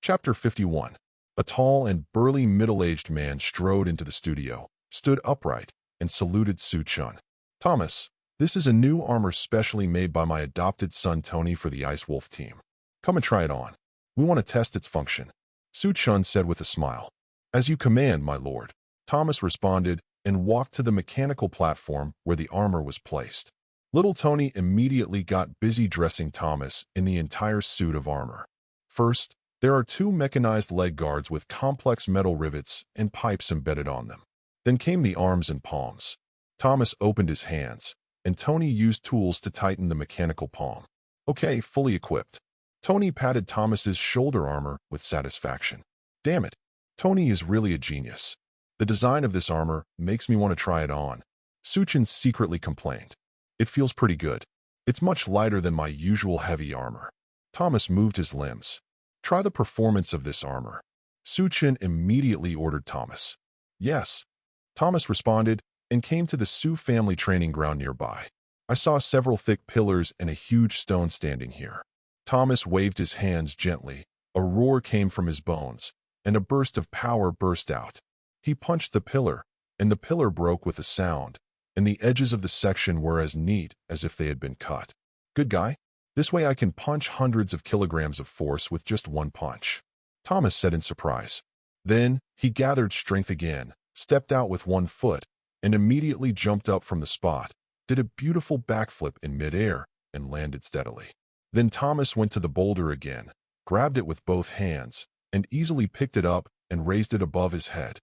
Chapter 51. A tall and burly middle-aged man strode into the studio, stood upright, and saluted Chen. "Thomas, this is a new armor specially made by my adopted son Tony for the Ice Wolf team. Come and try it on. We want to test its function," Chen said with a smile. "As you command, my lord," Thomas responded and walked to the mechanical platform where the armor was placed. Little Tony immediately got busy dressing Thomas in the entire suit of armor. First, there are two mechanized leg guards with complex metal rivets and pipes embedded on them. Then came the arms and palms. Thomas opened his hands, and Tony used tools to tighten the mechanical palm. "Okay, fully equipped." Tony patted Thomas's shoulder armor with satisfaction. "Damn it, Tony is really a genius. The design of this armor makes me want to try it on," Chen secretly complained. "It feels pretty good. It's much lighter than my usual heavy armor." Thomas moved his limbs. "Try the performance of this armor," Chen immediately ordered Thomas. "Yes," Thomas responded and came to the Sioux family training ground nearby. "I saw several thick pillars and a huge stone standing here." Thomas waved his hands gently. A roar came from his bones, and a burst of power burst out. He punched the pillar, and the pillar broke with a sound, and the edges of the section were as neat as if they had been cut. "Good guy. This way I can punch hundreds of kilograms of force with just one punch," Thomas said in surprise. Then he gathered strength again, stepped out with one foot, and immediately jumped up from the spot, did a beautiful backflip in midair, and landed steadily. Then Thomas went to the boulder again, grabbed it with both hands, and easily picked it up and raised it above his head.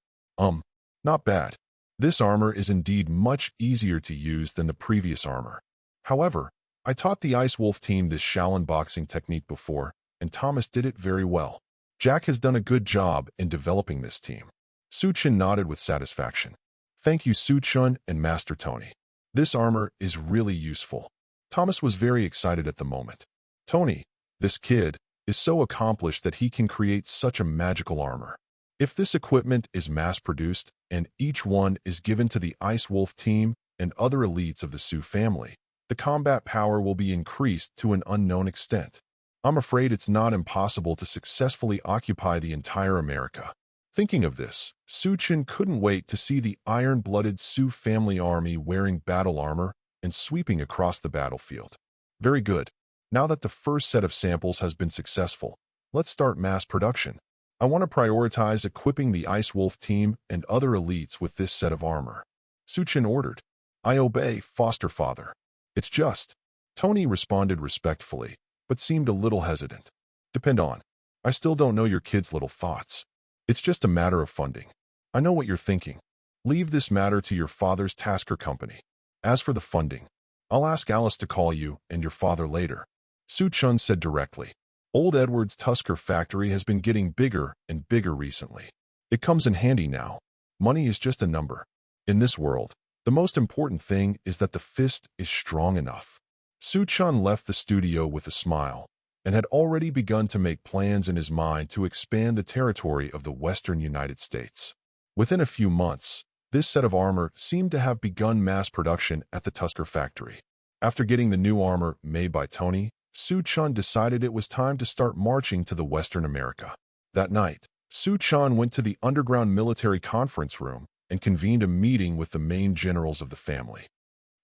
Not bad. This armor is indeed much easier to use than the previous armor. However, I taught the Ice Wolf team this Shaolin boxing technique before, and Thomas did it very well. Jack has done a good job in developing this team." Chen nodded with satisfaction. "Thank you, Chen and Master Tony. This armor is really useful." Thomas was very excited at the moment. "Tony, this kid, is so accomplished that he can create such a magical armor. If this equipment is mass-produced and each one is given to the Ice Wolf team and other elites of the Sioux family, the combat power will be increased to an unknown extent. I'm afraid it's not impossible to successfully occupy the entire America." Thinking of this, Chen couldn't wait to see the iron-blooded Sioux family army wearing battle armor and sweeping across the battlefield. "Very good. Now that the first set of samples has been successful, let's start mass production. I want to prioritize equipping the Ice Wolf team and other elites with this set of armor," Chen ordered. "I obey, foster father." "It's just," Tony responded respectfully, but seemed a little hesitant. "Depend on. I still don't know your kid's little thoughts. It's just a matter of funding. I know what you're thinking. Leave this matter to your father's Tasker company. As for the funding, I'll ask Alice to call you and your father later," Chen said directly. "Old Edward's Tusker factory has been getting bigger and bigger recently. It comes in handy now. Money is just a number. In this world, the most important thing is that the fist is strong enough." Chen left the studio with a smile and had already begun to make plans in his mind to expand the territory of the western United States. Within a few months, this set of armor seemed to have begun mass production at the Tusker factory. After getting the new armor made by Tony, Chen decided it was time to start marching to the Western America. That night, Chen went to the underground military conference room and convened a meeting with the main generals of the family.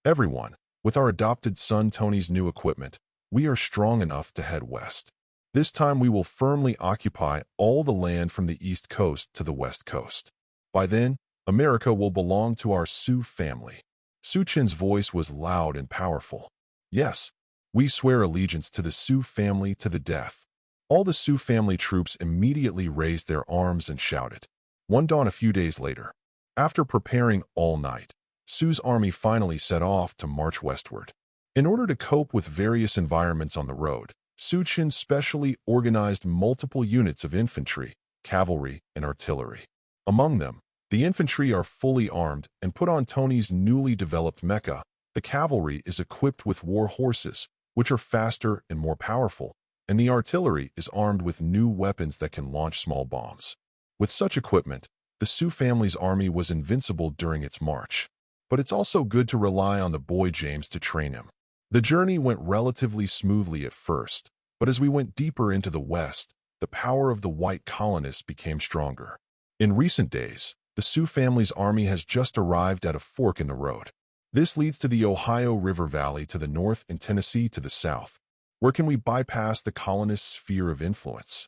"Everyone, with our adopted son Tony's new equipment, we are strong enough to head west. This time we will firmly occupy all the land from the East Coast to the West Coast. By then, America will belong to our Sioux family." Chen's voice was loud and powerful. "Yes, we swear allegiance to the Sioux family to the death." All the Sioux family troops immediately raised their arms and shouted. One dawn a few days later, after preparing all night, Sioux's army finally set off to march westward. In order to cope with various environments on the road, Chen specially organized multiple units of infantry, cavalry, and artillery. Among them, the infantry are fully armed and put on Tony's newly developed mecha. The cavalry is equipped with war horses, which are faster and more powerful, and the artillery is armed with new weapons that can launch small bombs. With such equipment, the Sioux family's army was invincible during its march. But it's also good to rely on the boy James to train him. The journey went relatively smoothly at first, but as we went deeper into the west, the power of the white colonists became stronger. In recent days, the Sioux family's army has just arrived at a fork in the road. This leads to the Ohio River Valley to the north and Tennessee to the south. Where can we bypass the colonists' sphere of influence?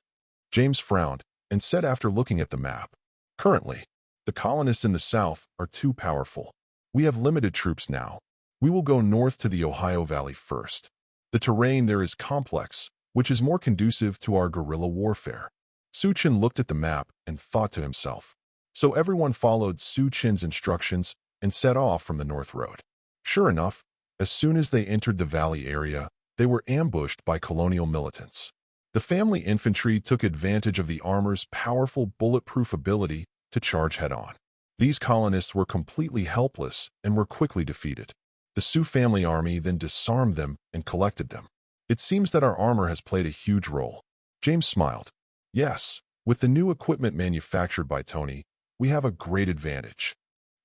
James frowned and said after looking at the map, "Currently, the colonists in the south are too powerful. We have limited troops now. We will go north to the Ohio Valley first. The terrain there is complex, which is more conducive to our guerrilla warfare." Chen looked at the map and thought to himself. So everyone followed Chen's instructions and set off from the north road. Sure enough, as soon as they entered the valley area, they were ambushed by colonial militants. The family infantry took advantage of the armor's powerful bulletproof ability to charge head-on. These colonists were completely helpless and were quickly defeated. The Sioux family army then disarmed them and collected them. "It seems that our armor has played a huge role." James smiled. "Yes, with the new equipment manufactured by Tony, we have a great advantage."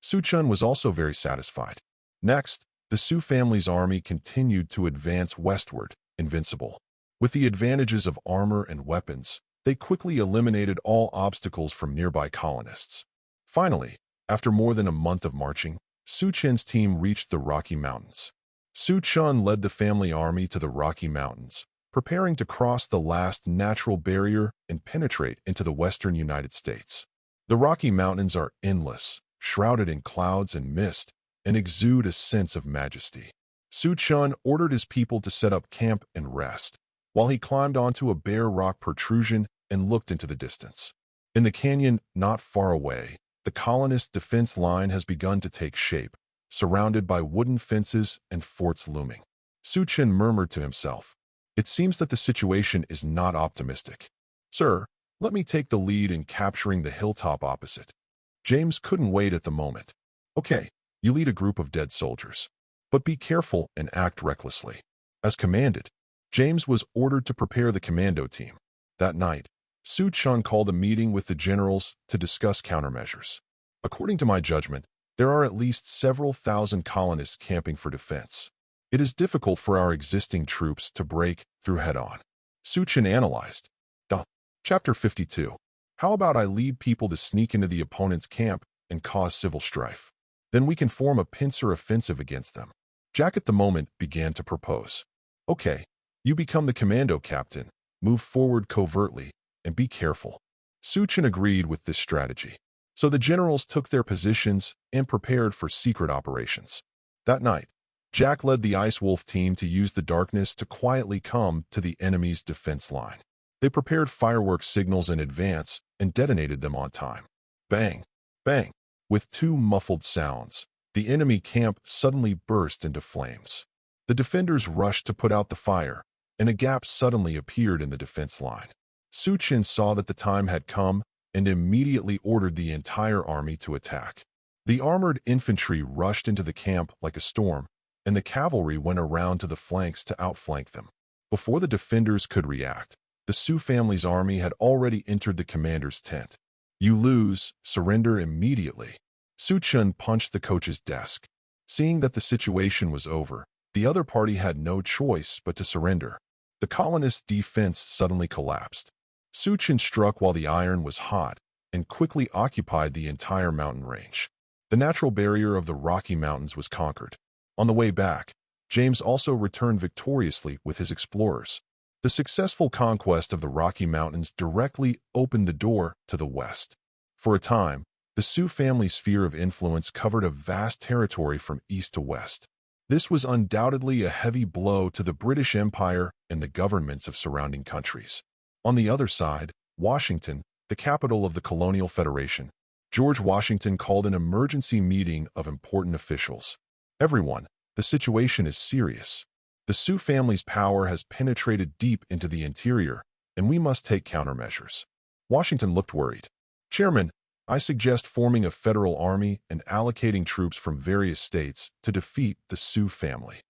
Chen was also very satisfied. Next, the Sioux family's army continued to advance westward, invincible. With the advantages of armor and weapons, they quickly eliminated all obstacles from nearby colonists. Finally, after more than a month of marching, Chen's team reached the Rocky Mountains. Chen led the family army to the Rocky Mountains, preparing to cross the last natural barrier and penetrate into the western United States. The Rocky Mountains are endless, shrouded in clouds and mist, and exude a sense of majesty. Chen ordered his people to set up camp and rest, while he climbed onto a bare rock protrusion and looked into the distance. In the canyon not far away, the colonists' defense line has begun to take shape, surrounded by wooden fences and forts looming. Chen murmured to himself, "It seems that the situation is not optimistic. Sir, let me take the lead in capturing the hilltop opposite." James couldn't wait at the moment. "Okay, you lead a group of dead soldiers. But be careful and act recklessly." As commanded, James was ordered to prepare the commando team. That night, Chen called a meeting with the generals to discuss countermeasures. "According to my judgment, there are at least several thousand colonists camping for defense. It is difficult for our existing troops to break through head-on." Chen analyzed. Chapter 52. How about I lead people to sneak into the opponent's camp and cause civil strife? Then we can form a pincer offensive against them. Jack at the moment began to propose. "Okay, you become the commando captain, move forward covertly, and be careful." Chen agreed with this strategy. So the generals took their positions and prepared for secret operations. That night, Jack led the Ice Wolf team to use the darkness to quietly come to the enemy's defense line. They prepared fireworks signals in advance and detonated them on time. Bang! Bang! With two muffled sounds, the enemy camp suddenly burst into flames. The defenders rushed to put out the fire, and a gap suddenly appeared in the defense line. Chen saw that the time had come and immediately ordered the entire army to attack. The armored infantry rushed into the camp like a storm, and the cavalry went around to the flanks to outflank them. Before the defenders could react, the Sioux family's army had already entered the commander's tent. "You lose, surrender immediately." Chen punched the coach's desk. Seeing that the situation was over, the other party had no choice but to surrender. The colonists' defense suddenly collapsed. Chen struck while the iron was hot and quickly occupied the entire mountain range. The natural barrier of the Rocky Mountains was conquered. On the way back, James also returned victoriously with his explorers. The successful conquest of the Rocky Mountains directly opened the door to the west. For a time, the Sioux family sphere of influence covered a vast territory from east to west. This was undoubtedly a heavy blow to the British Empire and the governments of surrounding countries. On the other side, Washington, the capital of the Colonial Federation, George Washington called an emergency meeting of important officials. "Everyone, the situation is serious. The Sioux family's power has penetrated deep into the interior, and we must take countermeasures." Washington looked worried. "Chairman, I suggest forming a federal army and allocating troops from various states to defeat the Sioux family."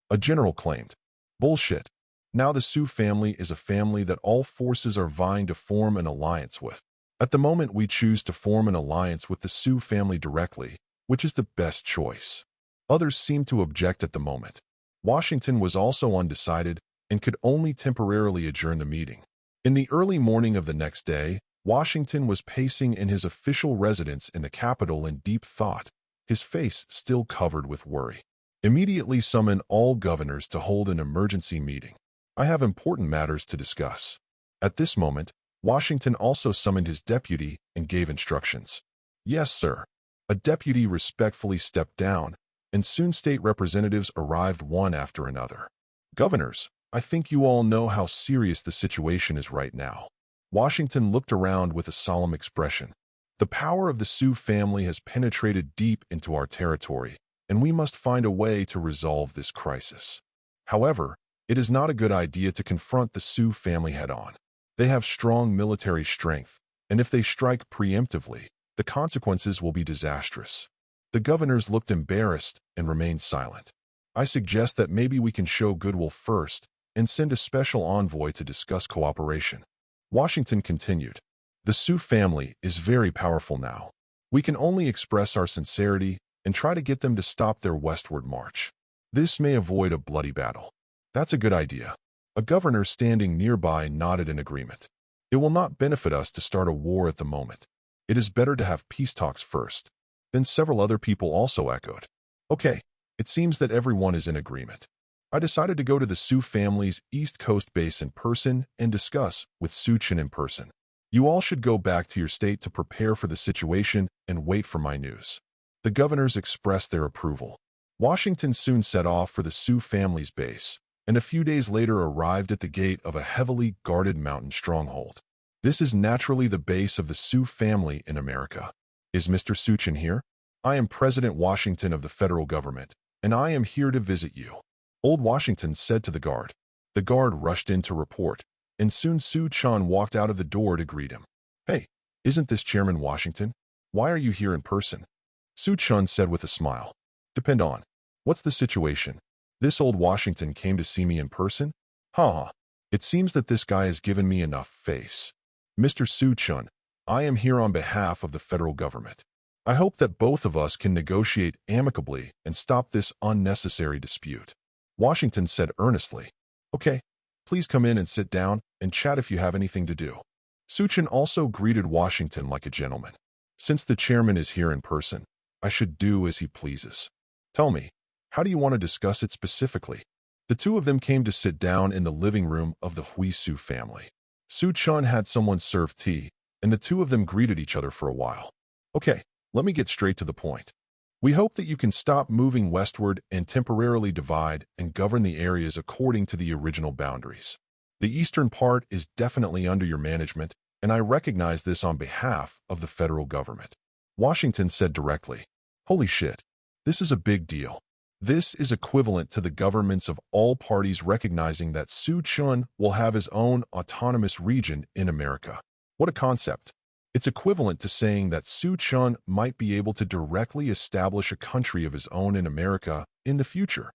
A general claimed, "Bullshit. Now the Sioux family is a family that all forces are vying to form an alliance with. At the moment we choose to form an alliance with the Sioux family directly, which is the best choice." Others seemed to object at the moment. Washington was also undecided and could only temporarily adjourn the meeting. In the early morning of the next day, Washington was pacing in his official residence in the capital in deep thought, his face still covered with worry. Immediately summon all governors to hold an emergency meeting. I have important matters to discuss. At this moment, Washington also summoned his deputy and gave instructions. Yes, sir. A deputy respectfully stepped down, and soon state representatives arrived one after another. Governors, I think you all know how serious the situation is right now. Washington looked around with a solemn expression. The power of the Sioux family has penetrated deep into our territory, and we must find a way to resolve this crisis. However, it is not a good idea to confront the Sioux family head-on. They have strong military strength, and if they strike preemptively, the consequences will be disastrous. The governors looked embarrassed and remained silent. I suggest that maybe we can show goodwill first and send a special envoy to discuss cooperation. Washington continued. The Sioux family is very powerful now. We can only express our sincerity and try to get them to stop their westward march. This may avoid a bloody battle. That's a good idea. A governor standing nearby nodded in agreement. It will not benefit us to start a war at the moment. It is better to have peace talks first. Then several other people also echoed. Okay, it seems that everyone is in agreement. I decided to go to the Sioux family's East Coast base in person and discuss with Chen in person. You all should go back to your state to prepare for the situation and wait for my news. The governors expressed their approval. Washington soon set off for the Sioux family's base, and a few days later arrived at the gate of a heavily guarded mountain stronghold. This is naturally the base of the Sioux family in America. Is Mr. Chen here? I am President Washington of the federal government, and I am here to visit you. Old Washington said to the guard. The guard rushed in to report, and soon Chen walked out of the door to greet him. Hey, isn't this Chairman Washington? Why are you here in person? Chen said with a smile. Depend on. What's the situation? This old Washington came to see me in person? Ha. It seems that this guy has given me enough face. Mr. Chen, I am here on behalf of the federal government. I hope that both of us can negotiate amicably and stop this unnecessary dispute. Washington said earnestly. Okay, please come in and sit down and chat if you have anything to do. Chen also greeted Washington like a gentleman. Since the chairman is here in person, I should do as he pleases. Tell me, how do you want to discuss it specifically? The two of them came to sit down in the living room of the Sioux family. Chen had someone serve tea, and the two of them greeted each other for a while. Okay, let me get straight to the point. We hope that you can stop moving westward and temporarily divide and govern the areas according to the original boundaries. The eastern part is definitely under your management, and I recognize this on behalf of the federal government. Washington said directly. Holy shit, this is a big deal. This is equivalent to the governments of all parties recognizing that Chen will have his own autonomous region in America. What a concept. It's equivalent to saying that Chen might be able to directly establish a country of his own in America in the future.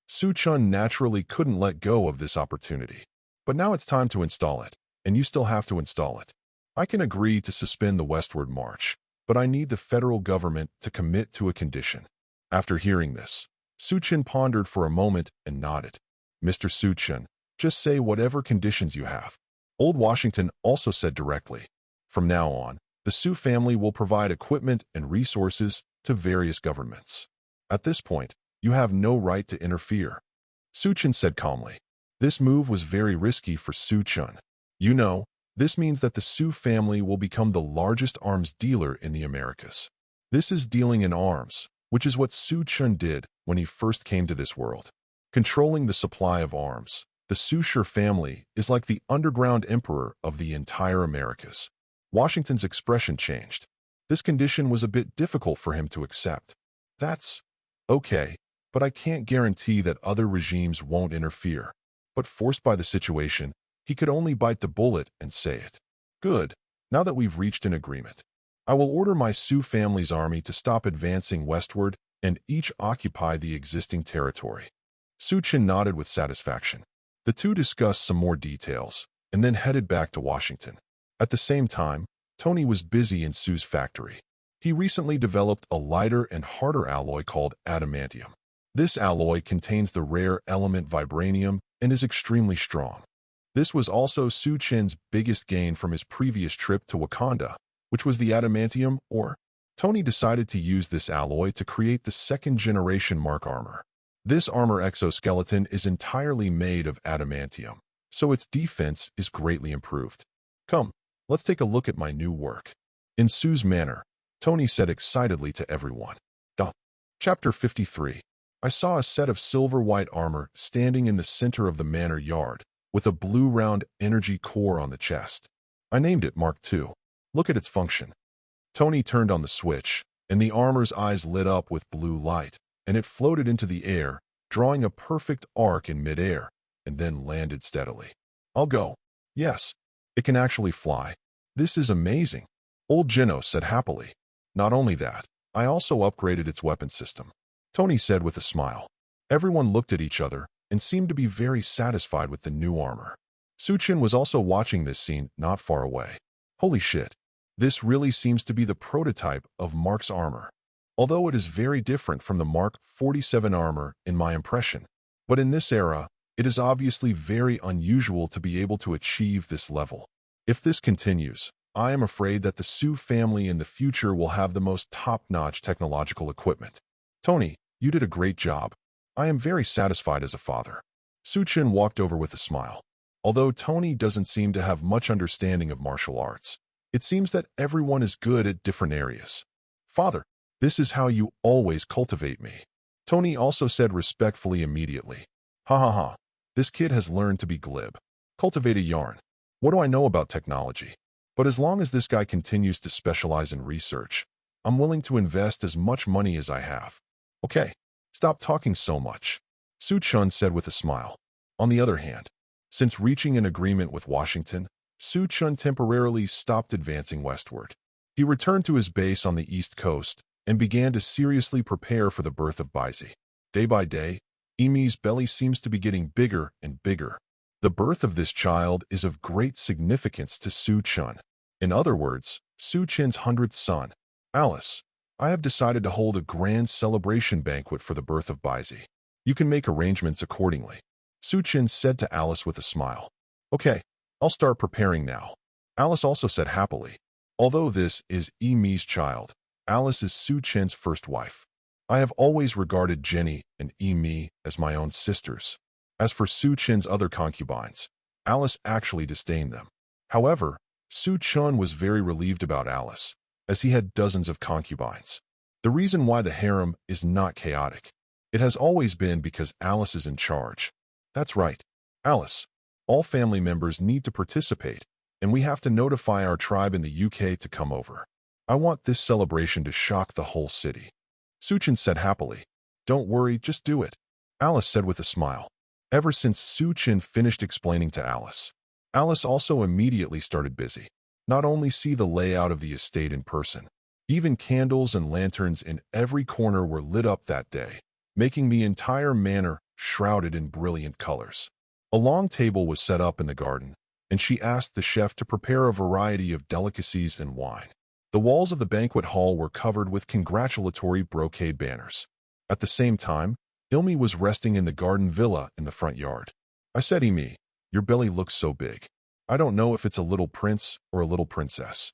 Chen naturally couldn't let go of this opportunity. But now it's time to install it, and you still have to install it. I can agree to suspend the westward march, but I need the federal government to commit to a condition. After hearing this, Chen pondered for a moment and nodded. Mr. Chen, just say whatever conditions you have. Old Washington also said directly. From now on, the Sioux family will provide equipment and resources to various governments. At this point, you have no right to interfere. Chen said calmly. This move was very risky for Chen. You know, this means that the Sioux family will become the largest arms dealer in the Americas. This is dealing in arms, which is what Chen did when he first came to this world. Controlling the supply of arms, the Sioux family is like the underground emperor of the entire Americas. Washington's expression changed. This condition was a bit difficult for him to accept. That's okay, but I can't guarantee that other regimes won't interfere. But forced by the situation, he could only bite the bullet and say it. Good, now that we've reached an agreement. I will order my Sioux family's army to stop advancing westward and each occupy the existing territory. Chen nodded with satisfaction. The two discussed some more details and then headed back to Washington. At the same time, Tony was busy in Sue's factory. He recently developed a lighter and harder alloy called adamantium. This alloy contains the rare element vibranium and is extremely strong. This was also Su Chen's biggest gain from his previous trip to Wakanda, which was the adamantium ore. Tony decided to use this alloy to create the second-generation Mark armor. This armor exoskeleton is entirely made of adamantium, so its defense is greatly improved. Come, let's take a look at my new work. In Su's manner, Tony said excitedly to everyone. Chapter 53. I saw a set of silver-white armor standing in the center of the manor yard, with a blue round energy core on the chest. I named it Mark II. Look at its function. Tony turned on the switch, and the armor's eyes lit up with blue light, and it floated into the air, drawing a perfect arc in midair, and then landed steadily. I'll go. Yes, it can actually fly. This is amazing, old Gino said happily. Not only that, I also upgraded its weapon system, Tony said with a smile. Everyone looked at each other and seemed to be very satisfied with the new armor. Su Chen was also watching this scene not far away. Holy shit, this really seems to be the prototype of Mark's armor. Although it is very different from the Mark 47 armor in my impression, but in this era, it is obviously very unusual to be able to achieve this level. If this continues, I am afraid that the Su family in the future will have the most top-notch technological equipment. Tony, you did a great job. I am very satisfied as a father. Su Chen walked over with a smile. Although Tony doesn't seem to have much understanding of martial arts, it seems that everyone is good at different areas. Father, this is how you always cultivate me. Tony also said respectfully immediately. Ha ha ha, this kid has learned to be glib. Cultivate a yarn. What do I know about technology? But as long as this guy continues to specialize in research, I'm willing to invest as much money as I have. Okay, stop talking so much, Su Chen said with a smile. On the other hand, since reaching an agreement with Washington, Su Chen temporarily stopped advancing westward. He returned to his base on the East Coast and began to seriously prepare for the birth of Baizi. Day by day, Emi's belly seems to be getting bigger and bigger. The birth of this child is of great significance to Su Chen. In other words, Su Chen's 100th son. Alice, I have decided to hold a grand celebration banquet for the birth of Baizi. You can make arrangements accordingly, Su Chen said to Alice with a smile. Okay, I'll start preparing now. Alice also said happily. Although this is Emi's child, Alice is Su Chen's first wife. I have always regarded Jenny and Emi as my own sisters. As for Su Chen's other concubines, Alice actually disdained them. However, Su Chen was very relieved about Alice, as he had dozens of concubines. The reason why the harem is not chaotic. It has always been because Alice is in charge. That's right, Alice. All family members need to participate, and we have to notify our tribe in the UK to come over. I want this celebration to shock the whole city. Su Chen said happily. Don't worry, just do it, Alice said with a smile. Ever since Su Chen finished explaining to Alice, Alice also immediately started busy. Not only see the layout of the estate in person, even candles and lanterns in every corner were lit up that day, making the entire manor shrouded in brilliant colors. A long table was set up in the garden, and she asked the chef to prepare a variety of delicacies and wine. The walls of the banquet hall were covered with congratulatory brocade banners. At the same time, Ilmi was resting in the garden villa in the front yard. I said, Emi, your belly looks so big. I don't know if it's a little prince or a little princess.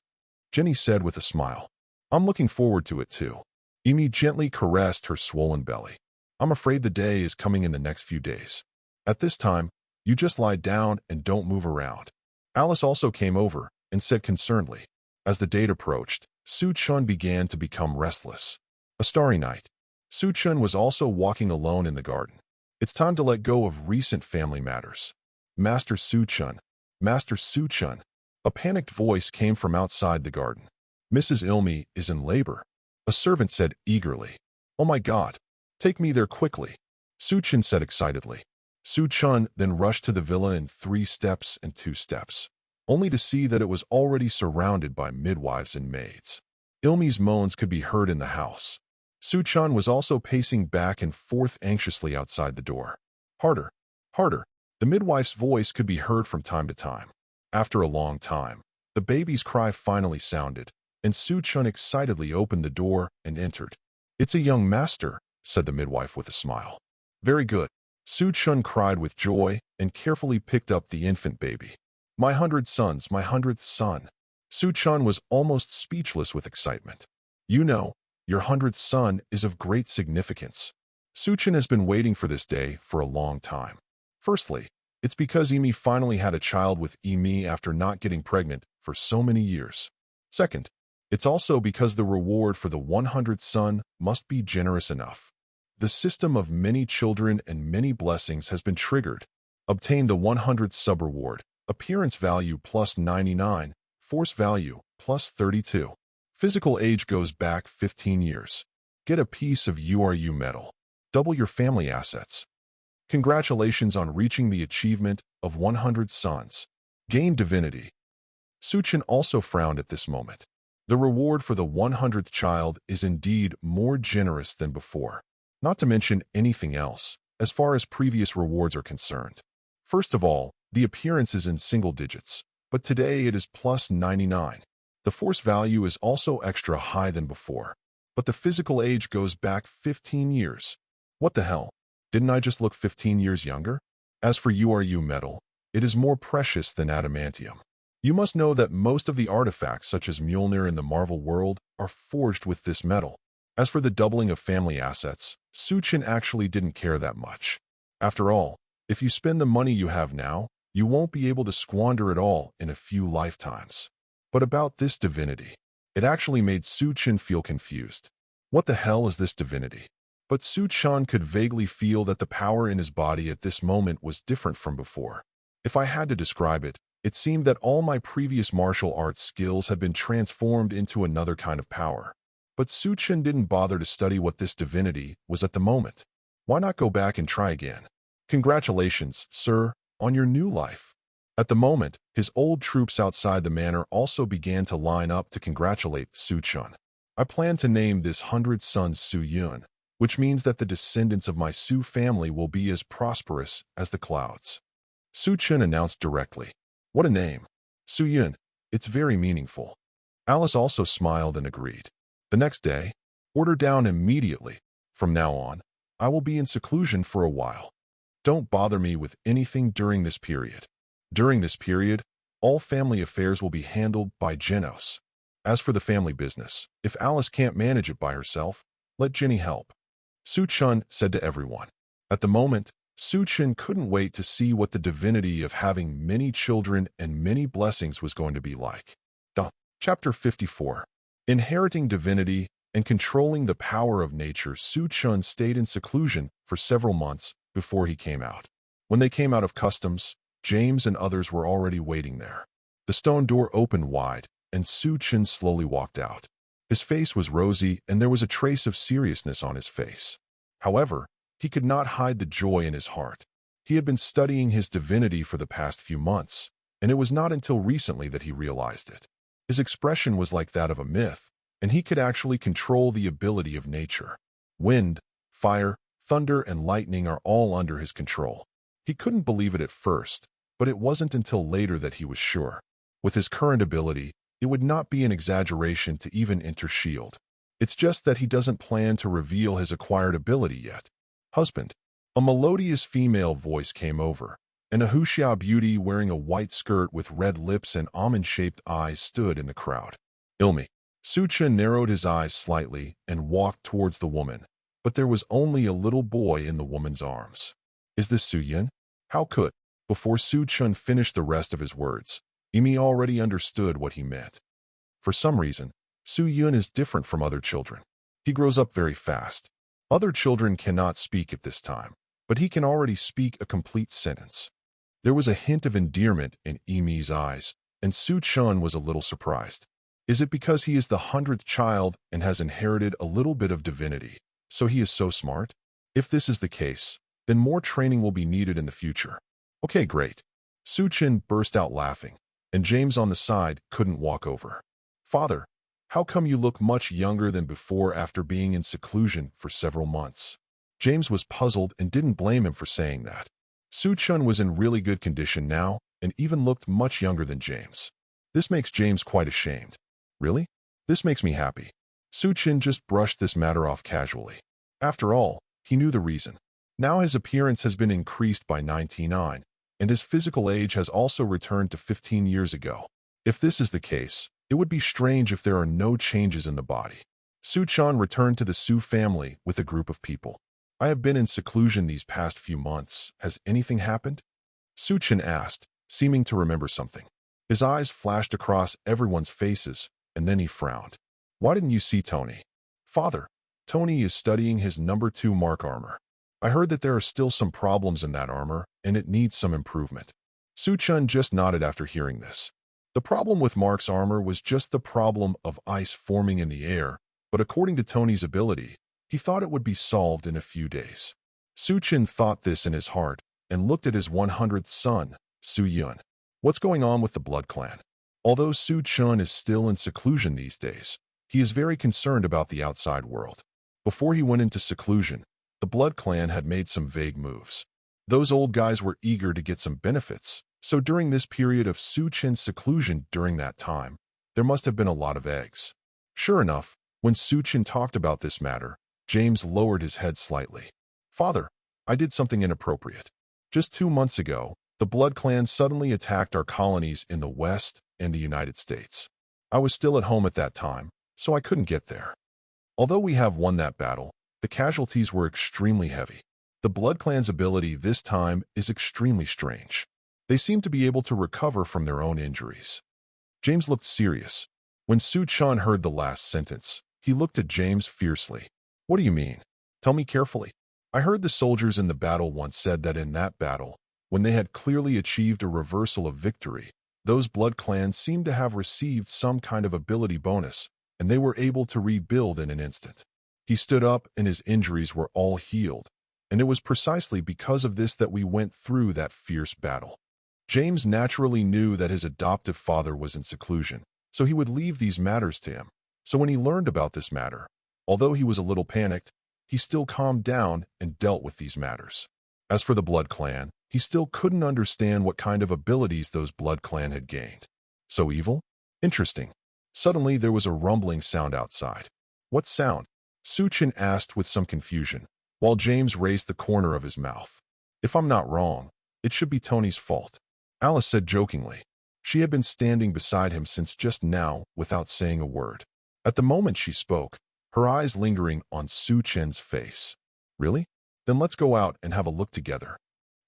Jenny said with a smile. I'm looking forward to it too. Emi gently caressed her swollen belly. I'm afraid the day is coming in the next few days. At this time, you just lie down and don't move around. Alice also came over and said concernedly. As the date approached, Su Chen began to become restless. A starry night. Su Chen was also walking alone in the garden. It's time to let go of recent family matters. Master Su Chen. Master Su Chen. A panicked voice came from outside the garden. Mrs. Ilmi is in labor, a servant said eagerly. Oh my God. Take me there quickly, Su Chen said excitedly. Su Chen then rushed to the villa in 3 steps and 2 steps, only to see that it was already surrounded by midwives and maids. Ilmi's moans could be heard in the house. Su Chen was also pacing back and forth anxiously outside the door. Harder, harder. The midwife's voice could be heard from time to time. After a long time, the baby's cry finally sounded, and Su Chen excitedly opened the door and entered. It's a young master, said the midwife with a smile. Very good. Su Chen cried with joy and carefully picked up the infant baby. My 100 sons, my 100th son. Su Chen was almost speechless with excitement. You know, your 100th son is of great significance. Su Chen has been waiting for this day for a long time. Firstly, it's because Emi finally had a child with Emi after not getting pregnant for so many years. Second, it's also because the reward for the 100th son must be generous enough. The system of many children and many blessings has been triggered. Obtain the 100th sub-reward, appearance value plus 99, force value plus 32. Physical age goes back 15 years. Get a piece of URU metal. Double your family assets. Congratulations on reaching the achievement of 100 sons. Gain divinity. Su Chen also frowned at this moment. The reward for the 100th child is indeed more generous than before. Not to mention anything else, as far as previous rewards are concerned. First of all, the appearance is in single digits, but today it is plus 99. The force value is also extra high than before, but the physical age goes back 15 years. What the hell? Didn't I just look 15 years younger? As for URU metal, it is more precious than adamantium. You must know that most of the artifacts such as Mjolnir in the Marvel world are forged with this metal. As for the doubling of family assets, Su Chen actually didn't care that much. After all, if you spend the money you have now, you won't be able to squander it all in a few lifetimes. But about this divinity, it actually made Su Chen feel confused. What the hell is this divinity? But Su Chen could vaguely feel that the power in his body at this moment was different from before. If I had to describe it, it seemed that all my previous martial arts skills had been transformed into another kind of power. But Su Chen didn't bother to study what this divinity was at the moment. Why not go back and try again? Congratulations, sir, on your new life. At the moment, his old troops outside the manor also began to line up to congratulate Su Chen. I plan to name this 100th son Su Yun, which means that the descendants of my Su family will be as prosperous as the clouds. Su Chen announced directly. What a name. Su Yun. It's very meaningful. Alice also smiled and agreed. The next day, order down immediately. From now on, I will be in seclusion for a while. Don't bother me with anything during this period. During this period, all family affairs will be handled by Genos. As for the family business, if Alice can't manage it by herself, let Jenny help. Su Chen said to everyone. At the moment, Su Chen couldn't wait to see what the divinity of having many children and many blessings was going to be like. Chapter 54. Inheriting divinity and controlling the power of nature. Su Chen stayed in seclusion for several months before he came out. When they came out of customs, James and others were already waiting there. The stone door opened wide, and Su Chen slowly walked out. His face was rosy, and there was a trace of seriousness on his face. However, he could not hide the joy in his heart. He had been studying his divinity for the past few months, and it was not until recently that he realized it. His expression was like that of a myth, and he could actually control the ability of nature. Wind, fire, thunder, and lightning are all under his control. He couldn't believe it at first, but it wasn't until later that he was sure. With his current ability, it would not be an exaggeration to even enter S.H.I.E.L.D. It's just that he doesn't plan to reveal his acquired ability yet. Husband. A melodious female voice came over, and a Huxia beauty wearing a white skirt with red lips and almond-shaped eyes stood in the crowd. Ilmi. Su Chen narrowed his eyes slightly and walked towards the woman, but there was only a little boy in the woman's arms. Is this Su Yun? How could? Before Su Chen finished the rest of his words, Emi already understood what he meant. For some reason, Su Yun is different from other children. He grows up very fast. Other children cannot speak at this time, but he can already speak a complete sentence. There was a hint of endearment in Emi's eyes, and Su Chen was a little surprised. Is it because he is the 100th child and has inherited a little bit of divinity, so he is so smart? If this is the case, then more training will be needed in the future. Okay, great. Su Chen burst out laughing, and James on the side couldn't walk over. Father, how come you look much younger than before after being in seclusion for several months? James was puzzled and didn't blame him for saying that. Su Chen was in really good condition now and even looked much younger than James. This makes James quite ashamed. Really? This makes me happy. Su Chen just brushed this matter off casually. After all, he knew the reason. Now his appearance has been increased by 99, and his physical age has also returned to 15 years ago. If this is the case, it would be strange if there are no changes in the body. Chen returned to the Su family with a group of people. I have been in seclusion these past few months. Has anything happened? Chen asked, seeming to remember something. His eyes flashed across everyone's faces, and then he frowned. Why didn't you see Tony? Father, Tony is studying his number 2 Mark armor. I heard that there are still some problems in that armor, and it needs some improvement. Chen just nodded after hearing this. The problem with Mark's armor was just the problem of ice forming in the air, but according to Tony's ability, he thought it would be solved in a few days. Chen thought this in his heart and looked at his 100th son, Yun. What's going on with the Blood Clan? Although Chen is still in seclusion these days, he is very concerned about the outside world. Before he went into seclusion, the Blood Clan had made some vague moves. Those old guys were eager to get some benefits, so during this period of Chen's seclusion during that time, there must have been a lot of eggs. Sure enough, when Chen talked about this matter, James lowered his head slightly. Father, I did something inappropriate. Just 2 months ago, the Blood Clan suddenly attacked our colonies in the West and the United States. I was still at home at that time, so I couldn't get there. Although we have won that battle, the casualties were extremely heavy. The Blood Clan's ability this time is extremely strange. They seem to be able to recover from their own injuries. James looked serious. When Chen heard the last sentence, he looked at James fiercely. What do you mean? Tell me carefully. I heard the soldiers in the battle once said that in that battle, when they had clearly achieved a reversal of victory, those Blood Clans seemed to have received some kind of ability bonus, and they were able to rebuild in an instant. He stood up and his injuries were all healed, and it was precisely because of this that we went through that fierce battle. James naturally knew that his adoptive father was in seclusion, so he would leave these matters to him. So when he learned about this matter, although he was a little panicked, he still calmed down and dealt with these matters. As for the Blood Clan, he still couldn't understand what kind of abilities those Blood Clan had gained. So evil? Interesting. Suddenly there was a rumbling sound outside. What sound? Chen asked with some confusion, while James raised the corner of his mouth. If I'm not wrong, it should be Tony's fault, Alice said jokingly. She had been standing beside him since just now without saying a word. At the moment she spoke, her eyes lingering on Chen's face. Really? Then let's go out and have a look together.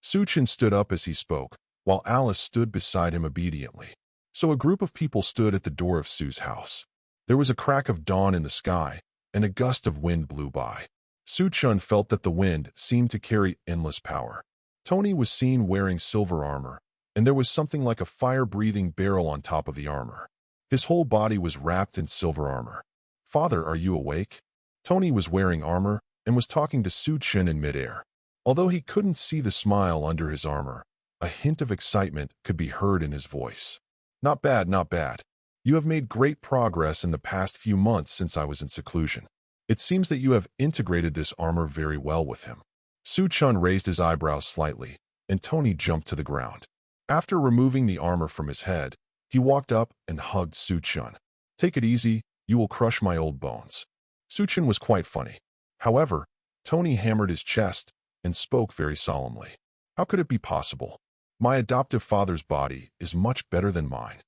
Chen stood up as he spoke, while Alice stood beside him obediently. So a group of people stood at the door of Sue's house. There was a crack of dawn in the sky, and a gust of wind blew by. Chen felt that the wind seemed to carry endless power. Tony was seen wearing silver armor, and there was something like a fire-breathing barrel on top of the armor. His whole body was wrapped in silver armor. Father, are you awake? Tony was wearing armor and was talking to Chen in midair. Although he couldn't see the smile under his armor, a hint of excitement could be heard in his voice. Not bad, not bad. You have made great progress in the past few months since I was in seclusion. It seems that you have integrated this armor very well with him. Chen raised his eyebrows slightly, and Tony jumped to the ground. After removing the armor from his head, he walked up and hugged Chen. Take it easy, you will crush my old bones. Chen was quite funny. However, Tony hammered his chest and spoke very solemnly. How could it be possible? My adoptive father's body is much better than mine.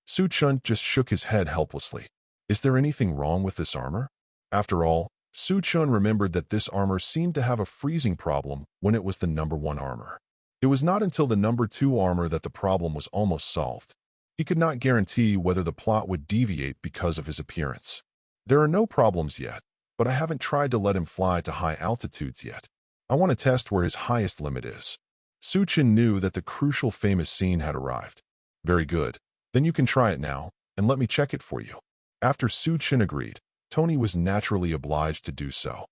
Chen just shook his head helplessly. Is there anything wrong with this armor? After all, Chen remembered that this armor seemed to have a freezing problem when it was the number 1 armor. It was not until the number 2 armor that the problem was almost solved. He could not guarantee whether the plot would deviate because of his appearance. There are no problems yet, but I haven't tried to let him fly to high altitudes yet. I want to test where his highest limit is. Chen knew that the crucial famous scene had arrived. Very good. Then you can try it now, and let me check it for you. After Chen agreed, Tony was naturally obliged to do so.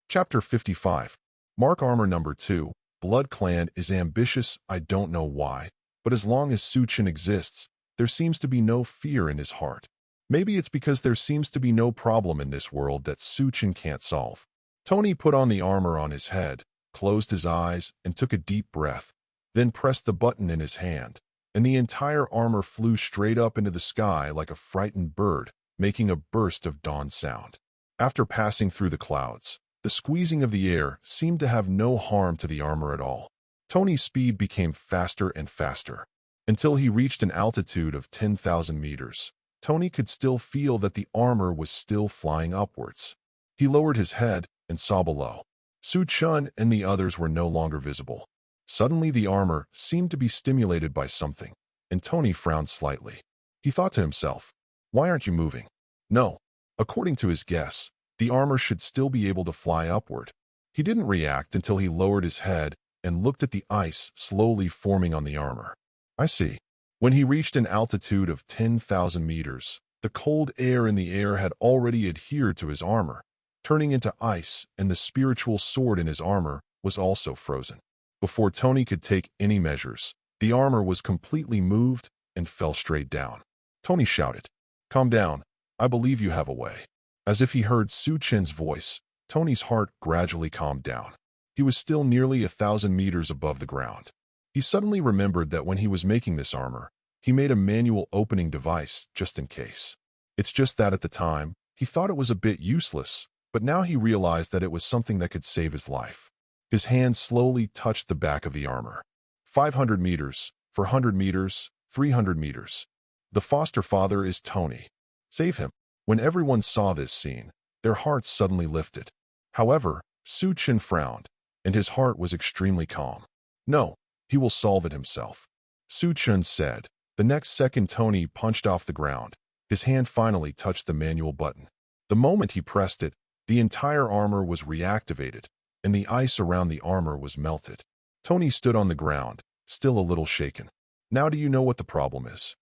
Chapter 55. Mark Armor Number 2. Blood Clan is ambitious, I don't know why, but as long as Chen exists, there seems to be no fear in his heart. Maybe it's because there seems to be no problem in this world that Chen can't solve. Tony put on the armor on his head, closed his eyes, and took a deep breath, then pressed the button in his hand, and the entire armor flew straight up into the sky like a frightened bird, making a burst of dawn sound. After passing through the clouds, the The squeezing of the air seemed to have no harm to the armor at all. Tony's speed became faster and faster. Until he reached an altitude of 10,000 meters, Tony could still feel that the armor was still flying upwards. He lowered his head and saw below. Chen and the others were no longer visible. Suddenly the armor seemed to be stimulated by something, and Tony frowned slightly. He thought to himself, "Why aren't you moving?" No. According to his guess, the armor should still be able to fly upward. He didn't react until he lowered his head and looked at the ice slowly forming on the armor. I see. When he reached an altitude of 10,000 meters, the cold air in the air had already adhered to his armor, turning into ice, and the spiritual sword in his armor was also frozen. Before Tony could take any measures, the armor was completely moved and fell straight down. Tony shouted, "Calm down. I believe you have a way." As if he heard Chen's voice, Tony's heart gradually calmed down. He was still nearly 1,000 meters above the ground. He suddenly remembered that when he was making this armor, he made a manual opening device just in case. It's just that at the time, he thought it was a bit useless, but now he realized that it was something that could save his life. His hand slowly touched the back of the armor. 500 meters, 400 meters, 300 meters. The foster father is Tony. Save him. When everyone saw this scene, their hearts suddenly lifted. However, Chen frowned, and his heart was extremely calm. No, he will solve it himself. Chen said. The next second Tony punched off the ground. His hand finally touched the manual button. The moment he pressed it, the entire armor was reactivated, and the ice around the armor was melted. Tony stood on the ground, still a little shaken. Now do you know what the problem is?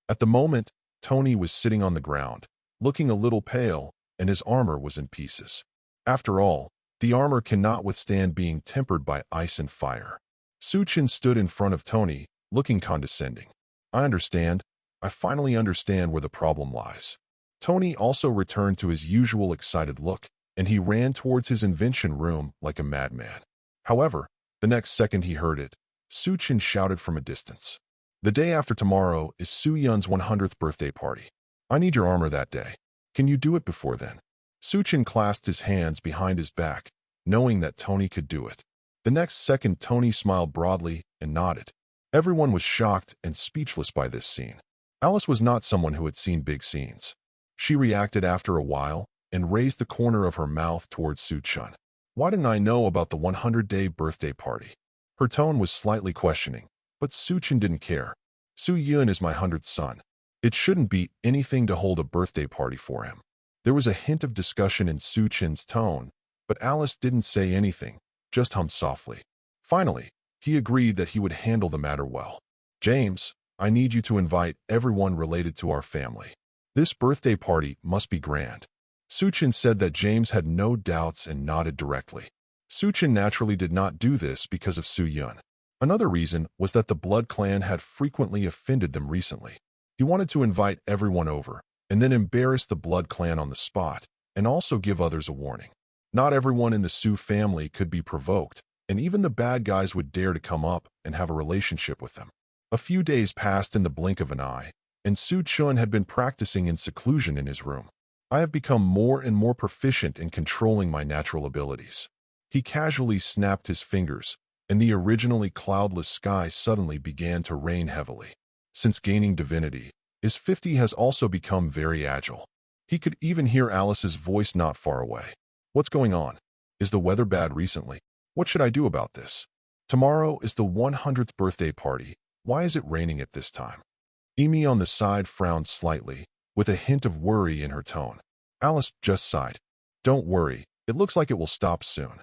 At the moment, Tony was sitting on the ground, looking a little pale, and his armor was in pieces. After all, the armor cannot withstand being tempered by ice and fire. Chen stood in front of Tony, looking condescending. I understand. I finally understand where the problem lies. Tony also returned to his usual excited look, and he ran towards his invention room like a madman. However, the next second he heard it, Chen shouted from a distance. The day after tomorrow is Su Yun's 100th birthday party. I need your armor that day. Can you do it before then? Chen clasped his hands behind his back, knowing that Tony could do it. The next second Tony smiled broadly and nodded. Everyone was shocked and speechless by this scene. Alice was not someone who had seen big scenes. She reacted after a while and raised the corner of her mouth towards Chen. Why didn't I know about the 100-day birthday party? Her tone was slightly questioning, but Chen didn't care. Su Yun is my 100th son. It shouldn't be anything to hold a birthday party for him. There was a hint of discussion in Chen's tone, but Alice didn't say anything, just hummed softly. Finally, he agreed that he would handle the matter well. James, I need you to invite everyone related to our family. This birthday party must be grand. Chen said that James had no doubts and nodded directly. Chen naturally did not do this because of Su Yun. Another reason was that the Blood Clan had frequently offended them recently. He wanted to invite everyone over, and then embarrass the Blood Clan on the spot, and also give others a warning. Not everyone in the Su family could be provoked, and even the bad guys would dare to come up and have a relationship with them. A few days passed in the blink of an eye, and Chen had been practicing in seclusion in his room. I have become more and more proficient in controlling my natural abilities. He casually snapped his fingers, and the originally cloudless sky suddenly began to rain heavily. Since gaining divinity, his 50 has also become very agile. He could even hear Alice's voice not far away. What's going on? Is the weather bad recently? What should I do about this? Tomorrow is the 100th birthday party. Why is it raining at this time? Amy on the side frowned slightly, with a hint of worry in her tone. Alice just sighed. Don't worry, it looks like it will stop soon.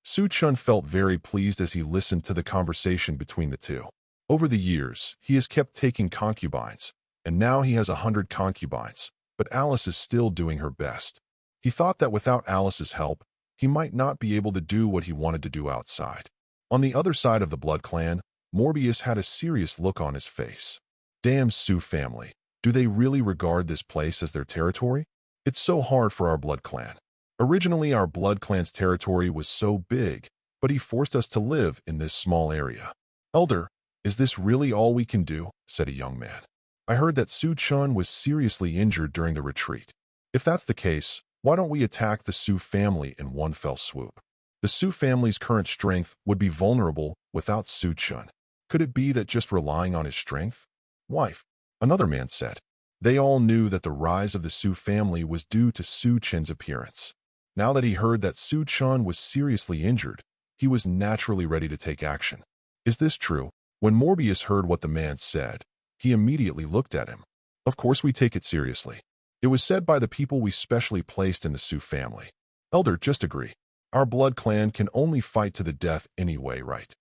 Chen felt very pleased as he listened to the conversation between the two. Over the years, he has kept taking concubines, and now he has 100 concubines, but Alice is still doing her best. He thought that without Alice's help, he might not be able to do what he wanted to do outside. On the other side of the Blood Clan, Morbius had a serious look on his face. Damn Su family, do they really regard this place as their territory? It's so hard for our Blood Clan. Originally, our Blood Clan's territory was so big, but he forced us to live in this small area. Elder, is this really all we can do? Said a young man. I heard that Chen was seriously injured during the retreat. If that's the case, Why don't we attack the Sioux family in one fell swoop? The Sioux family's current strength would be vulnerable without Chen. Could it be that just relying on his strength? Wife, another man said. They all knew that the rise of the Sioux family was due to Chen's appearance. Now that he heard that Chen was seriously injured, he was naturally ready to take action. Is this true? When Morbius heard what the man said, he immediately looked at him. Of course we take it seriously. It was said by the people we specially placed in the Sioux family. Elder, just agree. Our blood clan can only fight to the death anyway, right?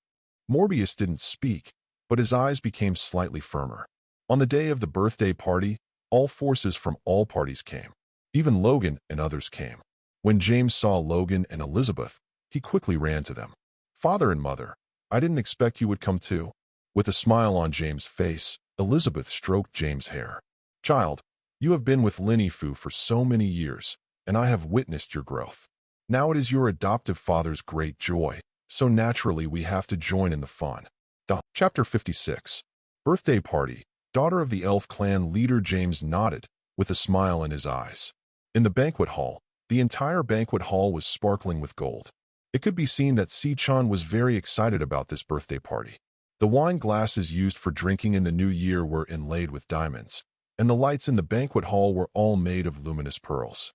Morbius didn't speak, but his eyes became slightly firmer. On the day of the birthday party, all forces from all parties came. Even Logan and others came. When James saw Logan and Elizabeth, he quickly ran to them. Father and mother, I didn't expect you would come too. With a smile on James' face, Elizabeth stroked James' hair. Child, you have been with Linny Fu for so many years, and I have witnessed your growth. Now it is your adoptive father's great joy, so naturally we have to join in the fun. Chapter 56. Birthday Party. Daughter of the elf clan leader James nodded, with a smile in his eyes. In the banquet hall, the entire banquet hall was sparkling with gold. It could be seen that Chen was very excited about this birthday party. The wine glasses used for drinking in the new year were inlaid with diamonds, and the lights in the banquet hall were all made of luminous pearls.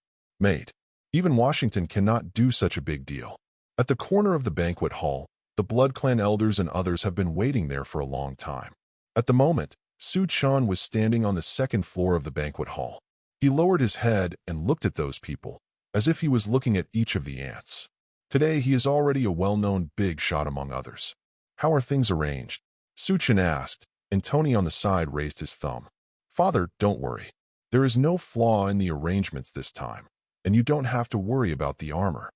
Even Washington cannot do such a big deal. At the corner of the banquet hall, the Blood Clan elders and others have been waiting there for a long time. At the moment, Chen was standing on the second floor of the banquet hall. He lowered his head and looked at those people, as if he was looking at each of the ants. Today he is already a well-known big shot among others. How are things arranged? Chen asked, and Tony on the side raised his thumb. Father, don't worry. There is no flaw in the arrangements this time, and you don't have to worry about the armor.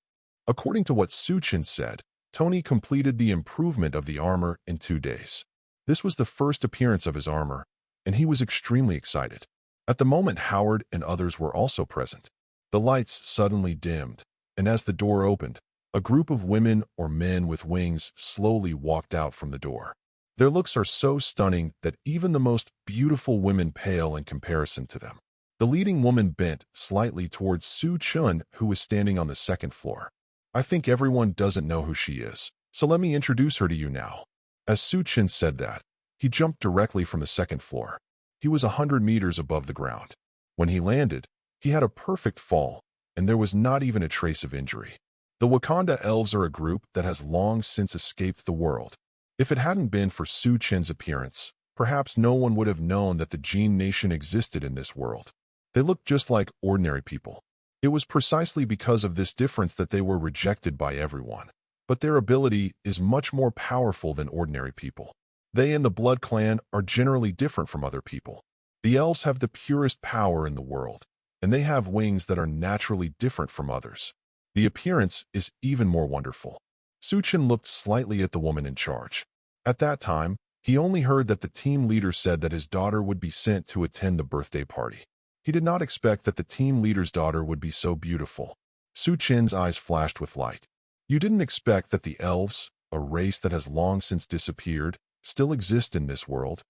According to what Chen said, Tony completed the improvement of the armor in 2 days. This was the first appearance of his armor, and he was extremely excited. At the moment, Howard and others were also present. The lights suddenly dimmed, and as the door opened, a group of women or men with wings slowly walked out from the door. Their looks are so stunning that even the most beautiful women pale in comparison to them. The leading woman bent slightly towards Chen, who was standing on the second floor. I think everyone doesn't know who she is, so let me introduce her to you now. As Chen said that, he jumped directly from the second floor. He was 100 meters above the ground. When he landed, he had a perfect fall, and there was not even a trace of injury. The Wakanda elves are a group that has long since escaped the world. If it hadn't been for Chen's appearance, perhaps no one would have known that the Gene Nation existed in this world. They looked just like ordinary people. It was precisely because of this difference that they were rejected by everyone. But their ability is much more powerful than ordinary people. They and the Blood Clan are generally different from other people. The elves have the purest power in the world, and they have wings that are naturally different from others. The appearance is even more wonderful. Chen looked slightly at the woman in charge. At that time, he only heard that the team leader said that his daughter would be sent to attend the birthday party. He did not expect that the team leader's daughter would be so beautiful. Chen's eyes flashed with light. You didn't expect that the elves, a race that has long since disappeared, still exist in this world?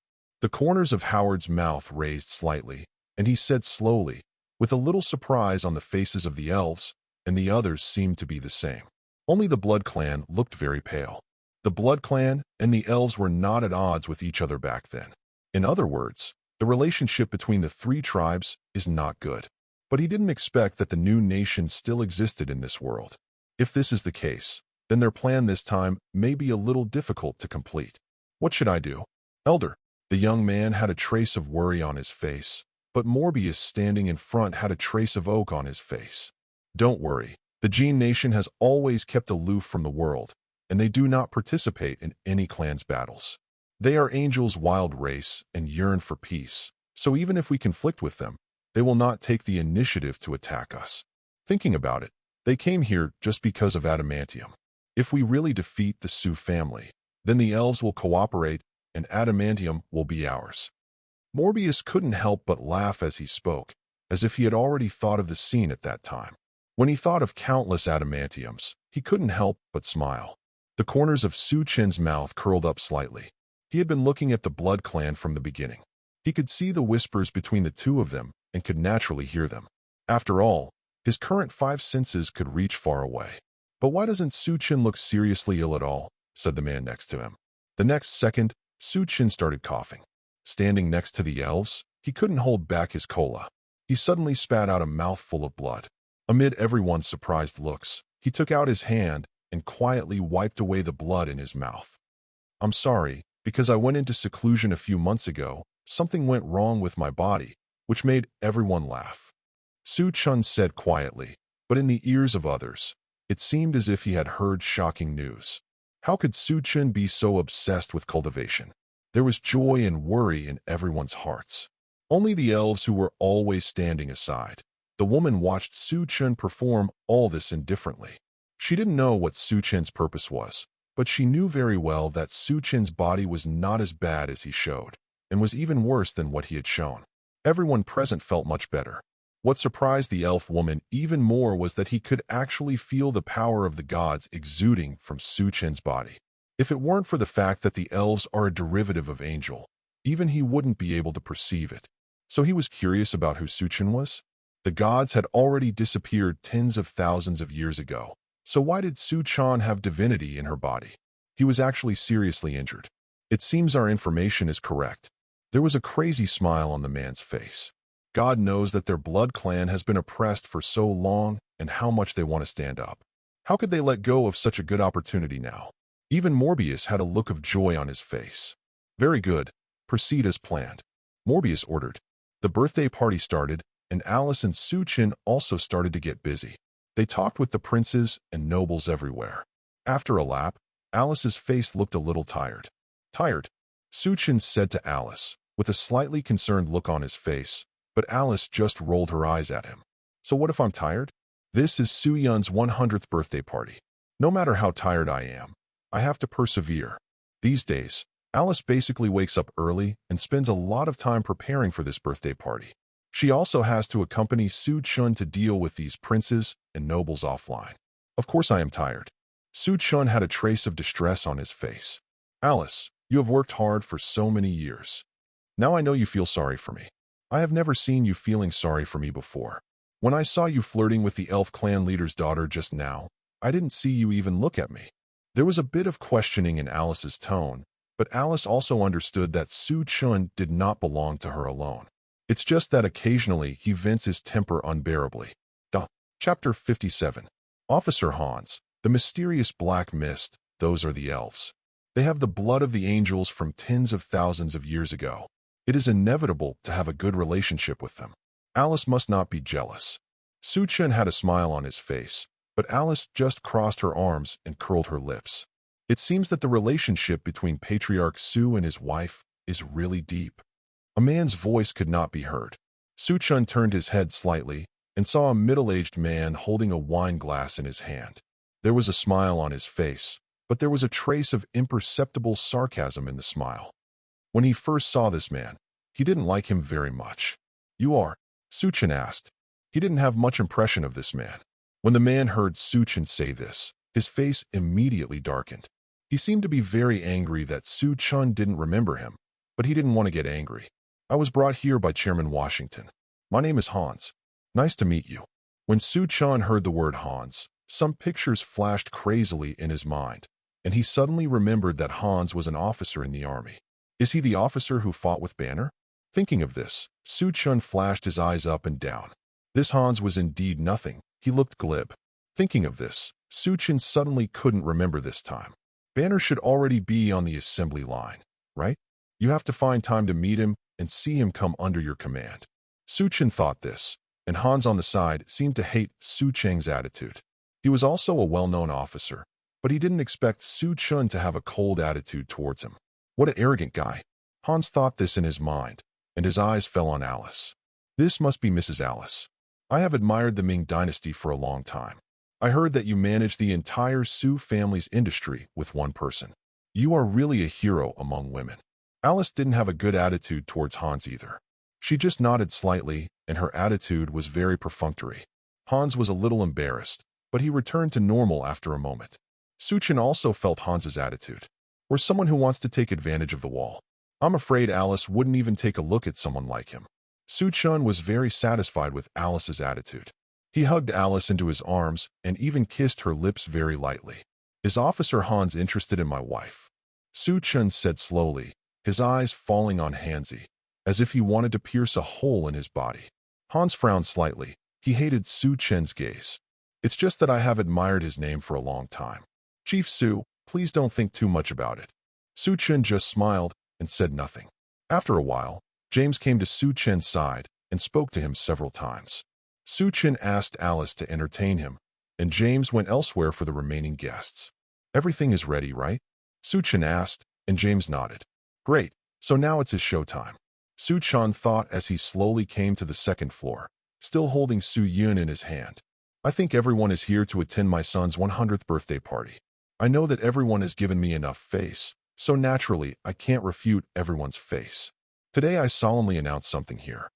The corners of Howard's mouth raised slightly, and he said slowly, with a little surprise on the faces of the elves, and the others seemed to be the same. Only the Blood Clan looked very pale. The Blood Clan and the elves were not at odds with each other back then. In other words, the relationship between the 3 tribes is not good. But he didn't expect that the new nation still existed in this world. If this is the case, then their plan this time may be a little difficult to complete. What should I do? Elder, the young man had a trace of worry on his face, but Morbius standing in front had a trace of oak on his face. Don't worry, the Gene Nation has always kept aloof from the world, and they do not participate in any clan's battles. They are angels' wild race and yearn for peace, so even if we conflict with them, they will not take the initiative to attack us. Thinking about it, they came here just because of adamantium. If we really defeat the Sioux family, then the elves will cooperate and adamantium will be ours. Morbius couldn't help but laugh as he spoke, as if he had already thought of the scene at that time. When he thought of countless adamantiums, he couldn't help but smile. The corners of Chen's mouth curled up slightly. He had been looking at the Blood Clan from the beginning. He could see the whispers between the two of them and could naturally hear them. After all, His current five senses could reach far away. "But why doesn't Chen look seriously ill at all?" said the man next to him. The next second, Chen started coughing. Standing next to the elves, he couldn't hold back his cola. He suddenly spat out a mouthful of blood. Amid everyone's surprised looks, he took out his hand and quietly wiped away the blood in his mouth. "I'm sorry, because I went into seclusion a few months ago. Something went wrong with my body," which made everyone laugh. Chen said quietly, but in the ears of others, it seemed as if he had heard shocking news. How could Chen be so obsessed with cultivation? There was joy and worry in everyone's hearts. Only the elves who were always standing aside. The woman watched Chen perform all this indifferently. She didn't know what Chen's purpose was, but she knew very well that Chen's body was not as bad as he showed, and was even worse than what he had shown. Everyone present felt much better. What surprised the elf woman even more was that he could actually feel the power of the gods exuding from Chen's body. If it weren't for the fact that the elves are a derivative of angel, even he wouldn't be able to perceive it. So he was curious about who Chen was? The gods had already disappeared tens of thousands of years ago. So why did Chen have divinity in her body? He was actually seriously injured. It seems our information is correct. There was a crazy smile on the man's face. God knows that their blood clan has been oppressed for so long and how much they want to stand up. How could they let go of such a good opportunity now? Even Morbius had a look of joy on his face. "Very good. Proceed as planned," Morbius ordered. The birthday party started, and Alice and Chen also started to get busy. They talked with the princes and nobles everywhere. After a lap, Alice's face looked a little tired. "Tired?" Chen said to Alice, with a slightly concerned look on his face, but Alice just rolled her eyes at him. "So what if I'm tired? This is Yun's 100th birthday party. No matter how tired I am, I have to persevere." These days, Alice basically wakes up early and spends a lot of time preparing for this birthday party. She also has to accompany Chen to deal with these princes and nobles offline. "Of course I am tired." Chen had a trace of distress on his face. "Alice, you have worked hard for so many years. Now I know you feel sorry for me. I have never seen you feeling sorry for me before. When I saw you flirting with the elf clan leader's daughter just now, I didn't see you even look at me." There was a bit of questioning in Alice's tone, but Alice also understood that Chen did not belong to her alone. It's just that occasionally he vents his temper unbearably. Chapter 57. Officer Hans, the mysterious black mist, those are the elves. They have the blood of the angels from tens of thousands of years ago. It is inevitable to have a good relationship with them. Alice must not be jealous. Chen had a smile on his face, but Alice just crossed her arms and curled her lips. It seems that the relationship between Patriarch Su and his wife is really deep. A man's voice could not be heard. Chen turned his head slightly and saw a middle-aged man holding a wine glass in his hand. There was a smile on his face, but there was a trace of imperceptible sarcasm in the smile. When he first saw this man, he didn't like him very much. "You are?" Chen asked. He didn't have much impression of this man. When the man heard Chen say this, his face immediately darkened. He seemed to be very angry that Chen didn't remember him, but he didn't want to get angry. "I was brought here by Chairman Washington. My name is Hans. Nice to meet you." When Chen heard the word Hans, some pictures flashed crazily in his mind, and he suddenly remembered that Hans was an officer in the army. Is he the officer who fought with Banner? Thinking of this, Chen flashed his eyes up and down. This Hans was indeed nothing. He looked glib. Thinking of this, Chen suddenly couldn't remember this time. Banner should already be on the assembly line, right? You have to find time to meet him and see him come under your command. Chen thought this, and Hans on the side seemed to hate Chen's attitude. He was also a well-known officer, but he didn't expect Chen to have a cold attitude towards him. What an arrogant guy. Hans thought this in his mind, and his eyes fell on Alice. This must be Mrs. Alice. I have admired the Ming dynasty for a long time. I heard that you managed the entire Su family's industry with one person. You are really a hero among women. Alice didn't have a good attitude towards Hans either. She just nodded slightly, and her attitude was very perfunctory. Hans was a little embarrassed, but he returned to normal after a moment. Chen also felt Hans's attitude. Or someone who wants to take advantage of the wall. I'm afraid Alice wouldn't even take a look at someone like him. Chen was very satisfied with Alice's attitude. He hugged Alice into his arms and even kissed her lips very lightly. "Is Officer Hans interested in my wife?" Su Chen said slowly, his eyes falling on Hansi, as if he wanted to pierce a hole in his body. Hans frowned slightly. He hated Su Chen's gaze. "It's just that I have admired his name for a long time. Chief Su, please don't think too much about it." Su Chen just smiled and said nothing. After a while, James came to Su Chen's side and spoke to him several times. Su Chen asked Alice to entertain him, and James went elsewhere for the remaining guests. "Everything is ready, right?" Su Chen asked, and James nodded. "Great, so now it's his showtime." Su Chen thought as he slowly came to the second floor, still holding Su Yun in his hand. "I think everyone is here to attend my son's 100th birthday party. I know that everyone has given me enough face, so naturally I can't refute everyone's face. Today I solemnly announce something here."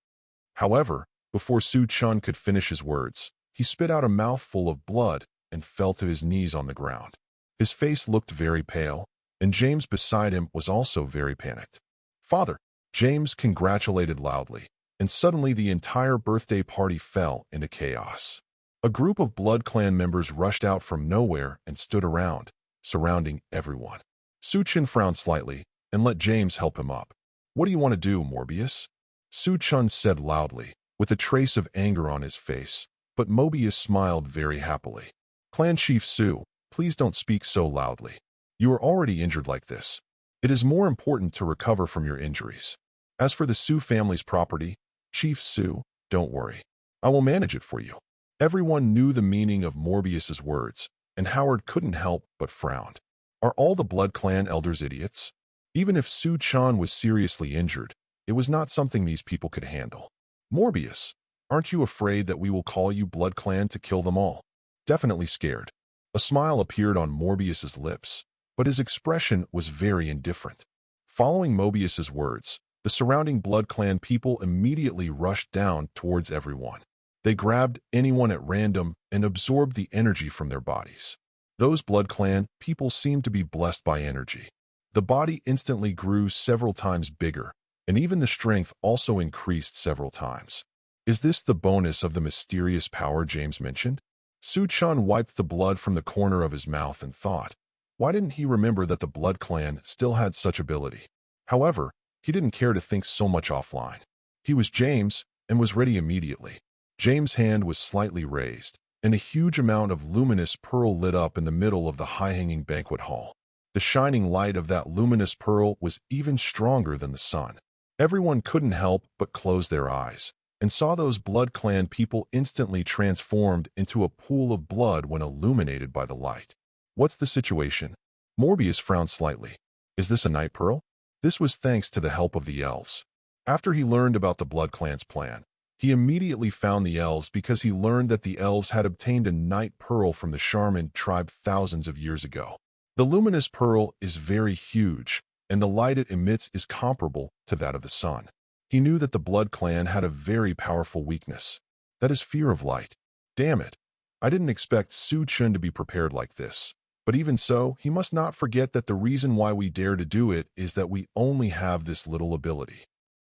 However, before Su Chen could finish his words, he spit out a mouthful of blood and fell to his knees on the ground. His face looked very pale, and James beside him was also very panicked. "Father!" James congratulated loudly, and suddenly the entire birthday party fell into chaos. A group of Blood Clan members rushed out from nowhere and stood around, surrounding everyone. Su Chen frowned slightly and let James help him up. "What do you want to do, Morbius?" Su Chen said loudly, with a trace of anger on his face, but Mobius smiled very happily. "Clan Chief Su, please don't speak so loudly. You are already injured like this. It is more important to recover from your injuries. As for the Su family's property, Chief Su, don't worry. I will manage it for you." Everyone knew the meaning of Morbius's words, and Howard couldn't help but frown. Are all the Blood Clan elders idiots? Even if Su Chen was seriously injured, it was not something these people could handle. "Morbius, aren't you afraid that we will call you Blood Clan to kill them all?" "Definitely scared." A smile appeared on Morbius's lips, but his expression was very indifferent. Following Mobius's words, the surrounding Blood Clan people immediately rushed down towards everyone. They grabbed anyone at random and absorbed the energy from their bodies. Those Blood Clan people seemed to be blessed by energy. The body instantly grew several times bigger, and even the strength also increased several times. Is this the bonus of the mysterious power James mentioned? Su Chen wiped the blood from the corner of his mouth and thought, why didn't he remember that the Blood Clan still had such ability? However, he didn't care to think so much offline. He was James and was ready immediately. James' hand was slightly raised, and a huge amount of luminous pearl lit up in the middle of the high-hanging banquet hall. The shining light of that luminous pearl was even stronger than the sun. Everyone couldn't help but close their eyes, and saw those Blood Clan people instantly transformed into a pool of blood when illuminated by the light. What's the situation? Morbius frowned slightly. Is this a night pearl? This was thanks to the help of the elves. After he learned about the Blood Clan's plan, he immediately found the elves because he learned that the elves had obtained a night pearl from the Shaman tribe thousands of years ago. The luminous pearl is very huge, and the light it emits is comparable to that of the sun. He knew that the Blood Clan had a very powerful weakness. That is fear of light. Damn it. I didn't expect Su Chen to be prepared like this. But even so, he must not forget that the reason why we dare to do it is that we only have this little ability.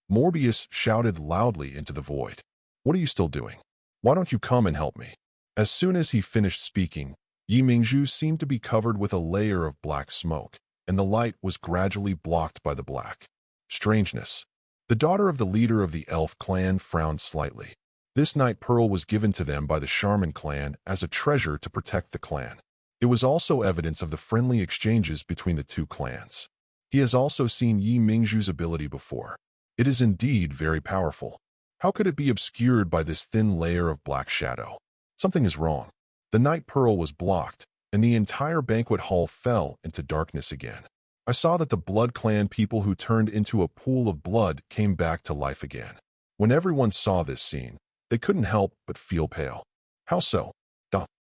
Morbius shouted loudly into the void. What are you still doing? Why don't you come and help me? As soon as he finished speaking, Yi Mingzhu seemed to be covered with a layer of black smoke, and the light was gradually blocked by the black. Strangeness. The daughter of the leader of the elf clan frowned slightly. This night pearl was given to them by the Shaman clan as a treasure to protect the clan. It was also evidence of the friendly exchanges between the two clans. He has also seen Yi Mingzhu's ability before. It is indeed very powerful. How could it be obscured by this thin layer of black shadow? Something is wrong. The night pearl was blocked, and the entire banquet hall fell into darkness again. I saw that the Blood Clan people who turned into a pool of blood came back to life again. When everyone saw this scene, they couldn't help but feel pale. How so?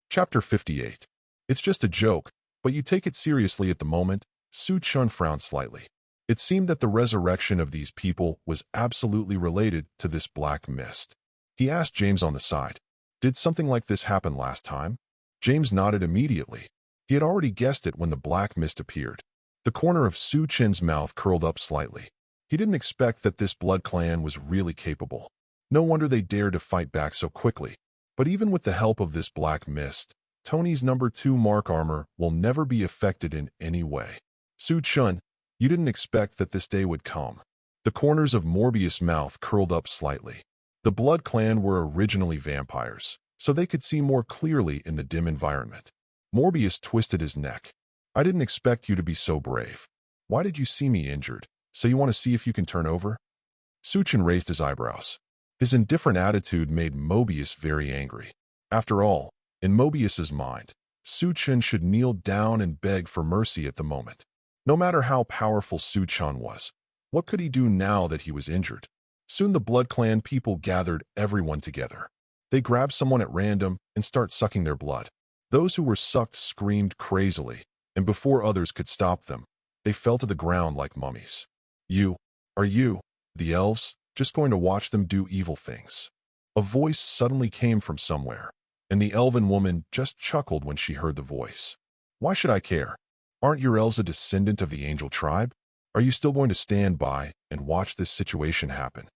Chapter 58. It's just a joke, but you take it seriously at the moment. Su Chen frowned slightly. It seemed that the resurrection of these people was absolutely related to this black mist. He asked James on the side, did something like this happen last time? James nodded immediately. He had already guessed it when the black mist appeared. The corner of Su Chen's mouth curled up slightly. He didn't expect that this Blood Clan was really capable. No wonder they dared to fight back so quickly. But even with the help of this black mist, Tony's #2 mark armor will never be affected in any way. Chen, you didn't expect that this day would come. The corners of Morbius' mouth curled up slightly. The Blood Clan were originally vampires, so they could see more clearly in the dim environment. Morbius twisted his neck. I didn't expect you to be so brave. Why did you see me injured? So you want to see if you can turn over? Chen raised his eyebrows. His indifferent attitude made Mobius very angry. After all, in Mobius's mind, Chen should kneel down and beg for mercy at the moment. No matter how powerful Chen was, what could he do now that he was injured? Soon the Blood Clan people gathered everyone together. They grabbed someone at random and start sucking their blood. Those who were sucked screamed crazily, and before others could stop them, they fell to the ground like mummies. Are you, the elves, just going to watch them do evil things? A voice suddenly came from somewhere, and the elven woman just chuckled when she heard the voice. Why should I care? Aren't your elves a descendant of the angel tribe? Are you still going to stand by and watch this situation happen?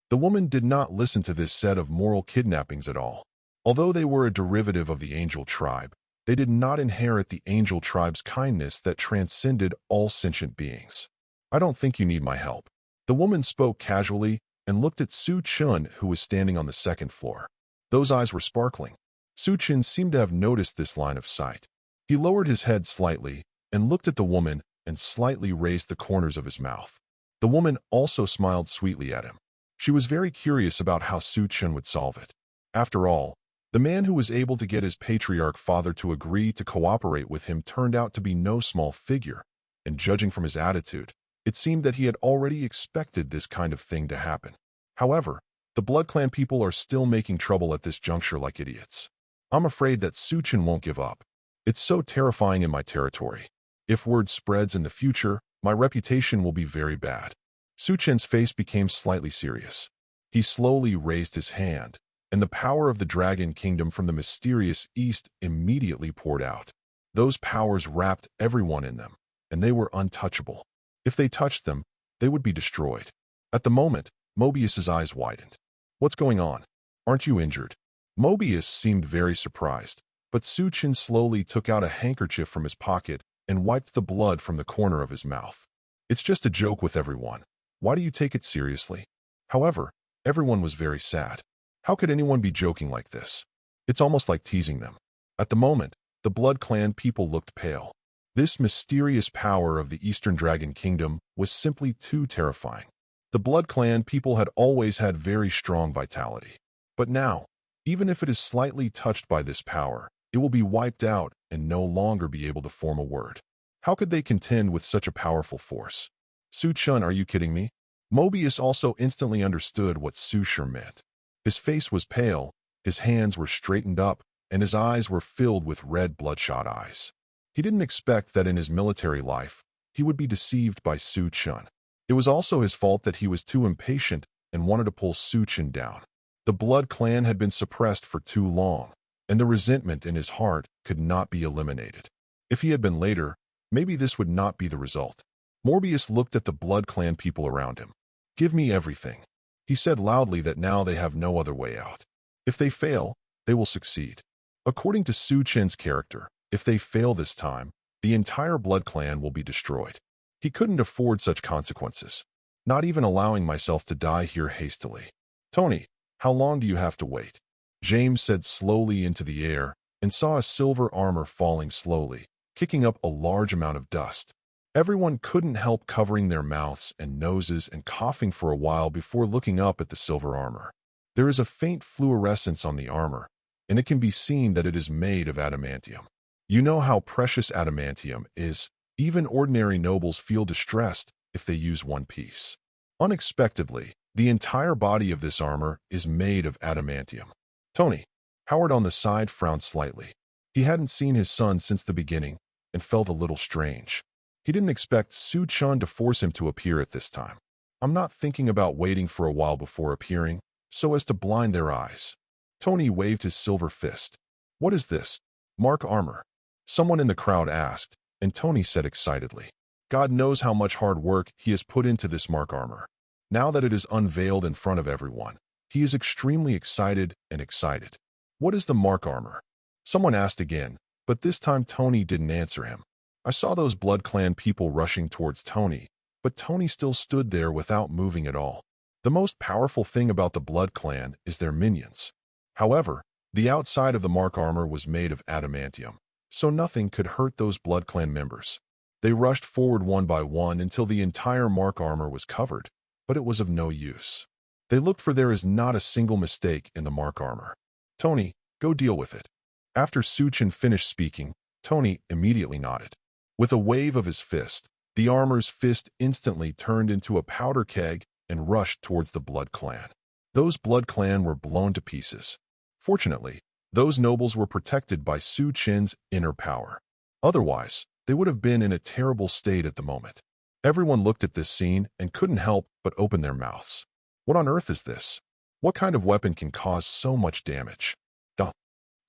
The woman did not listen to this set of moral kidnappings at all. Although they were a derivative of the angel tribe, they did not inherit the angel tribe's kindness that transcended all sentient beings. I don't think you need my help. The woman spoke casually and looked at Chen, who was standing on the second floor. Those eyes were sparkling. Chen seemed to have noticed this line of sight. He lowered his head slightly and looked at the woman and slightly raised the corners of his mouth. The woman also smiled sweetly at him. She was very curious about how Chen would solve it. After all, the man who was able to get his patriarch father to agree to cooperate with him turned out to be no small figure, and judging from his attitude, it seemed that he had already expected this kind of thing to happen. However, the Blood Clan people are still making trouble at this juncture like idiots. I'm afraid that Chen won't give up. It's so terrifying in my territory. If word spreads in the future, my reputation will be very bad. Chen's face became slightly serious. He slowly raised his hand, and the power of the Dragon Kingdom from the mysterious East immediately poured out. Those powers wrapped everyone in them, and they were untouchable. If they touched them, they would be destroyed. At the moment, Mobius's eyes widened. What's going on? Aren't you injured? Mobius seemed very surprised, but Chen slowly took out a handkerchief from his pocket and wiped the blood from the corner of his mouth. It's just a joke with everyone. Why do you take it seriously? However, everyone was very sad. How could anyone be joking like this? It's almost like teasing them. At the moment, the Blood Clan people looked pale. This mysterious power of the Eastern Dragon Kingdom was simply too terrifying. The Blood Clan people had always had very strong vitality. But now, even if it is slightly touched by this power, it will be wiped out and no longer be able to form a word. How could they contend with such a powerful force? Chen, are you kidding me? Mobius also instantly understood what Chen meant. His face was pale, his hands were straightened up, and his eyes were filled with red bloodshot eyes. He didn't expect that in his military life, he would be deceived by Chen. It was also his fault that he was too impatient and wanted to pull Chen down. The Blood Clan had been suppressed for too long, and the resentment in his heart could not be eliminated. If he had been later, maybe this would not be the result. Morbius looked at the Blood Clan people around him. Give me everything. He said loudly that now they have no other way out. If they fail, they will succeed. According to Chen's character, if they fail this time, the entire Blood Clan will be destroyed. He couldn't afford such consequences, not even allowing myself to die here hastily. Tony, how long do you have to wait? James said slowly into the air and saw a silver armor falling slowly, kicking up a large amount of dust. Everyone couldn't help covering their mouths and noses and coughing for a while before looking up at the silver armor. There is a faint fluorescence on the armor, and it can be seen that it is made of adamantium. You know how precious adamantium is. Even ordinary nobles feel distressed if they use one piece. Unexpectedly, the entire body of this armor is made of adamantium. Tony, Howard on the side frowned slightly. He hadn't seen his son since the beginning and felt a little strange. He didn't expect Chen to force him to appear at this time. I'm not thinking about waiting for a while before appearing, so as to blind their eyes. Tony waved his silver fist. What is this? Mark armor? Someone in the crowd asked, and Tony said excitedly. God knows how much hard work he has put into this mark armor. Now that it is unveiled in front of everyone, he is extremely excited and excited. "What is the mark armor?" Someone asked again, but this time Tony didn't answer him. I saw those Blood Clan people rushing towards Tony, but Tony still stood there without moving at all. The most powerful thing about the Blood Clan is their minions. However, the outside of the mark armor was made of adamantium, so nothing could hurt those Blood Clan members. They rushed forward one by one until the entire mark armor was covered, but it was of no use. They looked for there is not a single mistake in the mark armor. "Tony, go deal with it." After Chen finished speaking, Tony immediately nodded. With a wave of his fist, the armor's fist instantly turned into a powder keg and rushed towards the Blood Clan. Those Blood Clan were blown to pieces. Fortunately, those nobles were protected by Chen's inner power. Otherwise, they would have been in a terrible state at the moment. Everyone looked at this scene and couldn't help but open their mouths. What on earth is this? What kind of weapon can cause so much damage?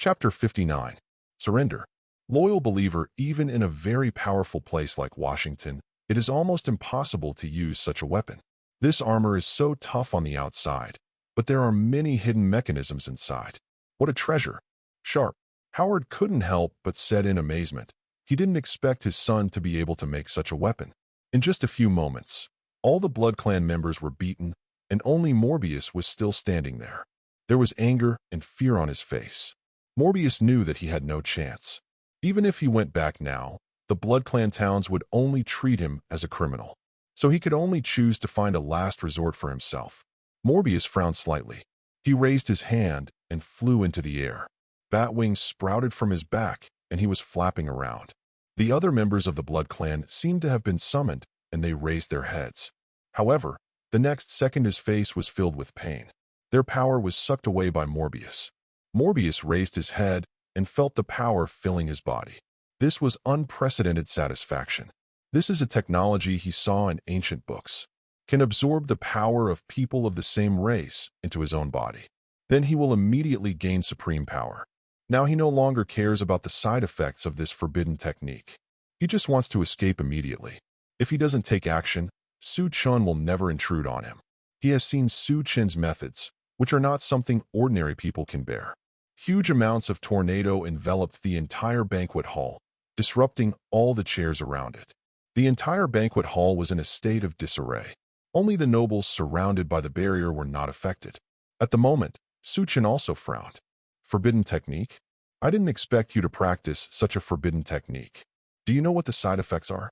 Chapter 59. Surrender. Loyal believer, even in a very powerful place like Washington, it is almost impossible to use such a weapon. This armor is so tough on the outside, but there are many hidden mechanisms inside. What a treasure. Sharp. Howard couldn't help but said in amazement. He didn't expect his son to be able to make such a weapon. In just a few moments, all the Blood Clan members were beaten, and only Morbius was still standing there. There was anger and fear on his face. Morbius knew that he had no chance. Even if he went back now, the Blood Clan towns would only treat him as a criminal. So he could only choose to find a last resort for himself. Morbius frowned slightly. He raised his hand and flew into the air. Bat wings sprouted from his back, and he was flapping around. The other members of the Blood Clan seemed to have been summoned, and they raised their heads. However, the next second his face was filled with pain. Their power was sucked away by Morbius. Morbius raised his head and felt the power filling his body. This was unprecedented satisfaction. This is a technology he saw in ancient books. Can absorb the power of people of the same race into his own body. Then he will immediately gain supreme power. Now he no longer cares about the side effects of this forbidden technique. He just wants to escape immediately. If he doesn't take action, Chen will never intrude on him. He has seen Chen's methods, which are not something ordinary people can bear. Huge amounts of tornado enveloped the entire banquet hall, disrupting all the chairs around it. The entire banquet hall was in a state of disarray. Only the nobles surrounded by the barrier were not affected. At the moment, Chen also frowned. Forbidden technique? I didn't expect you to practice such a forbidden technique. Do you know what the side effects are?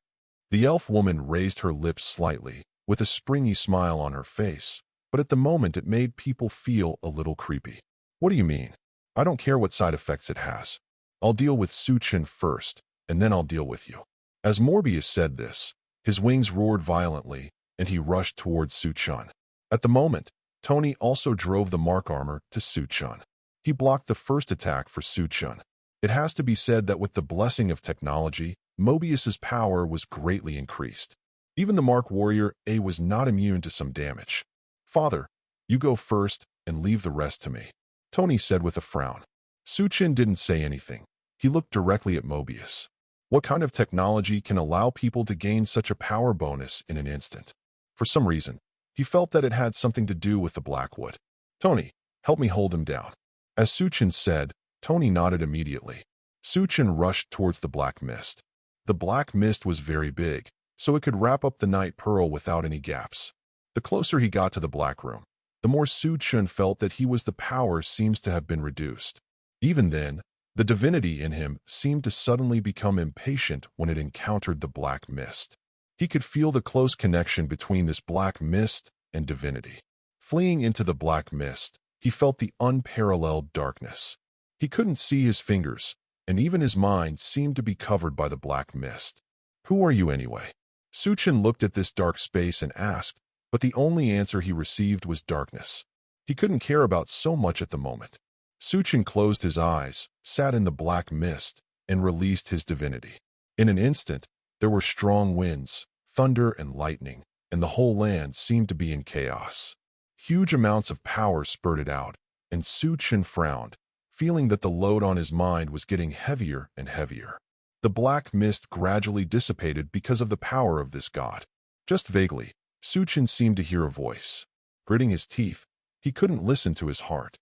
The elf woman raised her lips slightly, with a springy smile on her face, but at the moment it made people feel a little creepy. What do you mean? I don't care what side effects it has. I'll deal with Chen first, and then I'll deal with you. As Morbius said this, his wings roared violently, and he rushed towards Chen. At the moment, Tony also drove the mark armor to Chen. He blocked the first attack for Chen. It has to be said that with the blessing of technology, Mobius's power was greatly increased. Even the Mark Warrior A was not immune to some damage. "Father, you go first and leave the rest to me," Tony said with a frown. Chen didn't say anything. He looked directly at Mobius. What kind of technology can allow people to gain such a power bonus in an instant? For some reason, he felt that it had something to do with the Blackwood. "Tony, help me hold him down." As Chen said, Tony nodded immediately. Chen rushed towards the black mist. The black mist was very big, so it could wrap up the Night Pearl without any gaps. The closer he got to the black room, the more Chen felt that the power seems to have been reduced. Even then, the divinity in him seemed to suddenly become impatient when it encountered the black mist. He could feel the close connection between this black mist and divinity. Fleeing into the black mist, he felt the unparalleled darkness. He couldn't see his fingers, and even his mind seemed to be covered by the black mist. "Who are you anyway?" Chen looked at this dark space and asked, but the only answer he received was darkness. He couldn't care about so much at the moment. Chen closed his eyes, sat in the black mist, and released his divinity. In an instant, there were strong winds, thunder and lightning, and the whole land seemed to be in chaos. Huge amounts of power spurted out, and Chen frowned, feeling that the load on his mind was getting heavier and heavier. The black mist gradually dissipated because of the power of this god. Just vaguely, Chen seemed to hear a voice. Gritting his teeth, he couldn't listen to his heart.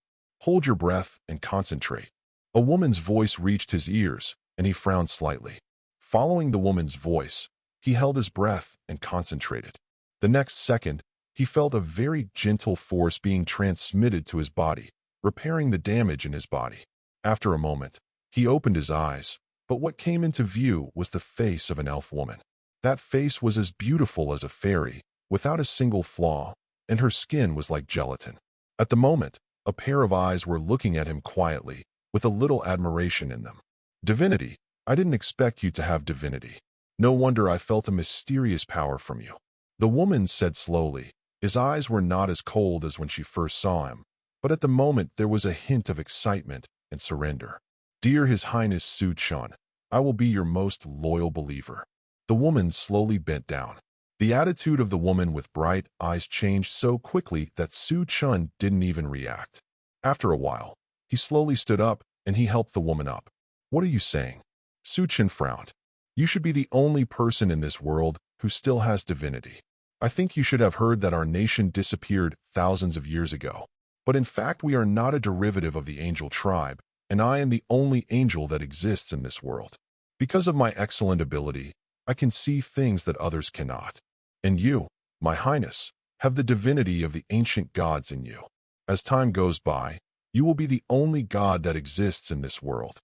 Hold your breath and concentrate. A woman's voice reached his ears, and he frowned slightly. Following the woman's voice, he held his breath and concentrated. The next second, he felt a very gentle force being transmitted to his body, repairing the damage in his body. After a moment, he opened his eyes, but what came into view was the face of an elf woman. That face was as beautiful as a fairy, without a single flaw, and her skin was like gelatin. At the moment, a pair of eyes were looking at him quietly, with a little admiration in them. Divinity, I didn't expect you to have divinity. No wonder I felt a mysterious power from you. The woman said slowly. His eyes were not as cold as when she first saw him, but at the moment there was a hint of excitement and surrender. Dear His Highness Chen, I will be your most loyal believer. The woman slowly bent down. The attitude of the woman with bright eyes changed so quickly that Chen didn't even react. After a while, he slowly stood up and he helped the woman up. What are you saying? Chen frowned. You should be the only person in this world who still has divinity. I think you should have heard that our nation disappeared thousands of years ago. But in fact, we are not a derivative of the angel tribe, and I am the only angel that exists in this world. Because of my excellent ability, I can see things that others cannot. And you, my highness, have the divinity of the ancient gods in you. As time goes by, you will be the only god that exists in this world.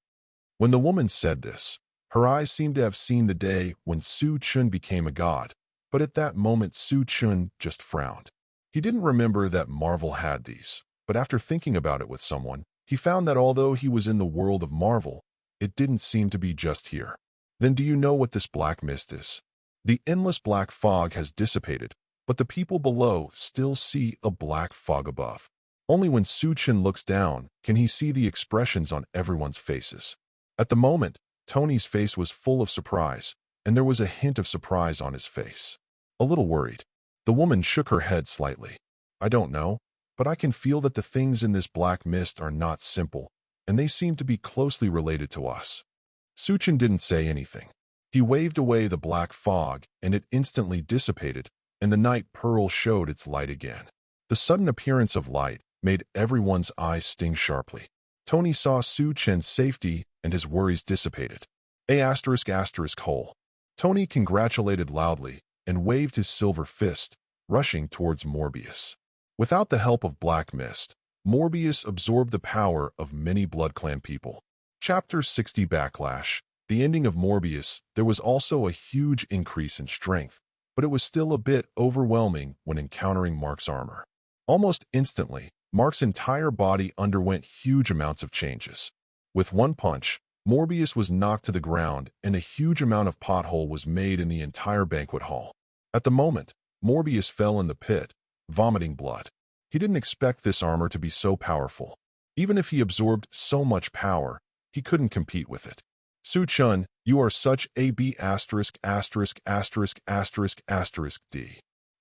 When the woman said this, her eyes seemed to have seen the day when Chen became a god, but at that moment Chen just frowned. He didn't remember that Marvel had these, but after thinking about it with someone, he found that although he was in the world of Marvel, it didn't seem to be just here. Then do you know what this black mist is? The endless black fog has dissipated, but the people below still see a black fog above. Only when Chen looks down can he see the expressions on everyone's faces. At the moment, Tony's face was full of surprise, and there was a hint of surprise on his face. A little worried. The woman shook her head slightly. I don't know, but I can feel that the things in this black mist are not simple, and they seem to be closely related to us. Chen didn't say anything. He waved away the black fog, and it instantly dissipated, and the night pearl showed its light again. The sudden appearance of light made everyone's eyes sting sharply. Tony saw Chen's safety, and his worries dissipated. ****. Tony congratulated loudly and waved his silver fist, rushing towards Morbius. Without the help of Black Mist, Morbius absorbed the power of many Blood Clan people. Chapter 60 Backlash. The ending of Morbius, there was also a huge increase in strength, but it was still a bit overwhelming when encountering Mark's armor. Almost instantly, Mark's entire body underwent huge amounts of changes. With one punch, Morbius was knocked to the ground and a huge amount of pothole was made in the entire banquet hall. At the moment, Morbius fell in the pit, vomiting blood. He didn't expect this armor to be so powerful. Even if he absorbed so much power, he couldn't compete with it. Chen, you are such a B******************.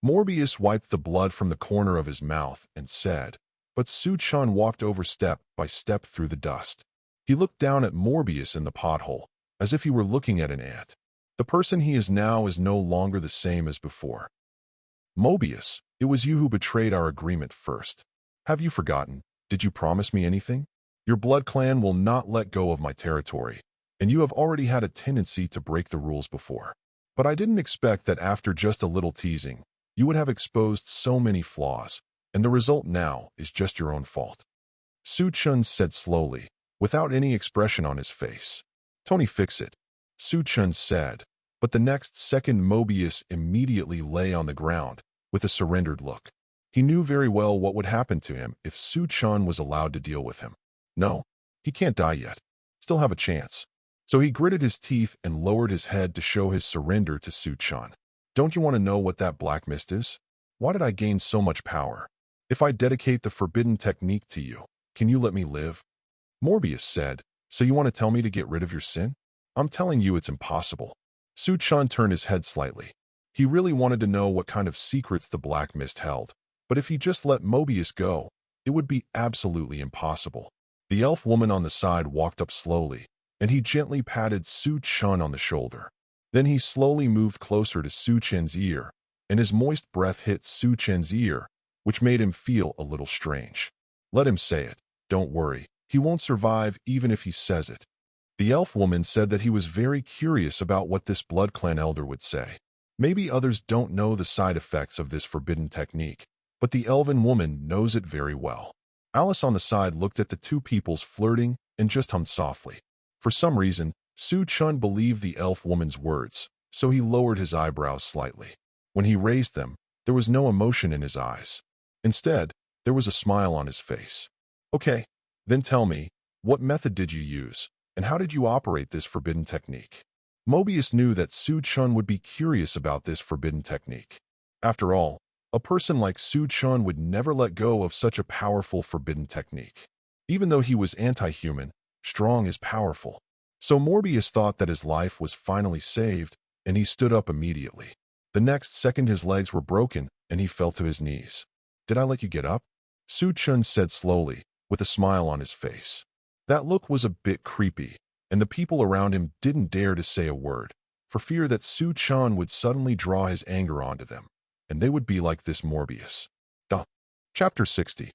Morbius wiped the blood from the corner of his mouth and said, but Chen walked over step by step through the dust. He looked down at Morbius in the pothole, as if he were looking at an ant. The person he is now is no longer the same as before. Mobius, it was you who betrayed our agreement first. Have you forgotten? Did you promise me anything? Your blood clan will not let go of my territory, and you have already had a tendency to break the rules before. But I didn't expect that after just a little teasing, you would have exposed so many flaws, and the result now is just your own fault. Chen said slowly, without any expression on his face. Tony, fix it, Chen said, but the next second Mobius immediately lay on the ground, with a surrendered look. He knew very well what would happen to him if Chen was allowed to deal with him. No, he can't die yet. Still have a chance. So he gritted his teeth and lowered his head to show his surrender to Chen. Don't you want to know what that black mist is? Why did I gain so much power? If I dedicate the forbidden technique to you, can you let me live? Morbius said, so you want to tell me to get rid of your sin? I'm telling you it's impossible. Chen turned his head slightly. He really wanted to know what kind of secrets the black mist held, but if he just let Mobius go, it would be absolutely impossible. The elf woman on the side walked up slowly, and he gently patted Chen on the shoulder. Then he slowly moved closer to Chen's ear, and his moist breath hit Chen's ear, which made him feel a little strange. Let him say it. Don't worry, he won't survive even if he says it. The elf woman said that he was very curious about what this blood clan elder would say. Maybe others don't know the side effects of this forbidden technique, but the elven woman knows it very well. Alice on the side looked at the two peoples flirting and just hummed softly. For some reason, Chen believed the elf woman's words, so he lowered his eyebrows slightly. When he raised them, there was no emotion in his eyes. Instead, there was a smile on his face. Okay, then tell me, what method did you use, and how did you operate this forbidden technique? Mobius knew that Chen would be curious about this forbidden technique. After all, a person like Chen would never let go of such a powerful forbidden technique. Even though he was anti-human, strong is powerful. So Morbius thought that his life was finally saved, and he stood up immediately. The next second his legs were broken, and he fell to his knees. Did I let you get up? Chen said slowly, with a smile on his face. That look was a bit creepy, and the people around him didn't dare to say a word, for fear that Chen would suddenly draw his anger onto them, and they would be like this Morbius. Chapter 60.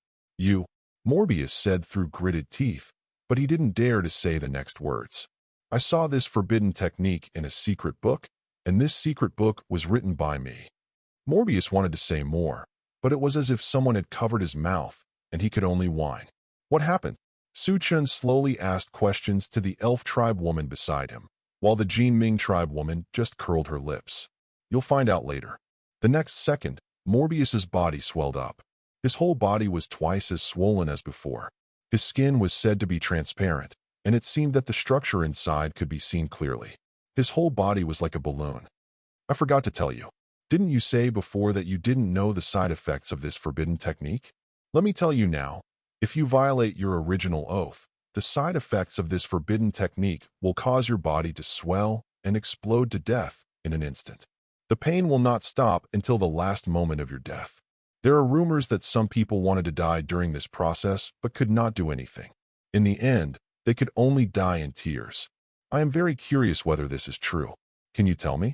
Morbius said through gritted teeth, but he didn't dare to say the next words. I saw this forbidden technique in a secret book, and this secret book was written by me. Morbius wanted to say more, but it was as if someone had covered his mouth, and he could only whine. What happened? Chen slowly asked questions to the elf tribe woman beside him, while the Jin Ming tribe woman just curled her lips. You'll find out later. The next second, Morbius's body swelled up. His whole body was twice as swollen as before. His skin was said to be transparent, and it seemed that the structure inside could be seen clearly. His whole body was like a balloon. I forgot to tell you. Didn't you say before that you didn't know the side effects of this forbidden technique? Let me tell you now. If you violate your original oath, the side effects of this forbidden technique will cause your body to swell and explode to death in an instant. The pain will not stop until the last moment of your death. There are rumors that some people wanted to die during this process but could not do anything. In the end, they could only die in tears. I am very curious whether this is true. Can you tell me?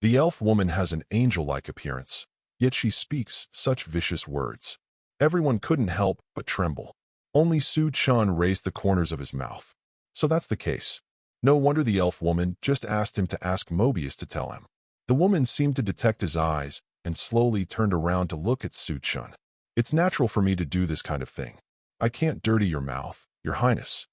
The elf woman has an angel-like appearance, yet she speaks such vicious words. Everyone couldn't help but tremble. Only Chen raised the corners of his mouth. So that's the case. No wonder the elf woman just asked him to ask Mobius to tell him. The woman seemed to detect his eyes and slowly turned around to look at Chen. It's natural for me to do this kind of thing. I can't dirty your mouth, Your Highness.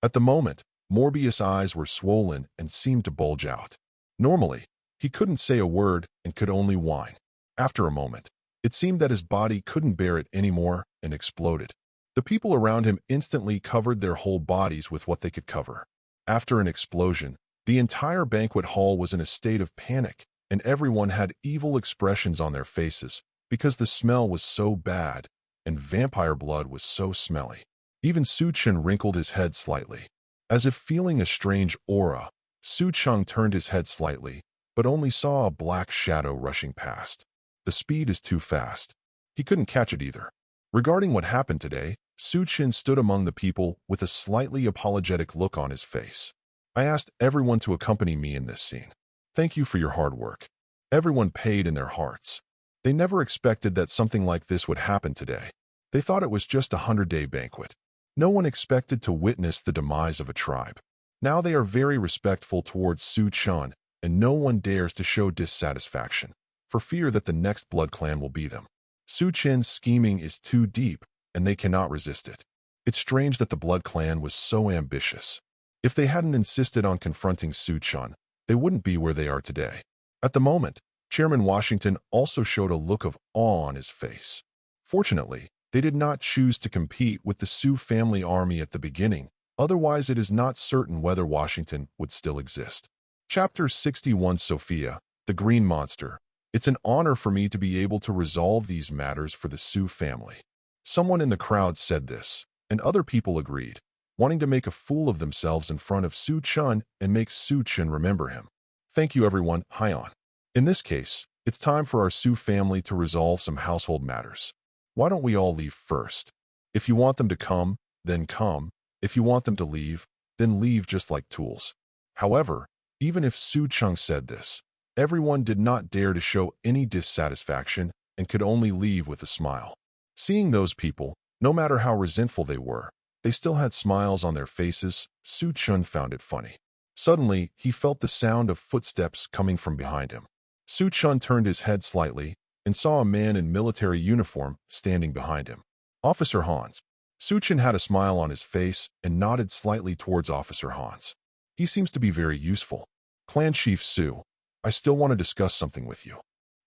At the moment, Morbius' eyes were swollen and seemed to bulge out. Normally, he couldn't say a word and could only whine. After a moment, it seemed that his body couldn't bear it anymore and exploded. The people around him instantly covered their whole bodies with what they could cover. After an explosion, the entire banquet hall was in a state of panic, and everyone had evil expressions on their faces because the smell was so bad and vampire blood was so smelly. Even Chen wrinkled his head slightly. As if feeling a strange aura, Chen turned his head slightly, but only saw a black shadow rushing past. The speed is too fast. He couldn't catch it either. Regarding what happened today, Chen stood among the people with a slightly apologetic look on his face. I asked everyone to accompany me in this scene. Thank you for your hard work. Everyone paid in their hearts. They never expected that something like this would happen today. They thought it was just a 100-day banquet. No one expected to witness the demise of a tribe. Now they are very respectful towards Chen, and no one dares to show dissatisfaction, for fear that the next blood clan will be them. Chen's scheming is too deep, and they cannot resist it. It's strange that the blood clan was so ambitious. If they hadn't insisted on confronting Chen, they wouldn't be where they are today. At the moment, Chairman Washington also showed a look of awe on his face. Fortunately, they did not choose to compete with the Sioux family army at the beginning, otherwise it is not certain whether Washington would still exist. Chapter 61. Sophia, the Green Monster. It's an honor for me to be able to resolve these matters for the Sioux family. Someone in the crowd said this, and other people agreed, wanting to make a fool of themselves in front of Chen and make Chen remember him. Thank you everyone, Hyon. In this case, it's time for our Sioux family to resolve some household matters. Why don't we all leave first? If you want them to come, then come. If you want them to leave, then leave just like tools. However, even if Chen said this, everyone did not dare to show any dissatisfaction and could only leave with a smile. Seeing those people, no matter how resentful they They still had smiles on their faces. Su Chun found it funny. Suddenly, he felt the sound of footsteps coming from behind him. Su Chun turned his head slightly and saw a man in military uniform standing behind him. Officer Hans. Su Chun had a smile on his face and nodded slightly towards Officer Hans. He seems to be very useful. Clan Chief Su, I still want to discuss something with you,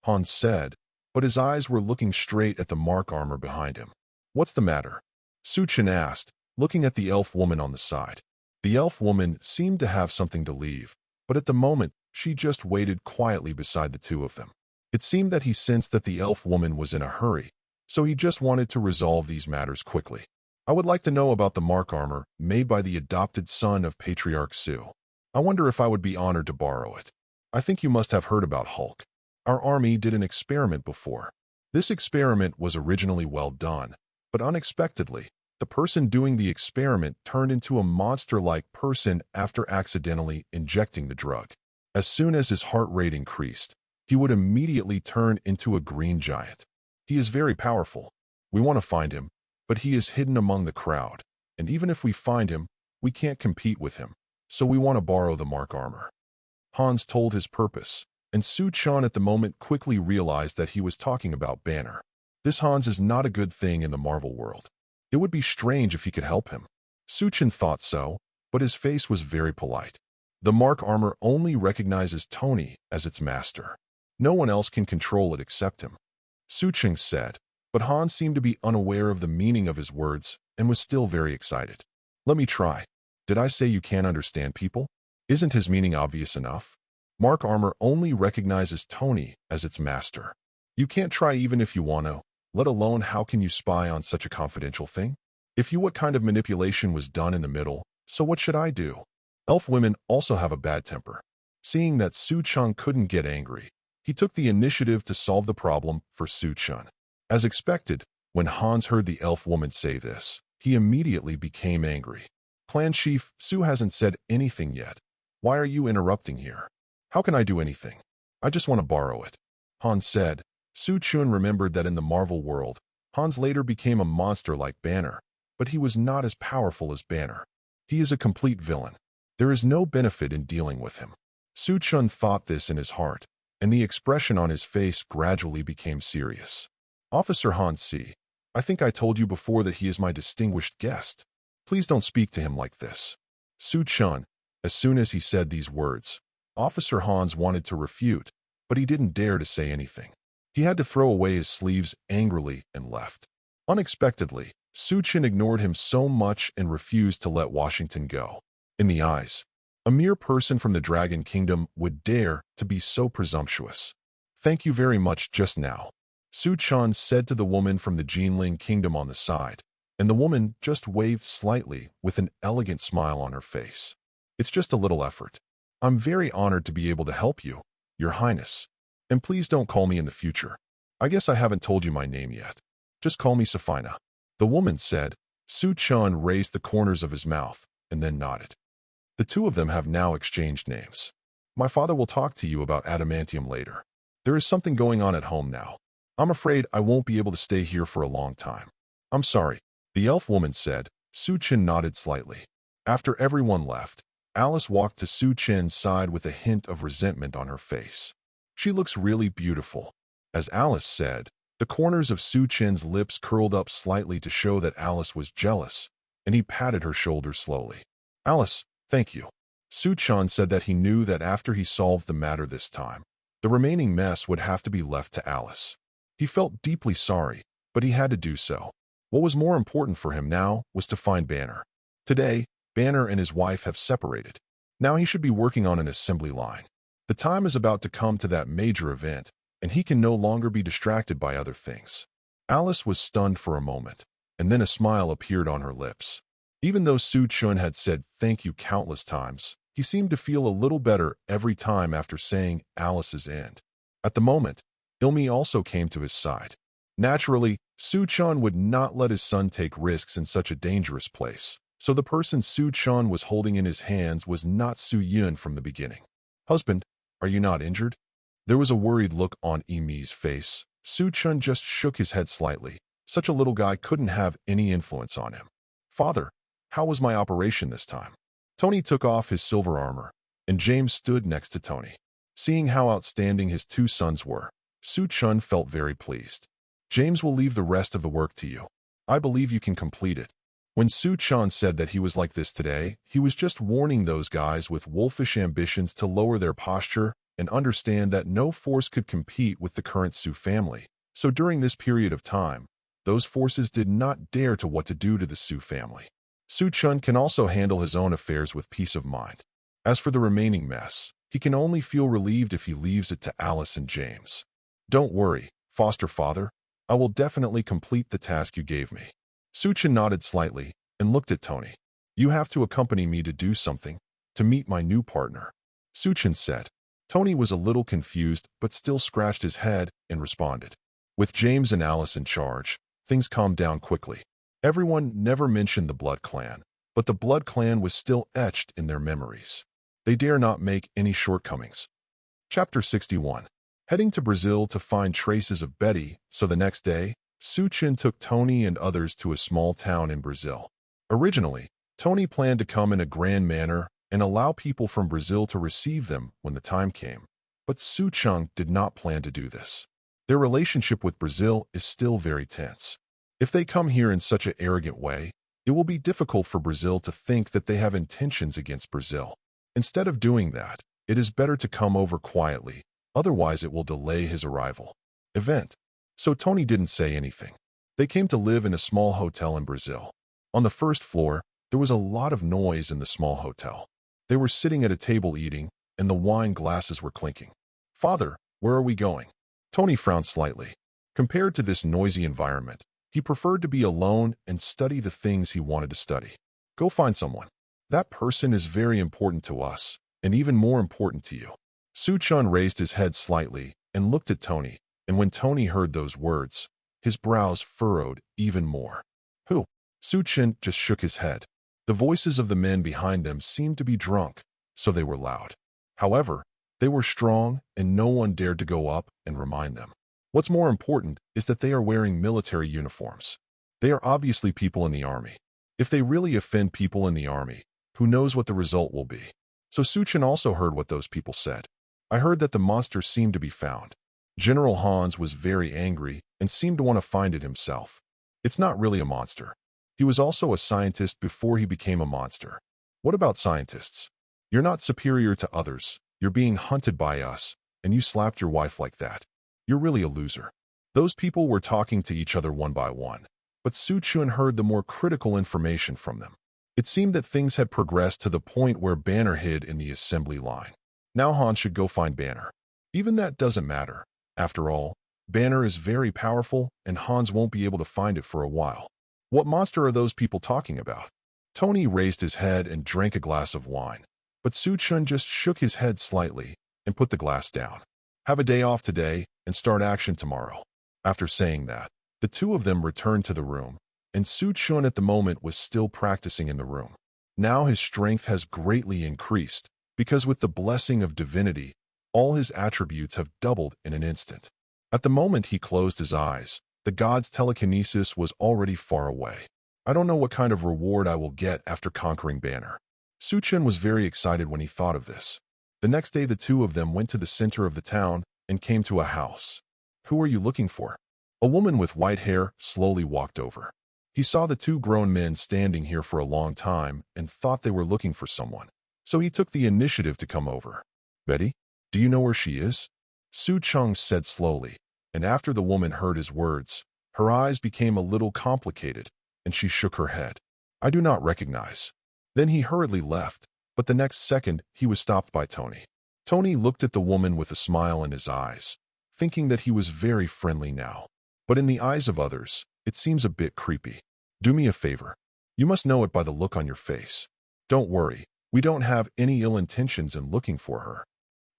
Hans said, but his eyes were looking straight at the mark armor behind him. What's the matter? Su Chun asked, looking at the elf woman on the side. The elf woman seemed to have something to leave, but at the moment, she just waited quietly beside the two of them. It seemed that he sensed that the elf woman was in a hurry, so he just wanted to resolve these matters quickly. I would like to know about the mark armor made by the adopted son of Patriarch Su. I wonder if I would be honored to borrow it. I think you must have heard about Hulk. Our army did an experiment before. This experiment was originally well done, but unexpectedly, the person doing the experiment turned into a monster-like person after accidentally injecting the drug. As soon as his heart rate increased, he would immediately turn into a green giant. He is very powerful. We want to find him, but he is hidden among the crowd, and even if we find him, we can't compete with him, so we want to borrow the mark armor. Hans told his purpose, and Su Chun at the moment quickly realized that he was talking about Banner. This Hans is not a good thing in the Marvel world. It would be strange if he could help him. Su Chun thought so, but his face was very polite. The mark armor only recognizes Tony as its master. No one else can control it except him. Su Chun said, but Hans seemed to be unaware of the meaning of his words and was still very excited. Let me try. Did I say you can't understand people? Isn't his meaning obvious enough? Mark armor only recognizes Tony as its master. You can't try even if you want to, let alone how can you spy on such a confidential thing? If you what kind of manipulation was done in the middle, so what should I do? Elf women also have a bad temper. Seeing that Su Chun couldn't get angry, he took the initiative to solve the problem for Su Chun. As expected, when Hans heard the elf woman say this, he immediately became angry. Clan Chief, Su hasn't said anything yet. Why are you interrupting here? How can I do anything? I just want to borrow it, Hans said. Su Chun remembered that in the Marvel world, Hans later became a monster like Banner, but he was not as powerful as Banner. He is a complete villain. There is no benefit in dealing with him. Su Chun thought this in his heart, and the expression on his face gradually became serious. Officer Hans C., I think I told you before that he is my distinguished guest. Please don't speak to him like this. Su Chun, as soon as he said these words, Officer Hans wanted to refute, but he didn't dare to say anything. He had to throw away his sleeves angrily and left. Unexpectedly, Su Chun ignored him so much and refused to let Washington go. In the eyes, a mere person from the Dragon Kingdom would dare to be so presumptuous. Thank you very much just now, Su Chun said to the woman from the Jinling Kingdom on the side, and the woman just waved slightly with an elegant smile on her face. It's just a little effort. I'm very honored to be able to help you, Your Highness. And please don't call me in the future. I guess I haven't told you my name yet. Just call me Safina. The woman said. Su Chun raised the corners of his mouth and then nodded. The two of them have now exchanged names. My father will talk to you about adamantium later. There is something going on at home now. I'm afraid I won't be able to stay here for a long time. I'm sorry, the elf woman said. Su Chun nodded slightly. After everyone left, Alice walked to Su Chun's side with a hint of resentment on her face. She looks really beautiful. As Alice said, the corners of Su Chun's lips curled up slightly to show that Alice was jealous, and he patted her shoulder slowly. Alice, thank you. Su Chun said that he knew that after he solved the matter this time, the remaining mess would have to be left to Alice. He felt deeply sorry, but he had to do so. What was more important for him now was to find Banner. Today, Banner and his wife have separated. Now he should be working on an assembly line. The time is about to come to that major event, and he can no longer be distracted by other things. Alice was stunned for a moment, and then a smile appeared on her lips. Even though Su Chun had said thank you countless times, he seemed to feel a little better every time after saying Alice's end. At the moment, Ilmi also came to his side. Naturally, Su Chun would not let his son take risks in such a dangerous place, so the person Su Chun was holding in his hands was not Su Yun from the beginning. Husband, are you not injured? There was a worried look on Ilmi's face. Su Chun just shook his head slightly. Such a little guy couldn't have any influence on him. Father, How was my operation this time? Tony took off his silver armor, and James stood next to Tony. Seeing how outstanding his two sons were, Chen felt very pleased. James will leave the rest of the work to you. I believe you can complete it. When Chen said that he was like this today, he was just warning those guys with wolfish ambitions to lower their posture and understand that no force could compete with the current Su family. So during this period of time, those forces did not dare to what to do to the Su family. Chen can also handle his own affairs with peace of mind. As for the remaining mess, he can only feel relieved if he leaves it to Alice and James. Don't worry, foster father. I will definitely complete the task you gave me. Chen nodded slightly and looked at Tony. You have to accompany me to do something, to meet my new partner. Chen said. Tony was a little confused but still scratched his head and responded. With James and Alice in charge, things calmed down quickly. Everyone never mentioned the Blood Clan, but the Blood Clan was still etched in their memories. They dare not make any shortcomings. Chapter 61. Heading to Brazil to find traces of Betty, so the next day, Chen took Tony and others to a small town in Brazil. Originally, Tony planned to come in a grand manner and allow people from Brazil to receive them when the time came. But Chen did not plan to do this. Their relationship with Brazil is still very tense. If they come here in such an arrogant way, it will be difficult for Brazil to think that they have intentions against Brazil. Instead of doing that, it is better to come over quietly, otherwise it will delay his arrival. So Tony didn't say anything. They came to live in a small hotel in Brazil. On the first floor, there was a lot of noise in the small hotel. They were sitting at a table eating, and the wine glasses were clinking. Father, where are we going? Tony frowned slightly. Compared to this noisy environment, he preferred to be alone and study the things he wanted to study. Go find someone. That person is very important to us, and even more important to you. Chen raised his head slightly and looked at Tony, and when Tony heard those words, his brows furrowed even more. Who? Chen just shook his head. The voices of the men behind them seemed to be drunk, so they were loud. However, they were strong, and no one dared to go up and remind them. What's more important is that they are wearing military uniforms. They are obviously people in the army. If they really offend people in the army, who knows what the result will be? So Chen also heard what those people said. I heard that the monster seemed to be found. General Hans was very angry and seemed to want to find it himself. It's not really a monster. He was also a scientist before he became a monster. What about scientists? You're not superior to others. You're being hunted by us, and you slapped your wife like that. You're really a loser. Those people were talking to each other one by one, but Chen heard the more critical information from them. It seemed that things had progressed to the point where Banner hid in the assembly line. Now Hans should go find Banner. Even that doesn't matter. After all, Banner is very powerful, and Hans won't be able to find it for a while. What monster are those people talking about? Tony raised his head and drank a glass of wine, but Chen just shook his head slightly and put the glass down. Have a day off today and start action tomorrow. After saying that, the two of them returned to the room, and Chen at the moment was still practicing in the room. Now his strength has greatly increased, because with the blessing of divinity, all his attributes have doubled in an instant. At the moment he closed his eyes, the god's telekinesis was already far away. I don't know what kind of reward I will get after conquering Banner. Chen was very excited when he thought of this. The next day the two of them went to the center of the town and came to a house. Who are you looking for? A woman with white hair slowly walked over. He saw the two grown men standing here for a long time and thought they were looking for someone. So he took the initiative to come over. Betty, do you know where she is? Chen said slowly, and after the woman heard his words, her eyes became a little complicated, and she shook her head. I do not recognize. Then he hurriedly left, but the next second he was stopped by Tony. Tony looked at the woman with a smile in his eyes, thinking that he was very friendly now. But in the eyes of others, it seems a bit creepy. Do me a favor. You must know it by the look on your face. Don't worry, we don't have any ill intentions in looking for her.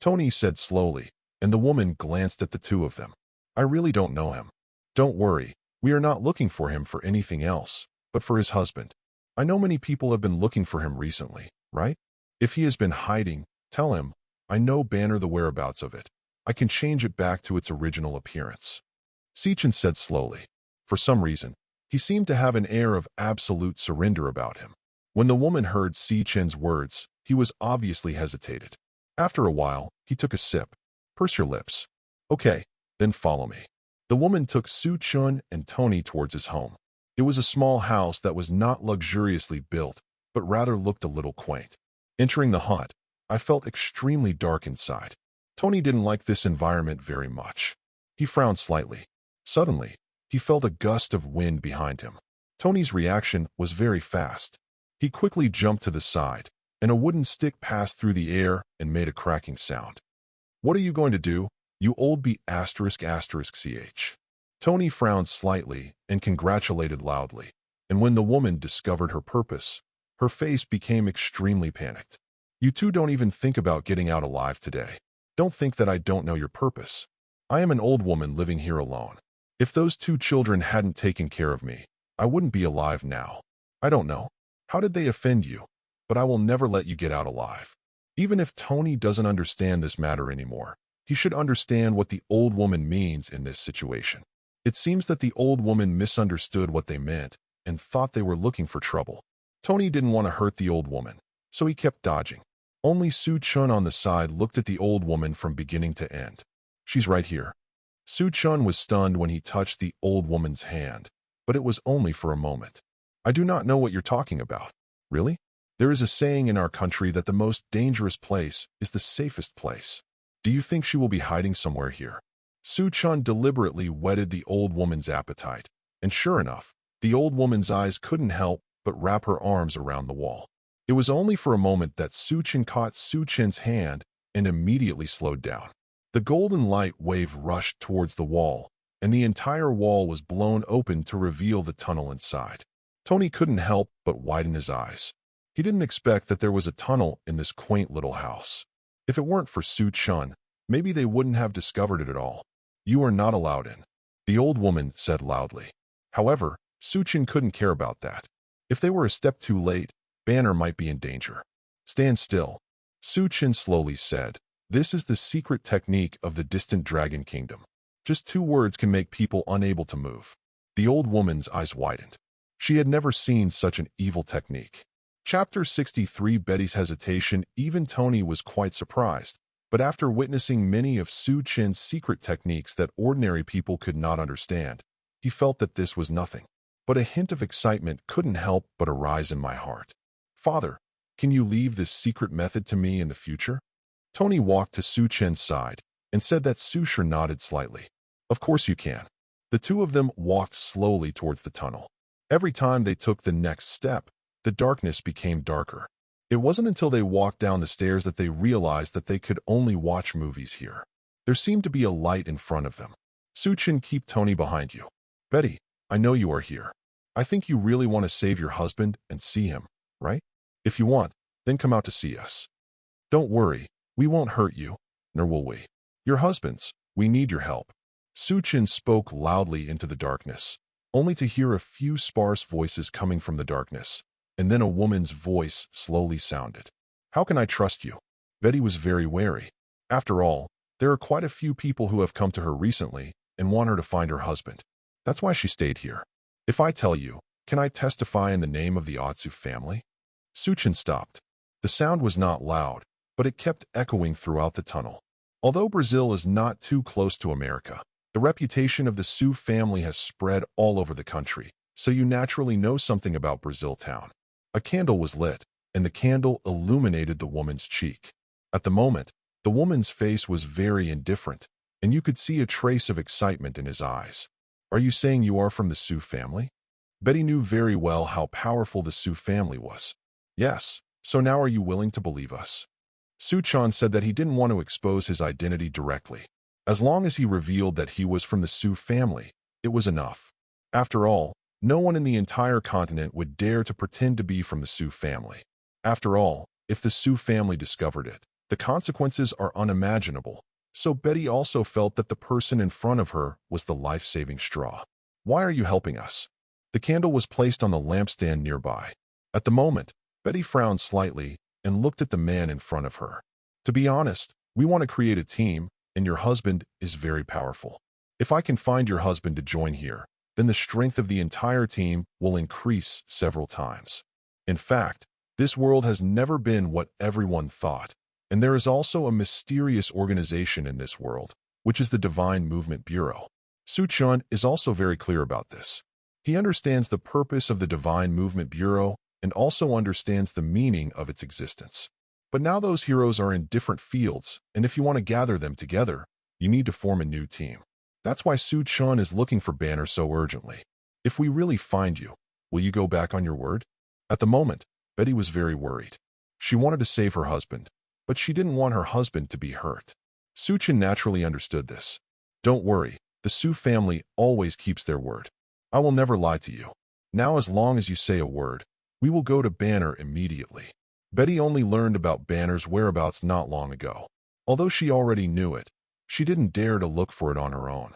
Tony said slowly, and the woman glanced at the two of them. I really don't know him. Don't worry, we are not looking for him for anything else, but for his husband. I know many people have been looking for him recently, right? If he has been hiding, tell him, I know Banner the whereabouts of it. I can change it back to its original appearance. Chen said slowly. For some reason, he seemed to have an air of absolute surrender about him. When the woman heard Chen's words, he was obviously hesitated. After a while, he took a sip. Purse your lips. Okay, then follow me. The woman took Chen and Tony towards his home. It was a small house that was not luxuriously built, but rather looked a little quaint. Entering the hut, I felt extremely dark inside. Tony didn't like this environment very much. He frowned slightly. Suddenly, he felt a gust of wind behind him. Tony's reaction was very fast. He quickly jumped to the side, and a wooden stick passed through the air and made a cracking sound. What are you going to do, you old ***ch? Tony frowned slightly and congratulated loudly, and when the woman discovered her purpose, her face became extremely panicked. You two don't even think about getting out alive today. Don't think that I don't know your purpose. I am an old woman living here alone. If those 2 children hadn't taken care of me, I wouldn't be alive now. I don't know. How did they offend you? But I will never let you get out alive. Even if Tony doesn't understand this matter anymore, he should understand what the old woman means in this situation. It seems that the old woman misunderstood what they meant and thought they were looking for trouble. Tony didn't want to hurt the old woman, so he kept dodging. Only Chen on the side looked at the old woman from beginning to end. She's right here. Chen was stunned when he touched the old woman's hand, but it was only for a moment. I do not know what you're talking about. Really? There is a saying in our country that the most dangerous place is the safest place. Do you think she will be hiding somewhere here? Chen deliberately whetted the old woman's appetite, and sure enough, the old woman's eyes couldn't help but wrap her arms around the wall. It was only for a moment that Chen caught Chen's hand and immediately slowed down. The golden light wave rushed towards the wall, and the entire wall was blown open to reveal the tunnel inside. Tony couldn't help but widen his eyes. He didn't expect that there was a tunnel in this quaint little house. If it weren't for Chen, maybe they wouldn't have discovered it at all. You are not allowed in, the old woman said loudly. However, Chen couldn't care about that. If they were a step too late, Banner might be in danger. Stand still, Chen slowly said. This is the secret technique of the distant dragon kingdom. Just 2 words can make people unable to move. The old woman's eyes widened. She had never seen such an evil technique. Chapter 63 Betty's hesitation. Even Tony was quite surprised, but after witnessing many of Chen's secret techniques that ordinary people could not understand, he felt that this was nothing. But a hint of excitement couldn't help but arise in my heart. Father, can you leave this secret method to me in the future? Tony walked to Chen's side and said that Chen nodded slightly. Of course you can. The 2 of them walked slowly towards the tunnel. Every time they took the next step, the darkness became darker. It wasn't until they walked down the stairs that they realized that they could only watch movies here. There seemed to be a light in front of them. Chen, keep Tony behind you. Betty, I know you are here. I think you really want to save your husband and see him, right? If you want, then come out to see us. Don't worry, we won't hurt you, nor will we. Your husbands, we need your help. Chen spoke loudly into the darkness, only to hear a few sparse voices coming from the darkness, and then a woman's voice slowly sounded. How can I trust you? Betty was very wary. After all, there are quite a few people who have come to her recently and want her to find her husband. That's why she stayed here. If I tell you, can I testify in the name of the Otsu family? Chen stopped. The sound was not loud, but it kept echoing throughout the tunnel. Although Brazil is not too close to America, the reputation of the Su family has spread all over the country, so you naturally know something about Brazil town. A candle was lit, and the candle illuminated the woman's cheek. At the moment, the woman's face was very indifferent, and you could see a trace of excitement in his eyes. Are you saying you are from the Su family? Betty knew very well how powerful the Su family was. Yes, so now are you willing to believe us? Chen said that he didn't want to expose his identity directly. As long as he revealed that he was from the Su family, it was enough. After all, no one in the entire continent would dare to pretend to be from the Su family. After all, if the Su family discovered it, the consequences are unimaginable. So Betty also felt that the person in front of her was the life-saving straw. Why are you helping us? The candle was placed on the lampstand nearby. At the moment, Betty frowned slightly and looked at the man in front of her. To be honest, we want to create a team, and your husband is very powerful. If I can find your husband to join here, then the strength of the entire team will increase several times. In fact, this world has never been what everyone thought, and there is also a mysterious organization in this world, which is the Divine Movement Bureau. Chen is also very clear about this. He understands the purpose of the Divine Movement Bureau and also understands the meaning of its existence. But now those heroes are in different fields, and if you want to gather them together, you need to form a new team. That's why Chen is looking for Banner so urgently. If we really find you, will you go back on your word? At the moment, Betty was very worried. She wanted to save her husband, but she didn't want her husband to be hurt. Chen naturally understood this. Don't worry, the Su family always keeps their word. I will never lie to you. Now as long as you say a word, we will go to Banner immediately. Betty only learned about Banner's whereabouts not long ago. Although she already knew it, she didn't dare to look for it on her own.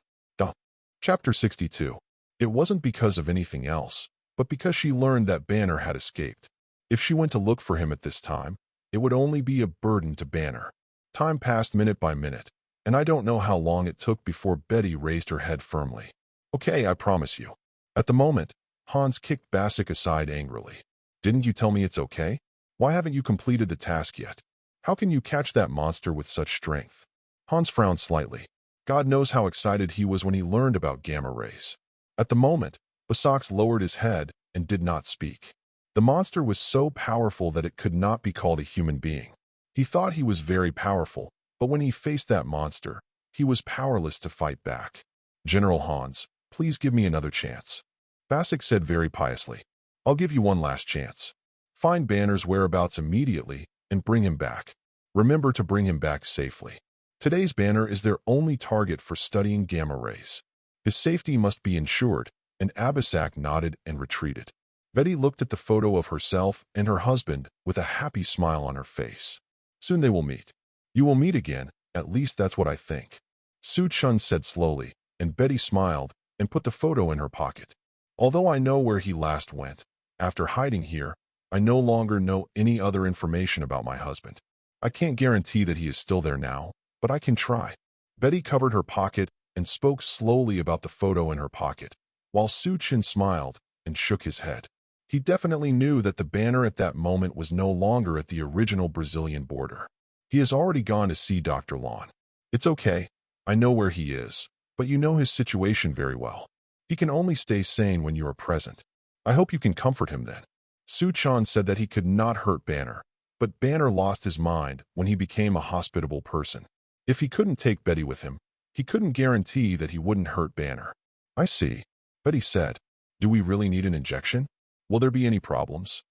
Chapter 62. It wasn't because of anything else, but because she learned that Banner had escaped. If she went to look for him at this time, it would only be a burden to Banner. Time passed minute by minute, and I don't know how long it took before Betty raised her head firmly. Okay, I promise you. At the moment, Hans kicked Basic aside angrily. Didn't you tell me it's okay? Why haven't you completed the task yet? How can you catch that monster with such strength? Hans frowned slightly. God knows how excited he was when he learned about gamma rays. At the moment, Basak lowered his head and did not speak. The monster was so powerful that it could not be called a human being. He thought he was very powerful, but when he faced that monster, he was powerless to fight back. General Hans, please give me another chance. Basic said very piously. I'll give you one last chance. Find Banner's whereabouts immediately and bring him back. Remember to bring him back safely. Today's Banner is their only target for studying gamma rays. His safety must be ensured, and Abisak nodded and retreated. Betty looked at the photo of herself and her husband with a happy smile on her face. Soon they will meet. You will meet again, at least that's what I think. Chen said slowly, and Betty smiled and put the photo in her pocket. Although I know where he last went, after hiding here, I no longer know any other information about my husband. I can't guarantee that he is still there now, but I can try. Betty covered her pocket and spoke slowly about the photo in her pocket, while Chen smiled and shook his head. He definitely knew that the Banner at that moment was no longer at the original Brazilian border. He has already gone to see Dr. Lon. It's okay. I know where he is, but you know his situation very well. He can only stay sane when you are present. I hope you can comfort him then. Chen said that he could not hurt Banner, but Banner lost his mind when he became a hospitable person. If he couldn't take Betty with him, he couldn't guarantee that he wouldn't hurt Banner. I see. Betty said, do we really need an injection? Will there be any problems?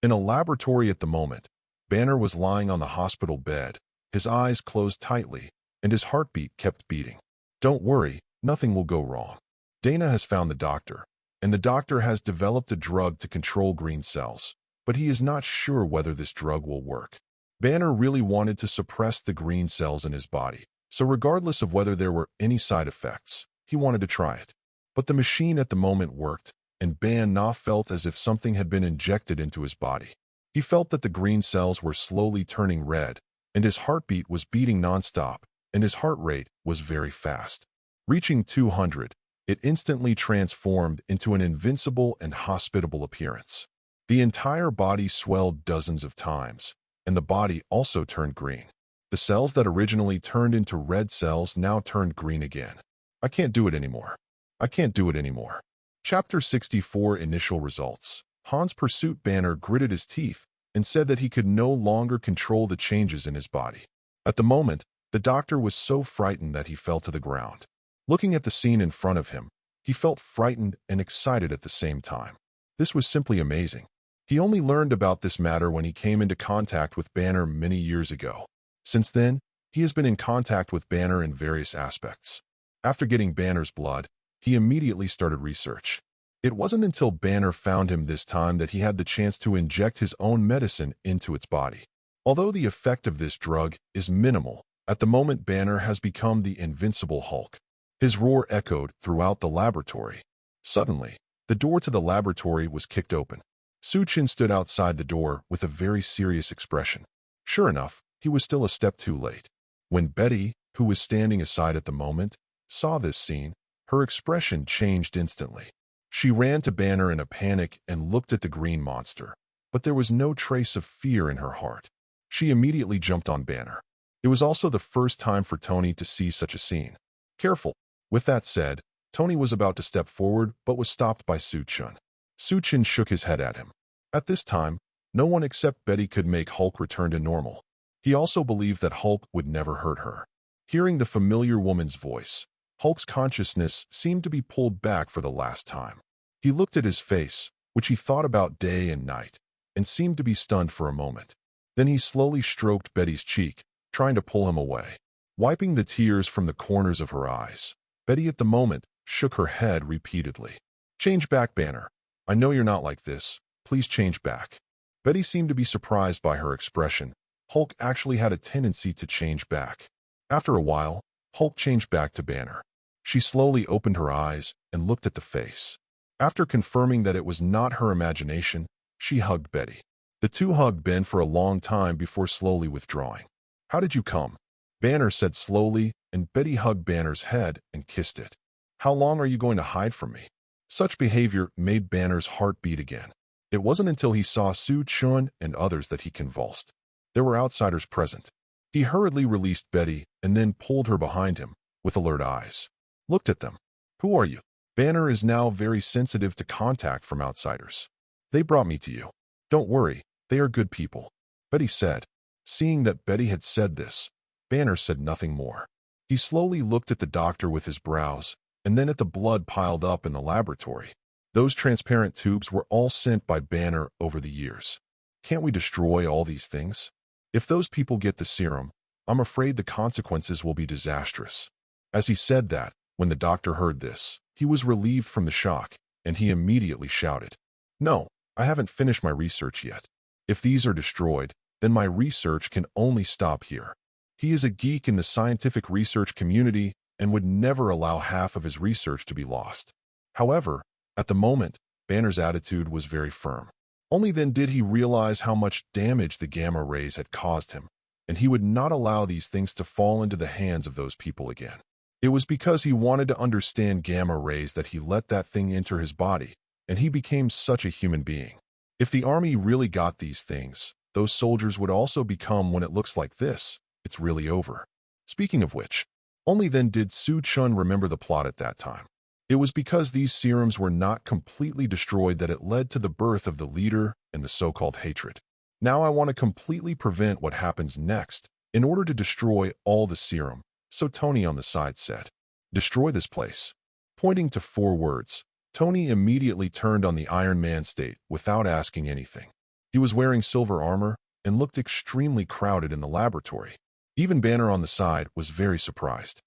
In a laboratory at the moment, Banner was lying on the hospital bed, his eyes closed tightly, and his heartbeat kept beating. Don't worry, nothing will go wrong. Dana has found the doctor, and the doctor has developed a drug to control green cells, but he is not sure whether this drug will work. Banner really wanted to suppress the green cells in his body, so regardless of whether there were any side effects, he wanted to try it. But the machine at the moment worked, and Banner felt as if something had been injected into his body. He felt that the green cells were slowly turning red, and his heartbeat was beating nonstop, and his heart rate was very fast. Reaching 200, it instantly transformed into an invincible and hospitable appearance. The entire body swelled dozens of times, and the body also turned green. The cells that originally turned into red cells now turned green again. I can't do it anymore. I can't do it anymore. Chapter 64 Initial Results. Hans' pursuit Banner gritted his teeth and said that he could no longer control the changes in his body. At the moment, the doctor was so frightened that he fell to the ground. Looking at the scene in front of him, he felt frightened and excited at the same time. This was simply amazing. He only learned about this matter when he came into contact with Banner many years ago. Since then, he has been in contact with Banner in various aspects. After getting Banner's blood, he immediately started research. It wasn't until Banner found him this time that he had the chance to inject his own medicine into its body. Although the effect of this drug is minimal, at the moment Banner has become the invincible Hulk. His roar echoed throughout the laboratory. Suddenly, the door to the laboratory was kicked open. Chen stood outside the door with a very serious expression. Sure enough, he was still a step too late. When Betty, who was standing aside at the moment, saw this scene, her expression changed instantly. She ran to Banner in a panic and looked at the green monster. but there was no trace of fear in her heart. She immediately jumped on Banner. It was also the first time for Tony to see such a scene. Careful. With that said, Tony was about to step forward but was stopped by Chen. Chen shook his head at him. At this time, no one except Betty could make Hulk return to normal. He also believed that Hulk would never hurt her. Hearing the familiar woman's voice, Hulk's consciousness seemed to be pulled back for the last time. He looked at his face, which he thought about day and night, and seemed to be stunned for a moment. Then he slowly stroked Betty's cheek, trying to pull him away. Wiping the tears from the corners of her eyes, Betty at the moment shook her head repeatedly. "Change back, Banner. I know you're not like this. Please change back." Betty seemed to be surprised by her expression. Hulk actually had a tendency to change back. After a while, Hulk changed back to Banner. She slowly opened her eyes and looked at the face. After confirming that it was not her imagination, she hugged Betty. The two hugged Ben for a long time before slowly withdrawing. "How did you come?" Banner said slowly, and Betty hugged Banner's head and kissed it. "How long are you going to hide from me?" Such behavior made Banner's heart beat again. It wasn't until he saw Chen and others that he convulsed. There were outsiders present. He hurriedly released Betty and then pulled her behind him, with alert eyes. Looked at them. "Who are you?" Banner is now very sensitive to contact from outsiders. "They brought me to you. Don't worry, they are good people," Betty said. Seeing that Betty had said this, Banner said nothing more. He slowly looked at the doctor with his brows, and then at the blood piled up in the laboratory. Those transparent tubes were all sent by Banner over the years. "Can't we destroy all these things? If those people get the serum, I'm afraid the consequences will be disastrous." As he said that, when the doctor heard this, he was relieved from the shock, and he immediately shouted, "No, I haven't finished my research yet. If these are destroyed, then my research can only stop here." He is a geek in the scientific research community and would never allow half of his research to be lost. However, at the moment, Banner's attitude was very firm. Only then did he realize how much damage the gamma rays had caused him, and he would not allow these things to fall into the hands of those people again. It was because he wanted to understand gamma rays that he let that thing enter his body, and he became such a human being. If the army really got these things, those soldiers would also become when it looks like this. It's really over. Speaking of which, only then did Chen remember the plot at that time. It was because these serums were not completely destroyed that it led to the birth of the leader and the so-called hatred. Now I want to completely prevent what happens next in order to destroy all the serum, so Tony on the side said, "Destroy this place." Pointing to 4 words, Tony immediately turned on the Iron Man state without asking anything. He was wearing silver armor and looked extremely crowded in the laboratory. Even Banner on the side was very surprised.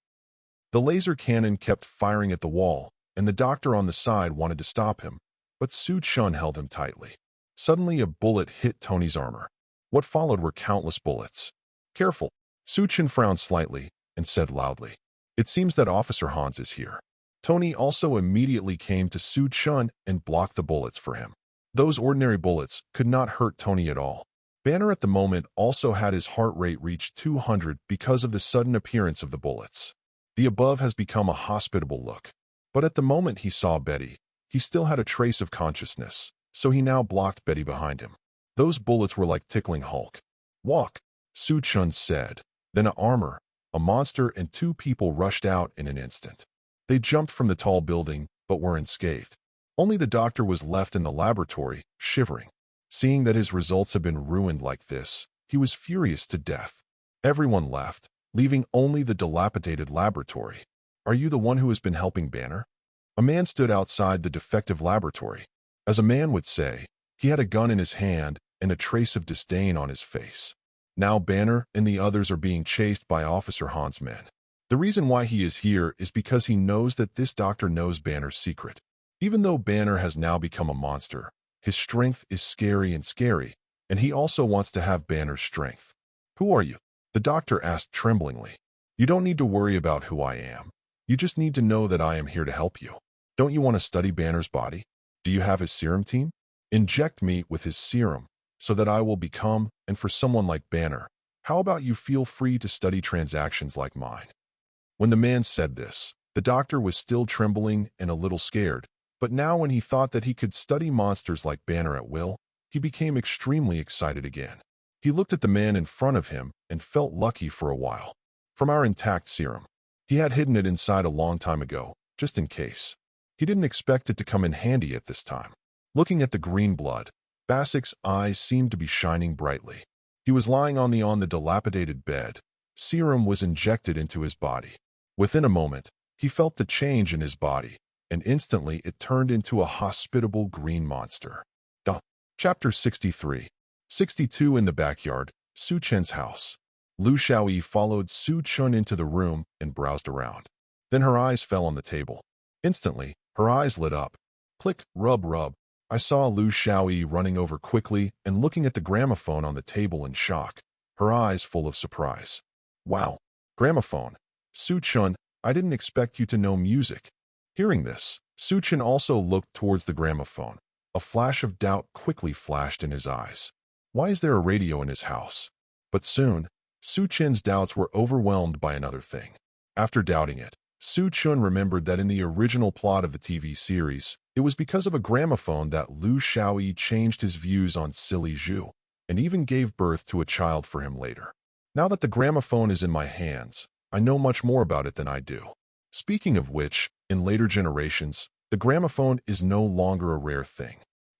The laser cannon kept firing at the wall, and the doctor on the side wanted to stop him, but Chen held him tightly. Suddenly a bullet hit Tony's armor. What followed were countless bullets. "Careful." Chen frowned slightly and said loudly, "It seems that Officer Hans is here." Tony also immediately came to Chen and blocked the bullets for him. Those ordinary bullets could not hurt Tony at all. Banner at the moment also had his heart rate reach 200 because of the sudden appearance of the bullets. The above has become a hospitable look. But at the moment he saw Betty, he still had a trace of consciousness, so he now blocked Betty behind him. Those bullets were like tickling Hulk. "Walk," Chen said. Then a monster and 2 people rushed out in an instant. They jumped from the tall building, but were unscathed. Only the doctor was left in the laboratory, shivering. Seeing that his results had been ruined like this, he was furious to death. Everyone left, leaving only the dilapidated laboratory. "Are you the one who has been helping Banner?" A man stood outside the defective laboratory. As a man would say, he had a gun in his hand and a trace of disdain on his face. Now Banner and the others are being chased by Officer Hans' men. The reason why he is here is because he knows that this doctor knows Banner's secret. Even though Banner has now become a monster, his strength is scary, and he also wants to have Banner's strength. "Who are you?" the doctor asked tremblingly. "You don't need to worry about who I am. You just need to know that I am here to help you. Don't you want to study Banner's body? Do you have his serum team? Inject me with his serum so that I will become, and for someone like Banner, how about you feel free to study transactions like mine?" When the man said this, the doctor was still trembling and a little scared, but now when he thought that he could study monsters like Banner at will, he became extremely excited again. He looked at the man in front of him and felt lucky for a while. From our intact serum. He had hidden it inside a long time ago, just in case. He didn't expect it to come in handy at this time. Looking at the green blood, Basic's eyes seemed to be shining brightly. He was lying on the dilapidated bed. Serum was injected into his body. Within a moment, he felt the change in his body, and instantly it turned into a hospitable green monster. Chapter 63. 62 In the backyard, Su Chen's house. Lu Xiaoyi followed Su Chen into the room and browsed around. Then her eyes fell on the table. Instantly, her eyes lit up. Click, rub, rub. I saw Lu Xiaoyi running over quickly and looking at the gramophone on the table in shock, her eyes full of surprise. Wow, gramophone. Su Chen, I didn't expect you to know music. Hearing this, Su Chen also looked towards the gramophone. A flash of doubt quickly flashed in his eyes. Why is there a radio in his house? But soon, Su Chen's doubts were overwhelmed by another thing. After doubting it, Su Chen remembered that in the original plot of the TV series, it was because of a gramophone that Lu Xiaoyi changed his views on Silly Zhu, and even gave birth to a child for him later. Now that the gramophone is in my hands, I know much more about it than I do. Speaking of which, in later generations, the gramophone is no longer a rare thing.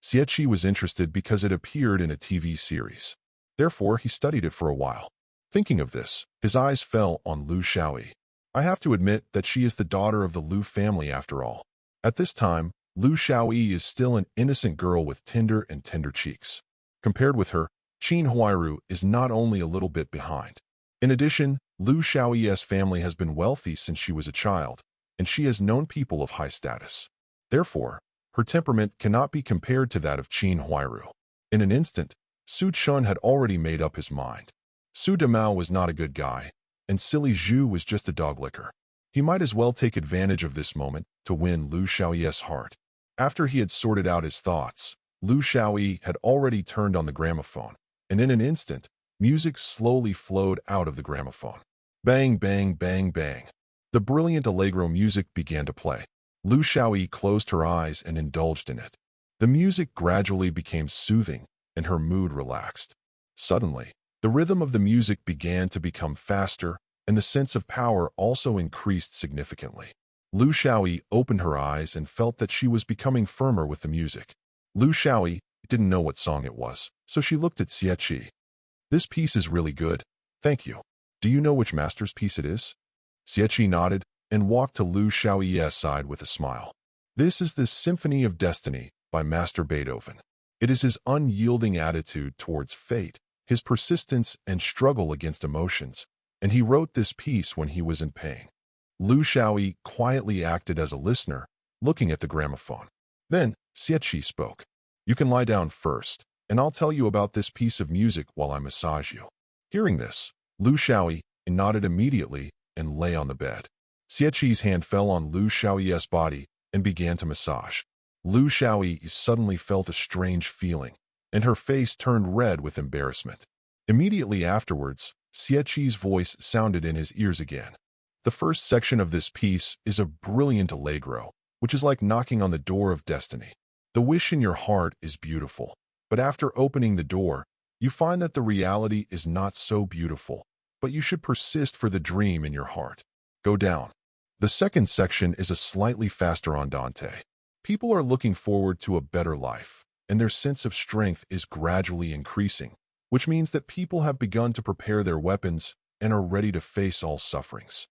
Xieqi was interested because it appeared in a TV series. Therefore, he studied it for a while. Thinking of this, his eyes fell on Lu Xiaoyi. I have to admit that she is the daughter of the Lu family after all. At this time, Lu Xiaoyi is still an innocent girl with tender cheeks. Compared with her, Chen Huairu is not only a little bit behind. In addition, Lu Xiaoyi's family has been wealthy since she was a child, and she has known people of high status. Therefore, her temperament cannot be compared to that of Chen Huairu. In an instant, Su Chen had already made up his mind. Su Damao was not a good guy, and Silly Zhu was just a dog licker. He might as well take advantage of this moment to win Lu Xiaoyi's heart. After he had sorted out his thoughts, Lu Xiaoyi had already turned on the gramophone, and in an instant, music slowly flowed out of the gramophone. Bang, bang, bang, bang. The brilliant allegro music began to play. Lu Xiaoyi closed her eyes and indulged in it. The music gradually became soothing, and her mood relaxed. Suddenly, the rhythm of the music began to become faster, and the sense of power also increased significantly. Lu Xiaoyi opened her eyes and felt that she was becoming firmer with the music. Lu Xiaoyi didn't know what song it was, so she looked at Xieqi. This piece is really good. Thank you. Do you know which master's piece it is? Xieqi nodded and walked to Lu Xiaoyi's side with a smile. This is the Symphony of Destiny by Master Beethoven. It is his unyielding attitude towards fate, his persistence and struggle against emotions, and he wrote this piece when he was in pain. Lu Xiaoyi quietly acted as a listener, looking at the gramophone. Then, Xieqi spoke. You can lie down first, and I'll tell you about this piece of music while I massage you. Hearing this, Lu Xiaoyi nodded immediately and lay on the bed. Xieqi's hand fell on Lu Xiaoyi's body and began to massage. Lu Xiaoyi suddenly felt a strange feeling, and her face turned red with embarrassment. Immediately afterwards, Xieqi's voice sounded in his ears again. The first section of this piece is a brilliant allegro, which is like knocking on the door of destiny. The wish in your heart is beautiful, but after opening the door, you find that the reality is not so beautiful, but you should persist for the dream in your heart. Go down. The second section is a slightly faster andante. People are looking forward to a better life, and their sense of strength is gradually increasing, which means that people have begun to prepare their weapons and are ready to face all sufferings.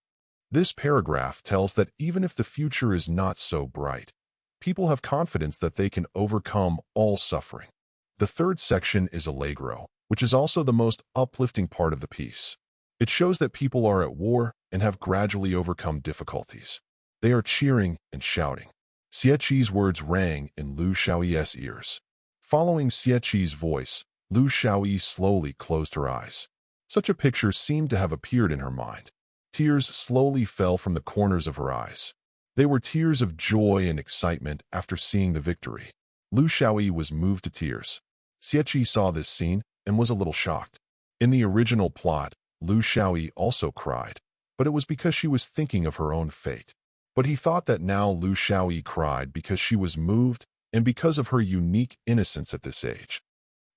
This paragraph tells that even if the future is not so bright, people have confidence that they can overcome all suffering. The third section is allegro, which is also the most uplifting part of the piece. It shows that people are at war and have gradually overcome difficulties. They are cheering and shouting. Xieqi's words rang in Lu Xiaoyi's ears. Following Xieqi's voice, Lu Xiaoyi slowly closed her eyes. Such a picture seemed to have appeared in her mind. Tears slowly fell from the corners of her eyes. They were tears of joy and excitement after seeing the victory. Lu Xiaoyi was moved to tears. Xieqi saw this scene and was a little shocked. In the original plot, Lu Xiaoyi also cried, but it was because she was thinking of her own fate. But he thought that now Lu Xiaoyi cried because she was moved and because of her unique innocence at this age.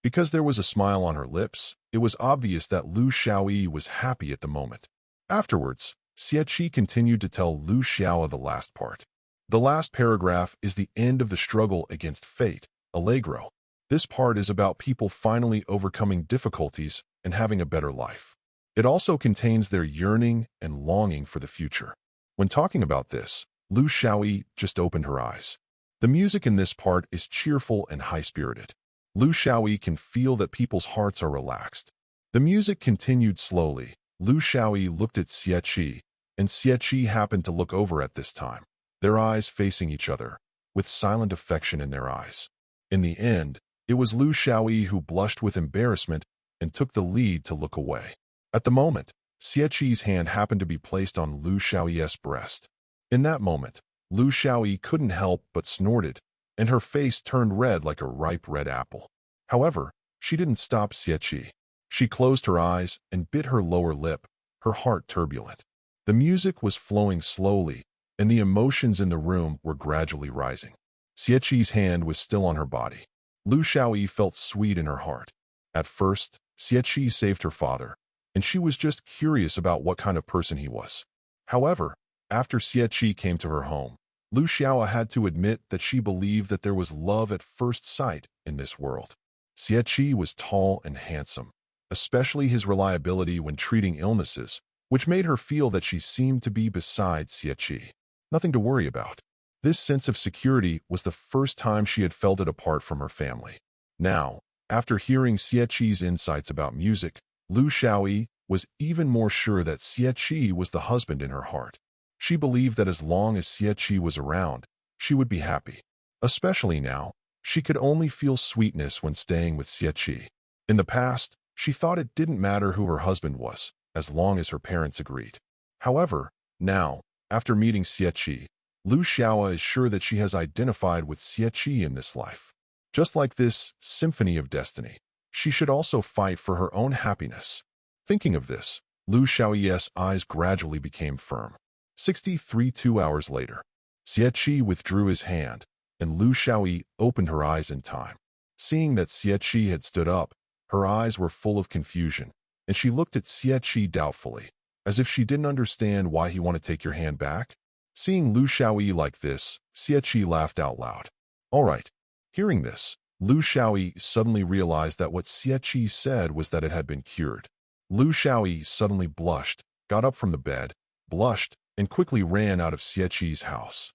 Because there was a smile on her lips, it was obvious that Lu Xiaoyi was happy at the moment. Afterwards, Xie continued to tell Lu Xiao the last part. The last paragraph is the end of the struggle against fate, Allegro. This part is about people finally overcoming difficulties and having a better life. It also contains their yearning and longing for the future. When talking about this, Lu Xiaoyi just opened her eyes. The music in this part is cheerful and high-spirited. Lu Xiaoyi can feel that people's hearts are relaxed. The music continued slowly. Lu Xiaoyi looked at Xie, and Xie happened to look over at this time, their eyes facing each other, with silent affection in their eyes. In the end, it was Lu Xiaoyi who blushed with embarrassment and took the lead to look away. At the moment, Xie's hand happened to be placed on Lu Xiaoyi's breast. In that moment, Lu Xiaoyi couldn't help but snorted, and her face turned red like a ripe red apple. However, she didn't stop Xie. She closed her eyes and bit her lower lip, her heart turbulent. The music was flowing slowly, and the emotions in the room were gradually rising. Xie's hand was still on her body. Lu Xiaoyi felt sweet in her heart. At first, Xie saved her father, and she was just curious about what kind of person he was. However, after Xie came to her home, Lu Xiao had to admit that she believed that there was love at first sight in this world. Xie was tall and handsome, especially his reliability when treating illnesses, which made her feel that she seemed to be beside Xie. Nothing to worry about. This sense of security was the first time she had felt it apart from her family. Now, after hearing Xie's insights about music, Lu Xiaoyi was even more sure that Xie was the husband in her heart. She believed that as long as Xie was around, she would be happy. Especially now, she could only feel sweetness when staying with Xie. In the past, she thought it didn't matter who her husband was, as long as her parents agreed. However, now, after meeting Xie, Lu Xiao is sure that she has identified with Xie in this life. Just like this symphony of destiny, she should also fight for her own happiness. Thinking of this, Lu Xiaoyi's eyes gradually became firm. 2 hours later, Xie withdrew his hand, and Lu Xiaoyi opened her eyes in time. Seeing that Xie had stood up, her eyes were full of confusion, and she looked at Xie doubtfully, as if she didn't understand why he wanted to take your hand back. Seeing Lu Xiaoyi like this, Xie laughed out loud. All right. Hearing this, Lu Xiaoyi suddenly realized that what Xie said was that it had been cured. Lu Xiaoyi suddenly blushed, got up from the bed, blushed, and quickly ran out of Xie's house.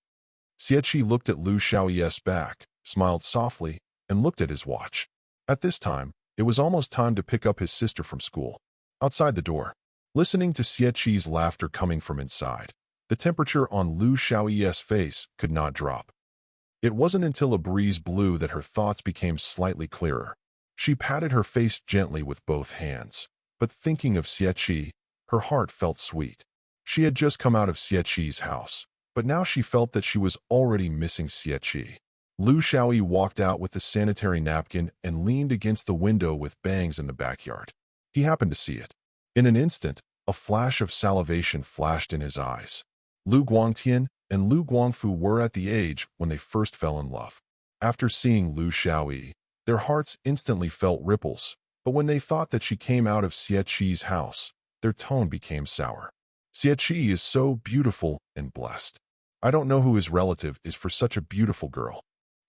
Xie looked at Lu Xiaoyi's back, smiled softly, and looked at his watch. At this time, it was almost time to pick up his sister from school. Outside the door, listening to Xie's laughter coming from inside, the temperature on Lu Xiaoyi's face could not drop. It wasn't until a breeze blew that her thoughts became slightly clearer. She patted her face gently with both hands, but thinking of Xie, her heart felt sweet. She had just come out of Xie's house, but now she felt that she was already missing Xie. Lu Xiaoyi walked out with the sanitary napkin and leaned against the window with bangs in the backyard. He happened to see it. In an instant, a flash of salivation flashed in his eyes. Lu Guangtian and Lu Guangfu were at the age when they first fell in love. After seeing Lu Xiaoyi, their hearts instantly felt ripples, but when they thought that she came out of Xie's house, their tone became sour. Xie is so beautiful and blessed. I don't know who his relative is for such a beautiful girl.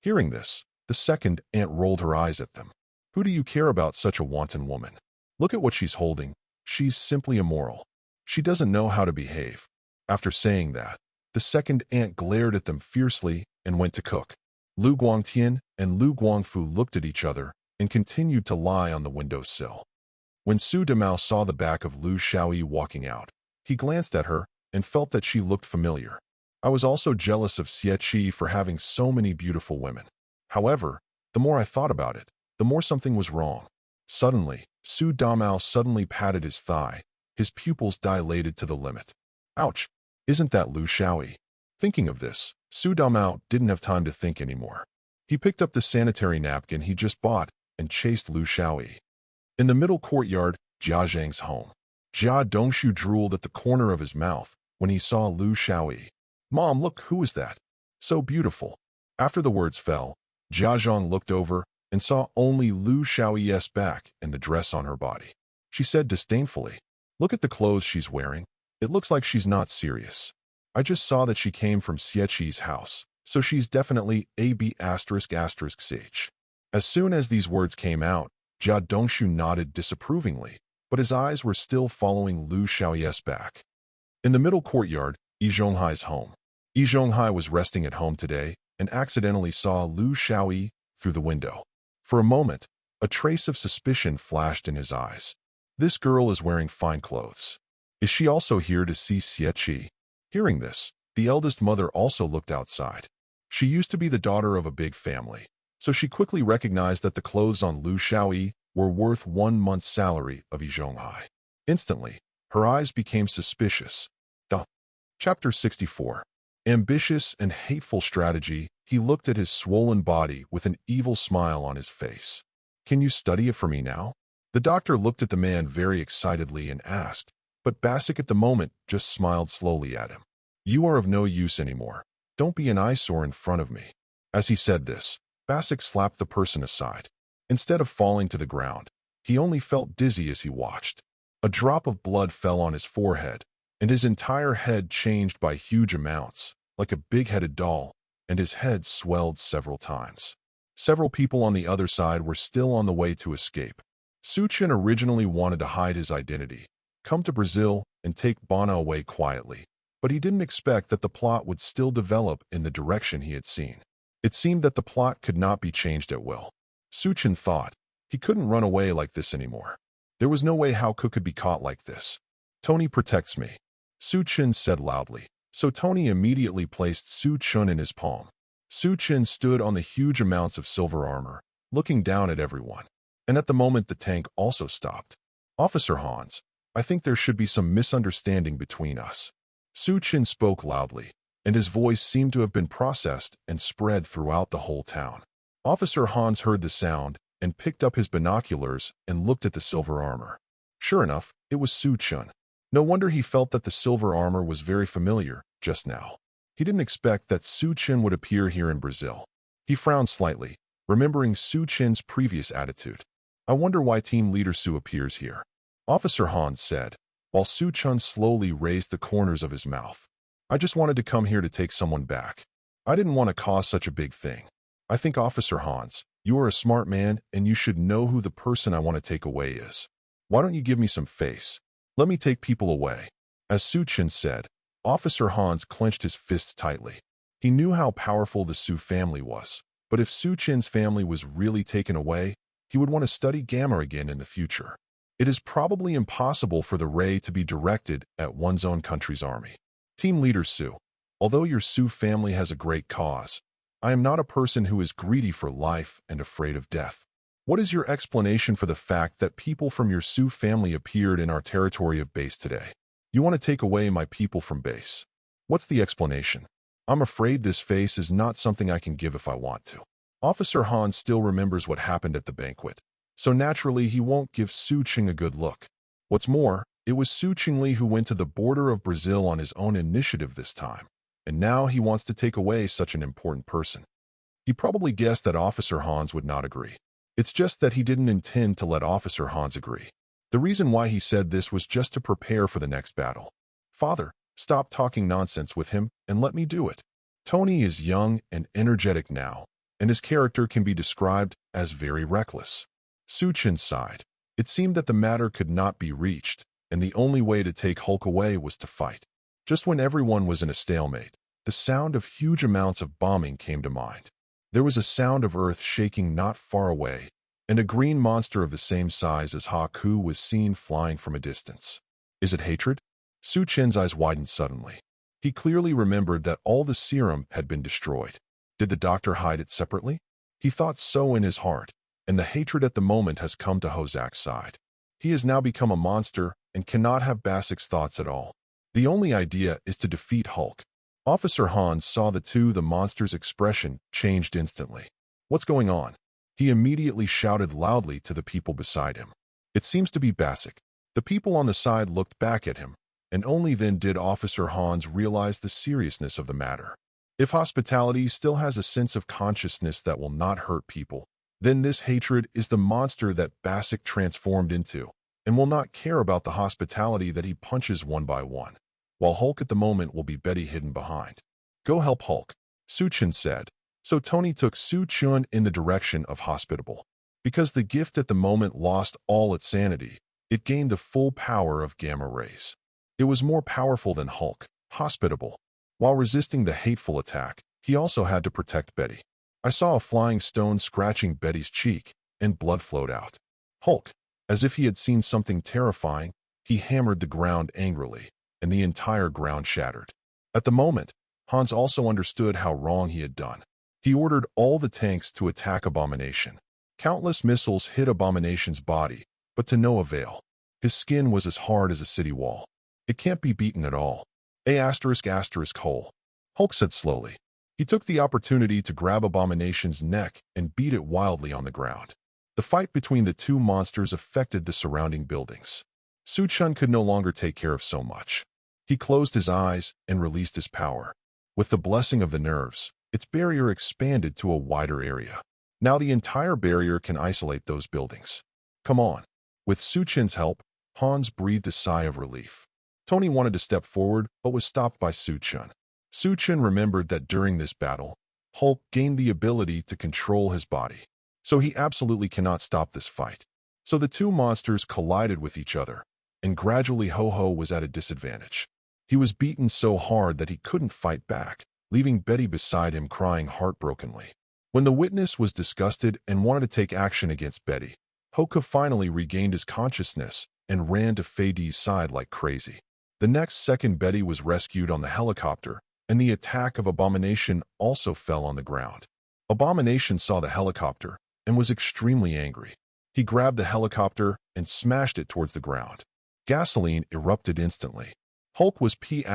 Hearing this, the second aunt rolled her eyes at them. Who do you care about such a wanton woman? Look at what she's holding. She's simply immoral. She doesn't know how to behave. After saying that, the second aunt glared at them fiercely and went to cook. Lu Guangtian and Lu Guangfu looked at each other and continued to lie on the windowsill. When Su Damao saw the back of Lu Xiaoyi walking out, he glanced at her and felt that she looked familiar. I was also jealous of Xie for having so many beautiful women. However, the more I thought about it, the more something was wrong. Suddenly, Su Damao suddenly patted his thigh, his pupils dilated to the limit. Ouch! Isn't that Lu Xiaoyi? Thinking of this, Su Damao didn't have time to think anymore. He picked up the sanitary napkin he just bought and chased Lu Xiaoyi. In the middle courtyard, Jia Zhang's home. Jia Dongshu drooled at the corner of his mouth when he saw Lu Xiaoyi. Mom, look, who is that? So beautiful. After the words fell, Jia Zhang looked over and saw only Lu Xiaoyi's back and the dress on her body. She said disdainfully, "Look at the clothes she's wearing. It looks like she's not serious. I just saw that she came from Xieqi's house, so she's definitely AB****H. As soon as these words came out, Jia Dongshu nodded disapprovingly, but his eyes were still following Lu Xiaoyi's back. In the middle courtyard, Yi Zhonghai's home. Yi Zhonghai was resting at home today and accidentally saw Lu Xiaoyi through the window. For a moment, a trace of suspicion flashed in his eyes. This girl is wearing fine clothes. Is she also here to see Xieqi? Hearing this, the eldest mother also looked outside. She used to be the daughter of a big family, so she quickly recognized that the clothes on Lu Xiaoyi were worth 1 month's salary of Yi Zhonghai. Instantly, her eyes became suspicious. Chapter 64. Ambitious and hateful strategy. He looked at his swollen body with an evil smile on his face. "Can you study it for me now?" The doctor looked at the man very excitedly and asked, but Basic at the moment just smiled slowly at him. "You are of no use anymore. Don't be an eyesore in front of me." As he said this, Basic slapped the person aside. Instead of falling to the ground, he only felt dizzy as he watched. A drop of blood fell on his forehead, and his entire head changed by huge amounts, like a big-headed doll, and his head swelled several times. Several people on the other side were still on the way to escape. Chen originally wanted to hide his identity, come to Brazil, and take Bana away quietly, but he didn't expect that the plot would still develop in the direction he had seen. It seemed that the plot could not be changed at will. Chen thought, he couldn't run away like this anymore. There was no way how Cook could be caught like this. "Tony protects me," Chen said loudly, so Tony immediately placed Chen in his palm. Chen stood on the huge amounts of silver armor, looking down at everyone. And at the moment the tank also stopped. "Officer Hans, I think there should be some misunderstanding between us." Chen spoke loudly, and his voice seemed to have been processed and spread throughout the whole town. Officer Hans heard the sound and picked up his binoculars and looked at the silver armor. Sure enough, it was Chen. No wonder he felt that the silver armor was very familiar just now. He didn't expect that Chen would appear here in Brazil. He frowned slightly, remembering Chen's previous attitude. "I wonder why Team Leader Su appears here," Officer Hans said, while Chen slowly raised the corners of his mouth. "I just wanted to come here to take someone back. I didn't want to cause such a big thing. I think, Officer Hans, you are a smart man and you should know who the person I want to take away is. Why don't you give me some face? Let me take people away." As Chen said, Officer Hans clenched his fists tightly. He knew how powerful the Su family was, but if Chen's family was really taken away, he would want to study Gamma again in the future. It is probably impossible for the ray to be directed at one's own country's army. "Team Leader Su, although your Su family has a great cause, I am not a person who is greedy for life and afraid of death. What is your explanation for the fact that people from your Su family appeared in our territory of base today? You want to take away my people from base. What's the explanation? I'm afraid this face is not something I can give if I want to." Officer Hans still remembers what happened at the banquet, so naturally he won't give Chen a good look. What's more, it was Chen Li who went to the border of Brazil on his own initiative this time, and now he wants to take away such an important person. He probably guessed that Officer Hans would not agree. It's just that he didn't intend to let Officer Hans agree. The reason why he said this was just to prepare for the next battle. "Father, stop talking nonsense with him and let me do it." Tony is young and energetic now, and his character can be described as very reckless. Chen sighed. It seemed that the matter could not be reached, and the only way to take Hulk away was to fight. Just when everyone was in a stalemate, the sound of huge amounts of bombing came to mind. There was a sound of earth shaking not far away, and a green monster of the same size as Haku was seen flying from a distance. Is it hatred? Chen's eyes widened suddenly. He clearly remembered that all the serum had been destroyed. Did the doctor hide it separately? He thought so in his heart, and the hatred at the moment has come to Hozak's side. He has now become a monster and cannot have Basic's thoughts at all. The only idea is to defeat Hulk. Officer Hans saw the monster's expression changed instantly. What's going on? He immediately shouted loudly to the people beside him. It seems to be Basic. The people on the side looked back at him, and only then did Officer Hans realize the seriousness of the matter. If hospitality still has a sense of consciousness that will not hurt people, then this hatred is the monster that Basic transformed into, and will not care about the hospitality that he punches one by one, while Hulk at the moment will be Betty hidden behind. Go help Hulk, Su-Chen said. So Tony took Su-Chun in the direction of hospitable. Because the gift at the moment lost all its sanity, it gained the full power of gamma rays. It was more powerful than Hulk, hospitable. While resisting the hateful attack, he also had to protect Betty. I saw a flying stone scratching Betty's cheek, and blood flowed out. Hulk, as if he had seen something terrifying, he hammered the ground angrily, and the entire ground shattered. At the moment, Hans also understood how wrong he had done. He ordered all the tanks to attack Abomination. Countless missiles hit Abomination's body, but to no avail. His skin was as hard as a city wall. It can't be beaten at all. Hole. Hulk said slowly. He took the opportunity to grab Abomination's neck and beat it wildly on the ground. The fight between the two monsters affected the surrounding buildings. Su-Chun could no longer take care of so much. He closed his eyes and released his power. With the blessing of the nerves, its barrier expanded to a wider area. Now the entire barrier can isolate those buildings. Come on. With Su-Chen's help, Hans breathed a sigh of relief. Tony wanted to step forward, but was stopped by Su-Chun. Su-Chen remembered that during this battle, Hulk gained the ability to control his body. So he absolutely cannot stop this fight. So the two monsters collided with each other, and gradually Ho-Ho was at a disadvantage. He was beaten so hard that he couldn't fight back, leaving Betty beside him crying heartbrokenly. When the witness was disgusted and wanted to take action against Betty, Hoka finally regained his consciousness and ran to Fei Di's side like crazy. The next second, Betty was rescued on the helicopter, and the attack of Abomination also fell on the ground. Abomination saw the helicopter and was extremely angry. He grabbed the helicopter and smashed it towards the ground. Gasoline erupted instantly. Hulk was P***********D.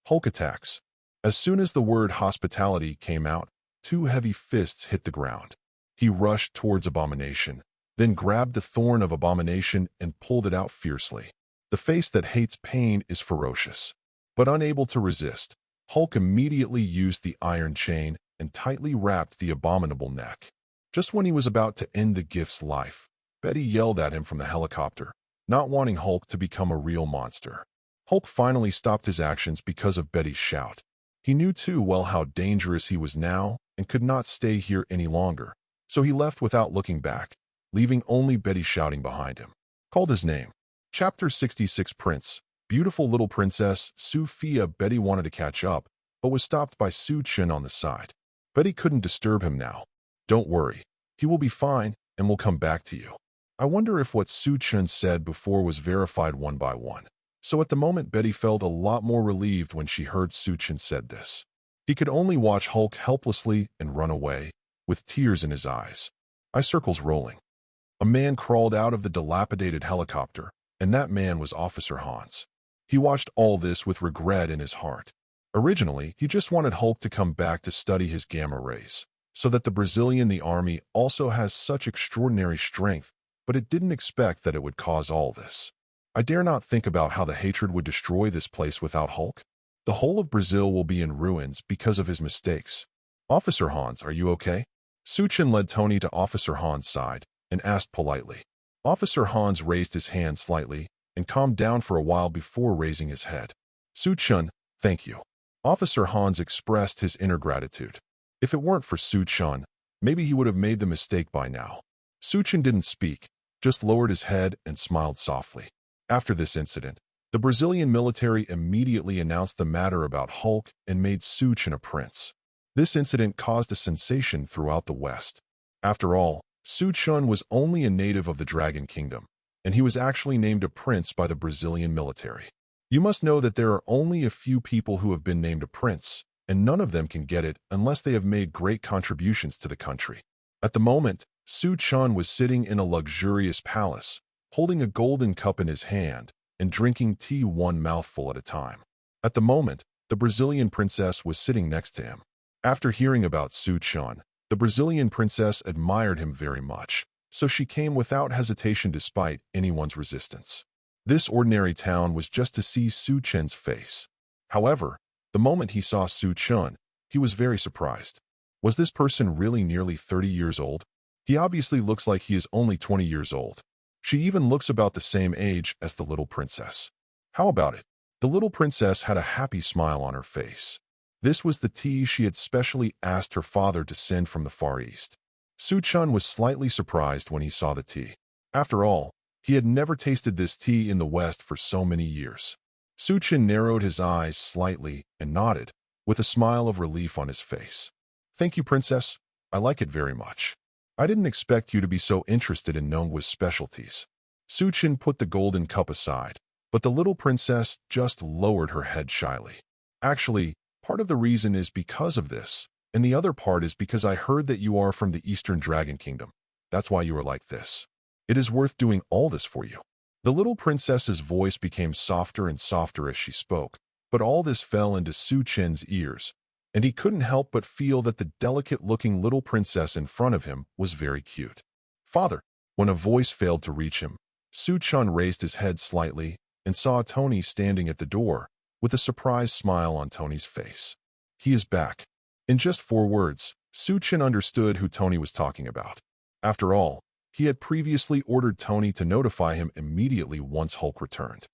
Hulk attacks. As soon as the word hospitality came out, two heavy fists hit the ground. He rushed towards Abomination, then grabbed the thorn of Abomination and pulled it out fiercely. The face that hates pain is ferocious. But unable to resist, Hulk immediately used the iron chain and tightly wrapped the abominable neck. Just when he was about to end the gift's life, Betty yelled at him from the helicopter, not wanting Hulk to become a real monster. Hulk finally stopped his actions because of Betty's shout. He knew too well how dangerous he was now and could not stay here any longer, so he left without looking back, leaving only Betty shouting behind him. Called his name. Chapter 66 Prince. Beautiful little princess, Sophia. Betty wanted to catch up, but was stopped by Su-Chen on the side. Betty couldn't disturb him now. Don't worry. He will be fine and will come back to you. I wonder if what Su-Chen said before was verified one by one. So at the moment, Betty felt a lot more relieved when she heard Su-Chen said this. He could only watch Hulk helplessly and run away, with tears in his eyes. Eye circles rolling. A man crawled out of the dilapidated helicopter, and that man was Officer Hans. He watched all this with regret in his heart. Originally, he just wanted Hulk to come back to study his gamma rays, so that the army also has such extraordinary strength, but it didn't expect that it would cause all this. I dare not think about how the hatred would destroy this place without Hulk. The whole of Brazil will be in ruins because of his mistakes. Officer Hans, are you okay? Su-Chen led Tony to Officer Hans' side and asked politely. Officer Hans raised his hand slightly and calmed down for a while before raising his head. Su-Chen, thank you. Officer Hans expressed his inner gratitude. If it weren't for Su-Chen, maybe he would have made the mistake by now. Su-Chen didn't speak, just lowered his head and smiled softly. After this incident, the Brazilian military immediately announced the matter about Hulk and made Su-Chen a prince. This incident caused a sensation throughout the West. After all, Su-Chen was only a native of the Dragon Kingdom, and he was actually named a prince by the Brazilian military. You must know that there are only a few people who have been named a prince, and none of them can get it unless they have made great contributions to the country. At the moment, Su-Chen was sitting in a luxurious palace, holding a golden cup in his hand and drinking tea one mouthful at a time. At the moment, the Brazilian princess was sitting next to him. After hearing about Su-Chen, the Brazilian princess admired him very much, so she came without hesitation despite anyone's resistance. This ordinary town was just to see Su-Chen's face. However, the moment he saw Su-Chen, he was very surprised. Was this person really nearly 30 years old? He obviously looks like he is only 20 years old. She even looks about the same age as the little princess. How about it? The little princess had a happy smile on her face. This was the tea she had specially asked her father to send from the Far East. Chen was slightly surprised when he saw the tea. After all, he had never tasted this tea in the West for so many years. Chen narrowed his eyes slightly and nodded, with a smile of relief on his face. Thank you, princess. I like it very much. I didn't expect you to be so interested in Nongwa's specialties. Chen put the golden cup aside, but the little princess just lowered her head shyly. Actually, part of the reason is because of this, and the other part is because I heard that you are from the Eastern Dragon Kingdom. That's why you are like this. It is worth doing all this for you. The little princess's voice became softer and softer as she spoke, but all this fell into Chen's ears, and he couldn't help but feel that the delicate-looking little princess in front of him was very cute. Father, when a voice failed to reach him, Chen raised his head slightly and saw Tony standing at the door, with a surprised smile on Tony's face. He is back. In just 4 words, Chen understood who Tony was talking about. After all, he had previously ordered Tony to notify him immediately once Hulk returned.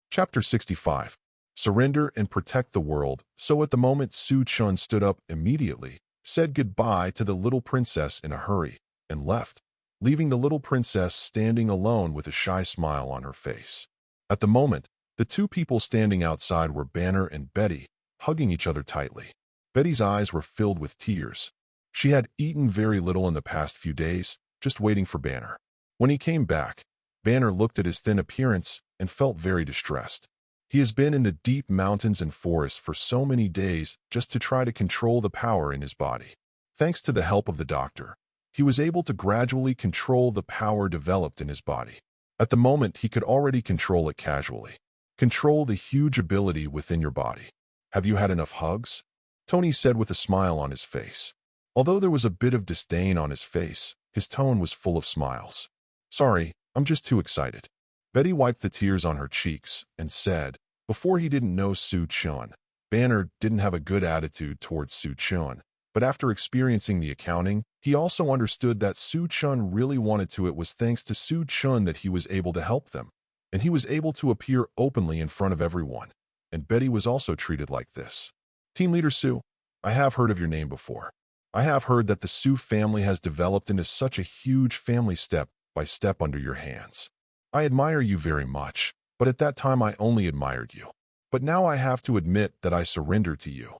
Chapter 65. Surrender and protect the world. So at the moment Chen stood up immediately, said goodbye to the little princess in a hurry, and left, leaving the little princess standing alone with a shy smile on her face. At the moment, the 2 people standing outside were Banner and Betty, hugging each other tightly. Betty's eyes were filled with tears. She had eaten very little in the past few days, just waiting for Banner. When he came back, Banner looked at his thin appearance and felt very distressed. He has been in the deep mountains and forests for so many days just to try to control the power in his body. Thanks to the help of the doctor, he was able to gradually control the power developed in his body. At the moment, he could already control it casually. Control the huge ability within your body. Have you had enough hugs? Tony said with a smile on his face. Although there was a bit of disdain on his face, his tone was full of smiles. Sorry, I'm just too excited. Betty wiped the tears on her cheeks and said, before he didn't know Chen, Banner didn't have a good attitude towards Chen, but after experiencing the accounting, he also understood that Chen really wanted to. It was thanks to Chen that he was able to help them, and he was able to appear openly in front of everyone, and Betty was also treated like this. Team Leader Sue, I have heard of your name before. I have heard that the Sue family has developed into such a huge family step by step under your hands. I admire you very much, but at that time I only admired you. But now I have to admit that I surrender to you.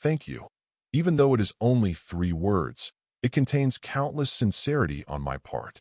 Thank you. Even though it is only 3 words, it contains countless sincerity on my part.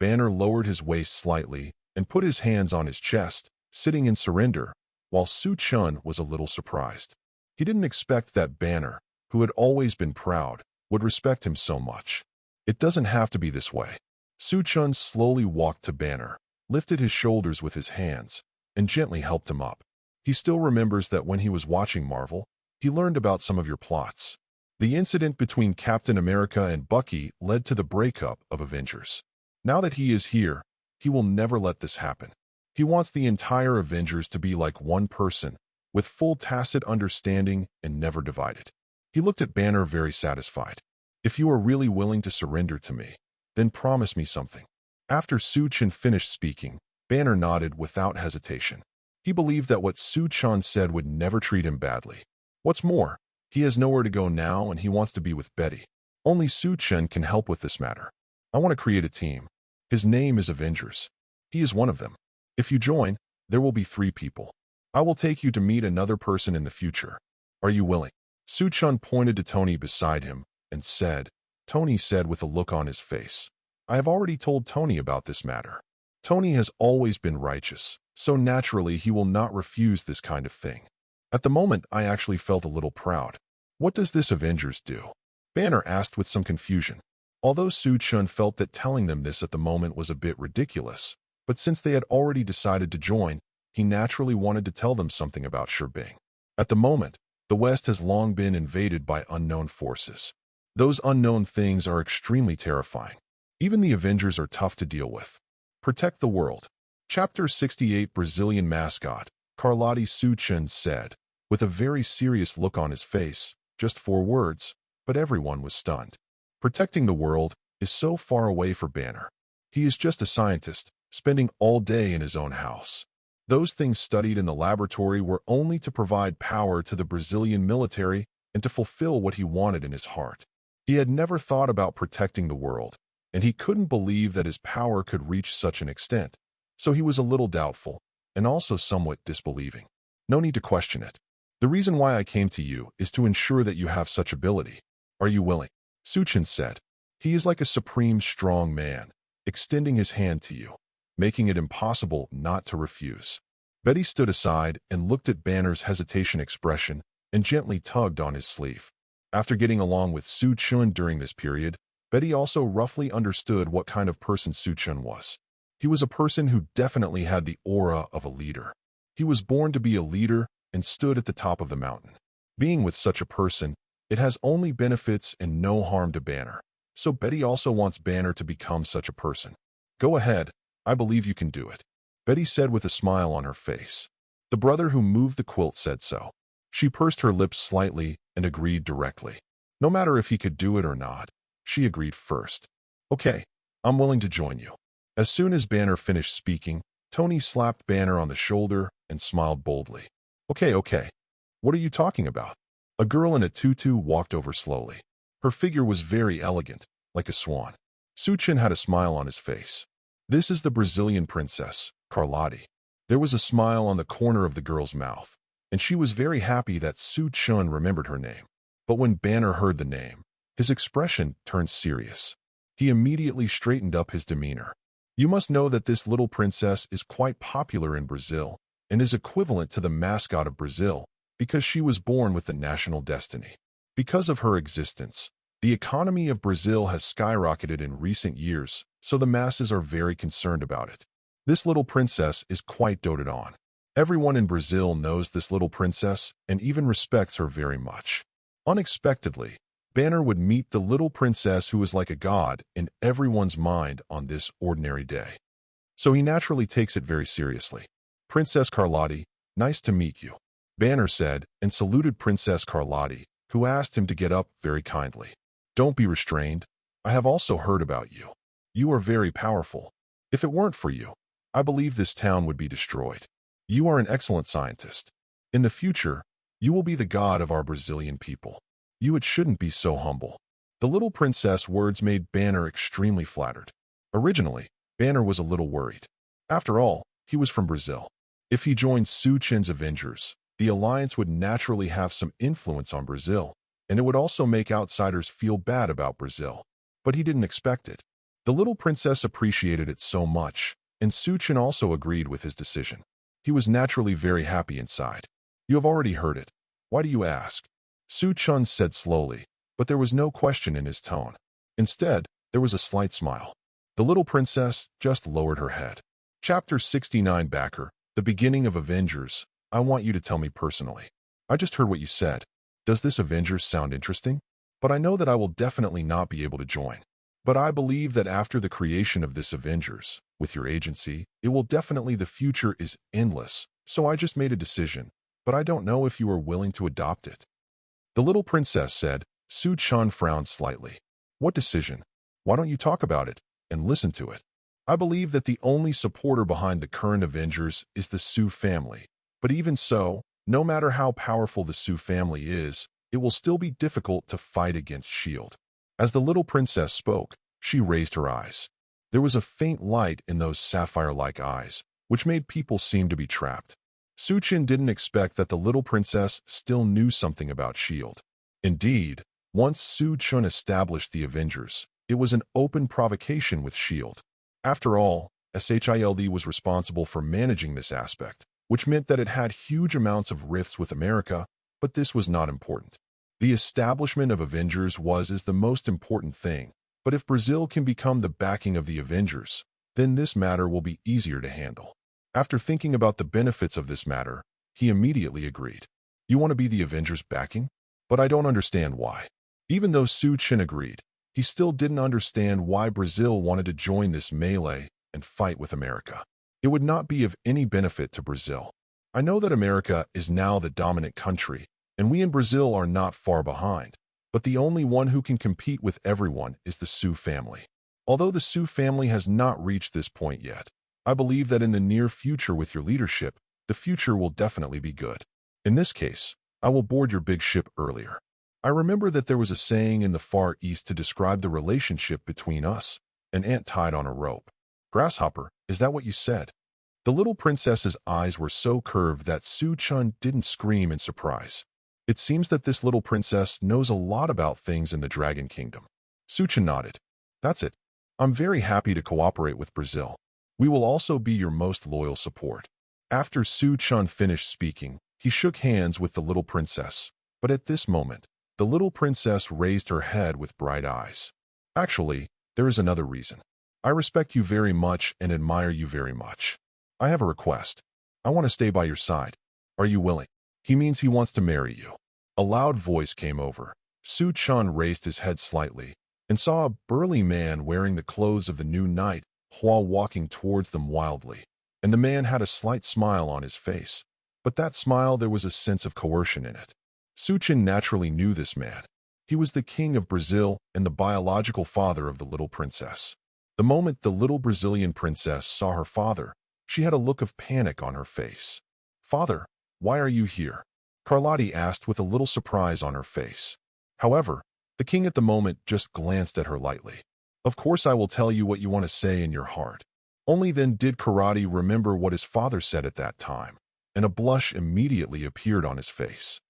Banner lowered his waist slightly and put his hands on his chest, sitting in surrender, while Chen was a little surprised. He didn't expect that Banner, who had always been proud, would respect him so much. It doesn't have to be this way. Chen slowly walked to Banner, lifted his shoulders with his hands, and gently helped him up. He still remembers that when he was watching Marvel, he learned about some of your plots. The incident between Captain America and Bucky led to the breakup of Avengers. Now that he is here, he will never let this happen. He wants the entire Avengers to be like one person, with full tacit understanding and never divided. He looked at Banner very satisfied. If you are really willing to surrender to me, then promise me something. After Chen finished speaking, Banner nodded without hesitation. He believed that what Chen said would never treat him badly. What's more, he has nowhere to go now and he wants to be with Betty. Only Chen can help with this matter. I want to create a team. His name is Avengers. He is one of them. If you join, there will be 3 people. I will take you to meet another person in the future. Are you willing? Chen pointed to Tony beside him and said, Tony said with a look on his face, I have already told Tony about this matter. Tony has always been righteous, so naturally he will not refuse this kind of thing. At the moment, I actually felt a little proud. What does this Avengers do? Banner asked with some confusion. Although Chen felt that telling them this at the moment was a bit ridiculous, but since they had already decided to join, he naturally wanted to tell them something about Sherbing. At the moment, the West has long been invaded by unknown forces. Those unknown things are extremely terrifying. Even the Avengers are tough to deal with. Protect the world. Chapter 68. Brazilian mascot, Carlotti. Chen said, with a very serious look on his face, just 4 words, but everyone was stunned. Protecting the world is so far away for Banner. He is just a scientist, spending all day in his own house. Those things studied in the laboratory were only to provide power to the Brazilian military and to fulfill what he wanted in his heart. He had never thought about protecting the world, and he couldn't believe that his power could reach such an extent. So he was a little doubtful, and also somewhat disbelieving. No need to question it. The reason why I came to you is to ensure that you have such ability. Are you willing? Chen said. He is like a supreme strong man, extending his hand to you, making it impossible not to refuse. Betty stood aside and looked at Banner's hesitation expression and gently tugged on his sleeve. After getting along with Chen during this period, Betty also roughly understood what kind of person Chen was. He was a person who definitely had the aura of a leader. He was born to be a leader and stood at the top of the mountain. Being with such a person, it has only benefits and no harm to Banner. So Betty also wants Banner to become such a person. Go ahead, I believe you can do it, Betty said with a smile on her face. The brother who moved the quilt said so. She pursed her lips slightly and agreed directly. No matter if he could do it or not, she agreed first. Okay, I'm willing to join you. As soon as Banner finished speaking, Tony slapped Banner on the shoulder and smiled boldly. Okay. What are you talking about? A girl in a tutu walked over slowly. Her figure was very elegant, like a swan. Chen had a smile on his face. This is the Brazilian princess, Carlotti. There was a smile on the corner of the girl's mouth, and she was very happy that Chen remembered her name. But when Banner heard the name, his expression turned serious. He immediately straightened up his demeanor. You must know that this little princess is quite popular in Brazil and is equivalent to the mascot of Brazil because she was born with the national destiny. Because of her existence, the economy of Brazil has skyrocketed in recent years, so the masses are very concerned about it. This little princess is quite doted on. Everyone in Brazil knows this little princess and even respects her very much. Unexpectedly, Banner would meet the little princess who was like a god in everyone's mind on this ordinary day. So he naturally takes it very seriously. Princess Carlotti, nice to meet you, Banner said and saluted Princess Carlotti, who asked him to get up very kindly. Don't be restrained. I have also heard about you. You are very powerful. If it weren't for you, I believe this town would be destroyed. You are an excellent scientist. In the future, you will be the god of our Brazilian people. It shouldn't be so humble. The little princess words made Banner extremely flattered. Originally, Banner was a little worried. After all, he was from Brazil. If he joined Chen's Avengers, the alliance would naturally have some influence on Brazil, and it would also make outsiders feel bad about Brazil. But he didn't expect it. The little princess appreciated it so much, and Chen also agreed with his decision. He was naturally very happy inside. You have already heard it. Why do you ask? Chen said slowly, but there was no question in his tone. Instead, there was a slight smile. The little princess just lowered her head. Chapter 69 Backer, the beginning of Avengers. I want you to tell me personally. I just heard what you said. Does this Avengers sound interesting? But I know that I will definitely not be able to join. But I believe that after the creation of this Avengers, with your agency, it will definitely the future is endless. So I just made a decision, but I don't know if you are willing to adopt it. The little princess said. Chen frowned slightly. What decision? Why don't you talk about it and listen to it? I believe that the only supporter behind the current Avengers is the Sue family. But even so, no matter how powerful the Sue family is, it will still be difficult to fight against S.H.I.E.L.D. As the little princess spoke, she raised her eyes. There was a faint light in those sapphire-like eyes, which made people seem to be trapped. Chen didn't expect that the little princess still knew something about S.H.I.E.L.D. Indeed, once Chen established the Avengers, it was an open provocation with S.H.I.E.L.D. After all, S.H.I.E.L.D. was responsible for managing this aspect, which meant that it had huge amounts of rifts with America, but this was not important. The establishment of Avengers is the most important thing, but if Brazil can become the backing of the Avengers, then this matter will be easier to handle. After thinking about the benefits of this matter, he immediately agreed. You want to be the Avengers' backing? But I don't understand why. Even though Chen agreed, he still didn't understand why Brazil wanted to join this melee and fight with America. It would not be of any benefit to Brazil. I know that America is now the dominant country, and we in Brazil are not far behind. but the only one who can compete with everyone is the Su family. Although the Su family has not reached this point yet, I believe that in the near future with your leadership, the future will definitely be good. In this case, I will board your big ship earlier. I remember that there was a saying in the Far East to describe the relationship between us, an ant tied on a rope. Grasshopper, is that what you said? The little princess's eyes were so curved that Chen didn't scream in surprise. It seems that this little princess knows a lot about things in the Dragon Kingdom. Chen nodded. That's it. I'm very happy to cooperate with Brazil. We will also be your most loyal support. After Chen finished speaking, he shook hands with the little princess. But at this moment, the little princess raised her head with bright eyes. Actually, there is another reason. I respect you very much and admire you very much. I have a request. I want to stay by your side. Are you willing? He means he wants to marry you. A loud voice came over. Chen raised his head slightly and saw a burly man wearing the clothes of the new knight while walking towards them wildly. And the man had a slight smile on his face. But that smile, there was a sense of coercion in it. Chen naturally knew this man. He was the king of Brazil and the biological father of the little princess. The moment the little Brazilian princess saw her father, she had a look of panic on her face. Father, why are you here? Carlotti asked with a little surprise on her face. However, the king at the moment just glanced at her lightly. Of course I will tell you what you want to say in your heart. Only then did Carlotti remember what his father said at that time, and a blush immediately appeared on his face.